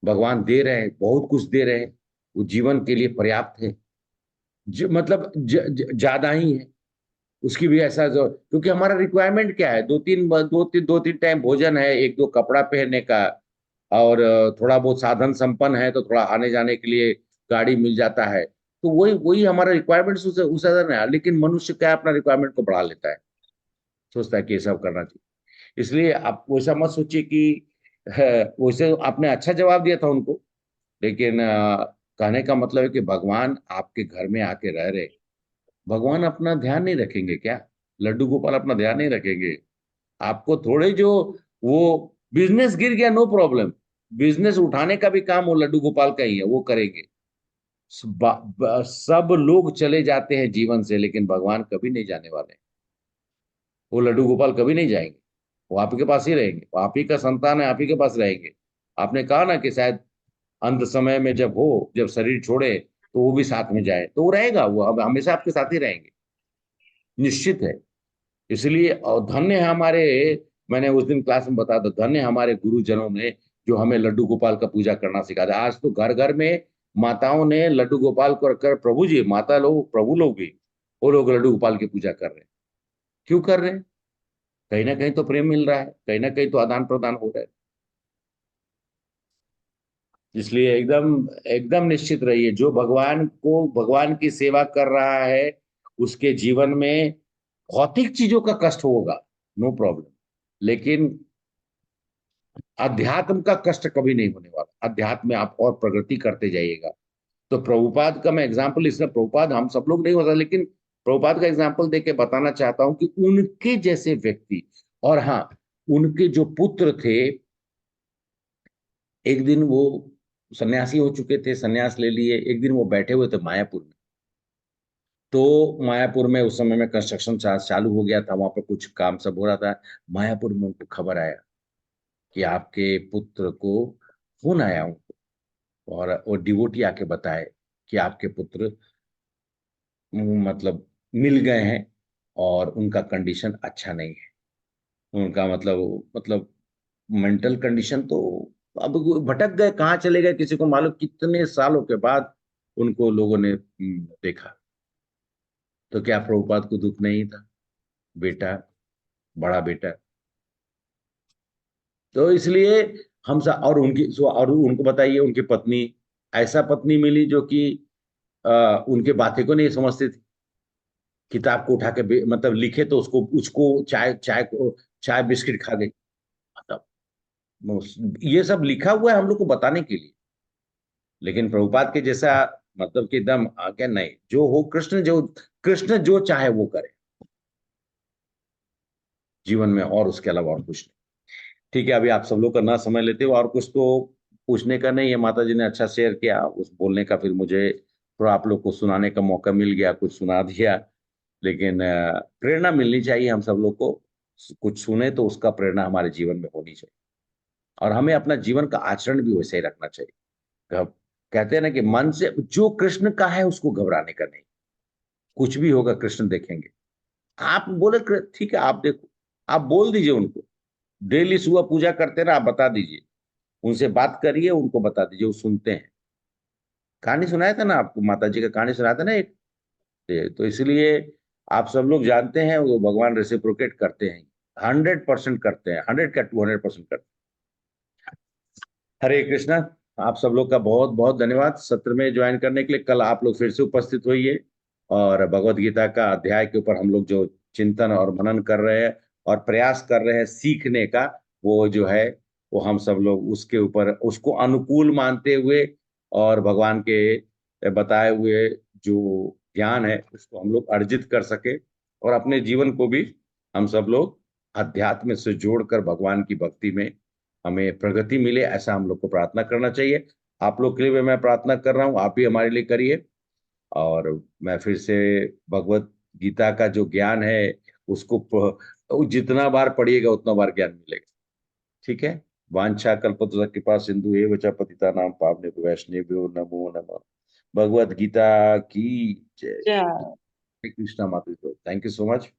भगवान दे रहे हैं, बहुत कुछ दे रहे हैं, वो जीवन के लिए पर्याप्त है। मतलब ज्यादा ही है उसकी भी ऐसा जो, क्योंकि हमारा रिक्वायरमेंट क्या है, दो तीन टाइम भोजन है, एक दो कपड़ा पहनने का, और थोड़ा बहुत साधन संपन्न है तो थोड़ा आने जाने के लिए गाड़ी मिल जाता है। तो वही वही हमारा रिक्वायरमेंट उस नहीं है। लेकिन मनुष्य क्या अपना रिक्वायरमेंट को बढ़ा लेता है, सोचता है कि ये सब करना चाहिए। इसलिए आप वैसा मत सोचिए कि वैसे आपने अच्छा जवाब दिया था उनको, लेकिन कहने का मतलब है कि भगवान आपके घर में आके रह रहे, भगवान अपना ध्यान नहीं रखेंगे क्या? लड्डू गोपाल अपना ध्यान नहीं रखेंगे? आपको थोड़े जो वो बिजनेस गिर गया, नो प्रॉब्लम, बिजनेस उठाने का भी काम वो लड्डू गोपाल का ही है, वो करेंगे। सब लोग चले जाते हैं जीवन से, लेकिन भगवान कभी नहीं जाने वाले। वो लड्डू गोपाल कभी नहीं जाएंगे, वो आप ही के पास ही रहेंगे, वो आप ही का संतान है, आप ही के पास रहेंगे। आपने कहा ना कि शायद अंत समय में जब हो, जब शरीर छोड़े तो वो भी साथ में जाए, तो वो रहेगा, वो हमेशा आपके साथ ही रहेंगे, निश्चित है। इसलिए और धन्य है हमारे, मैंने उस दिन क्लास में बताया था, धन्य हमारे गुरुजनों ने जो हमें लड्डू गोपाल का पूजा करना सिखा दिया। आज तो घर घर में माताओं ने लड्डू गोपाल को रखकर, प्रभु जी माता लोग प्रभु लोग भी, वो लोग लड्डू गोपाल की पूजा कर रहे हैं। क्यों कर रहे हैं? कहीं ना कहीं तो प्रेम मिल रहा है, कहीं ना कहीं तो आदान प्रदान हो रहा है। इसलिए एकदम एकदम निश्चित रहिए, जो भगवान को भगवान की सेवा कर रहा है उसके जीवन में भौतिक चीजों का कष्ट होगा, नो प्रॉब्लम, लेकिन अध्यात्म का कष्ट कभी नहीं होने वाला। अध्यात्म में आप और प्रगति करते जाइएगा। तो प्रभुपाद का मैं एग्जांपल, इसलिए प्रभुपाद हम सब लोग नहीं होता, लेकिन प्रभुपाद का एग्जांपल देके बताना चाहता हूं कि उनके जैसे व्यक्ति, और हाँ उनके जो पुत्र थे, एक दिन वो सन्यासी हो चुके थे, सन्यास ले लिए, एक दिन वो बैठे हुए थे मायापुर में। तो मायापुर में उस समय में कंस्ट्रक्शन चालू हो गया था, वहां पर कुछ काम सब हो रहा था। मायापुर में उनको खबर आया कि आपके पुत्र को फोन आया उनको, और वो डिवोटी आके बताए कि आपके पुत्र मतलब मिल गए हैं और उनका कंडीशन अच्छा नहीं है। उनका मतलब मेंटल कंडीशन तो, अब वो भटक गए, कहाँ चले गए किसी को मालूम, कितने सालों के बाद उनको लोगों ने देखा। तो क्या प्रभुपाद को दुख नहीं था? बेटा, बड़ा बेटा। तो इसलिए हम सब, और उनको बताइए उनकी पत्नी, ऐसा पत्नी मिली जो कि उनके बातें को नहीं समझती थी। किताब को उठा के मतलब लिखे तो उसको उसको चाय बिस्किट खा गई। मतलब ये सब लिखा हुआ है हम लोग को बताने के लिए, लेकिन प्रभुपाद के जैसा मतलब कि एकदम क्या नहीं, जो हो कृष्ण जो चाहे वो करे जीवन में, और उसके अलावा और कुछ नहीं। ठीक है, अभी आप सब लोग का ना समय लेते हो, और कुछ तो पूछने का नहीं है। माता जी ने अच्छा शेयर किया उस बोलने का, फिर मुझे थोड़ा आप लोग को सुनाने का मौका मिल गया, कुछ सुना दिया। लेकिन प्रेरणा मिलनी चाहिए हम सब लोग को। कुछ सुने तो उसका प्रेरणा हमारे जीवन में होनी चाहिए, और हमें अपना जीवन का आचरण भी वैसे ही रखना चाहिए। कहते हैं ना कि मन से जो कृष्ण का है उसको घबराने का नहीं, कुछ भी होगा कृष्ण देखेंगे। आप बोले ठीक है, आप देखो, आप बोल दीजिए उनको, डेली सुबह पूजा करते ना, आप बता दीजिए, उनसे बात करिए, उनको बता दीजिए, वो सुनते हैं। कहानी सुनाया था ना आपको, माता जी का कहानी सुनाया था ना एक, तो इसलिए आप सब लोग जानते हैं वो भगवान रेसिप्रोकेट करते हैं, 100% करते हैं, 100 का 200% करते हैं। हरे कृष्णा। आप सब लोग का बहुत बहुत धन्यवाद सत्र में ज्वाइन करने के लिए। कल आप लोग फिर से उपस्थित होइए, और भगवत गीता का अध्याय के ऊपर हम लोग जो चिंतन और मनन कर रहे हैं और प्रयास कर रहे हैं सीखने का, वो जो है वो हम सब लोग उसके ऊपर उसको अनुकूल मानते हुए और भगवान के बताए हुए जो ज्ञान है उसको हम लोग अर्जित कर सके, और अपने जीवन को भी हम सब लोग अध्यात्म से जोड़कर भगवान की भक्ति में हमें प्रगति मिले, ऐसा हम लोग को प्रार्थना करना चाहिए। आप लोग के लिए भी मैं प्रार्थना कर रहा हूँ, आप भी हमारे लिए करिए। और मैं फिर से भगवत गीता का जो ज्ञान है उसको जितना बार पढ़िएगा उतना बार ज्ञान मिलेगा। ठीक है। वांछा कल्पतरु कृपा सिंधु एव च पतितानां पावनेभ्यो वैष्णवेभ्यो नमो नमः। भगवत गीता की जय। जय। हरे कृष्णा माता जी, थैंक यू सो मच।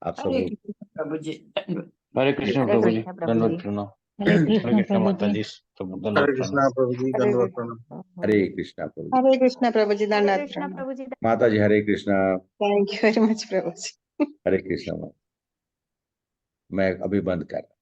आप सब हरे लोग कृष्ण प्रभु जी, धन्यवाद। हरे कृष्ण हरे प्रभु जी, कृष्ण प्रभु दंडवत जी। प्रणाम। हरे हरे कृष्ण कृष्ण प्रभु माता जी। जी, दंडवत हरे प्रणाम। कृष्णा प्रभु जी, हरे दंडवत प्रणाम। हरे कृष्णा प्रभु जी। हरे कृष्णा प्रभु जी, हरे दंडवत कृष्ण प्रणाम। प्रभु जी। माता जी Hare Krishna. Thank you very much प्रभु जी। हरे कृष्णा। मैं अभी बंद कर रहा हूं।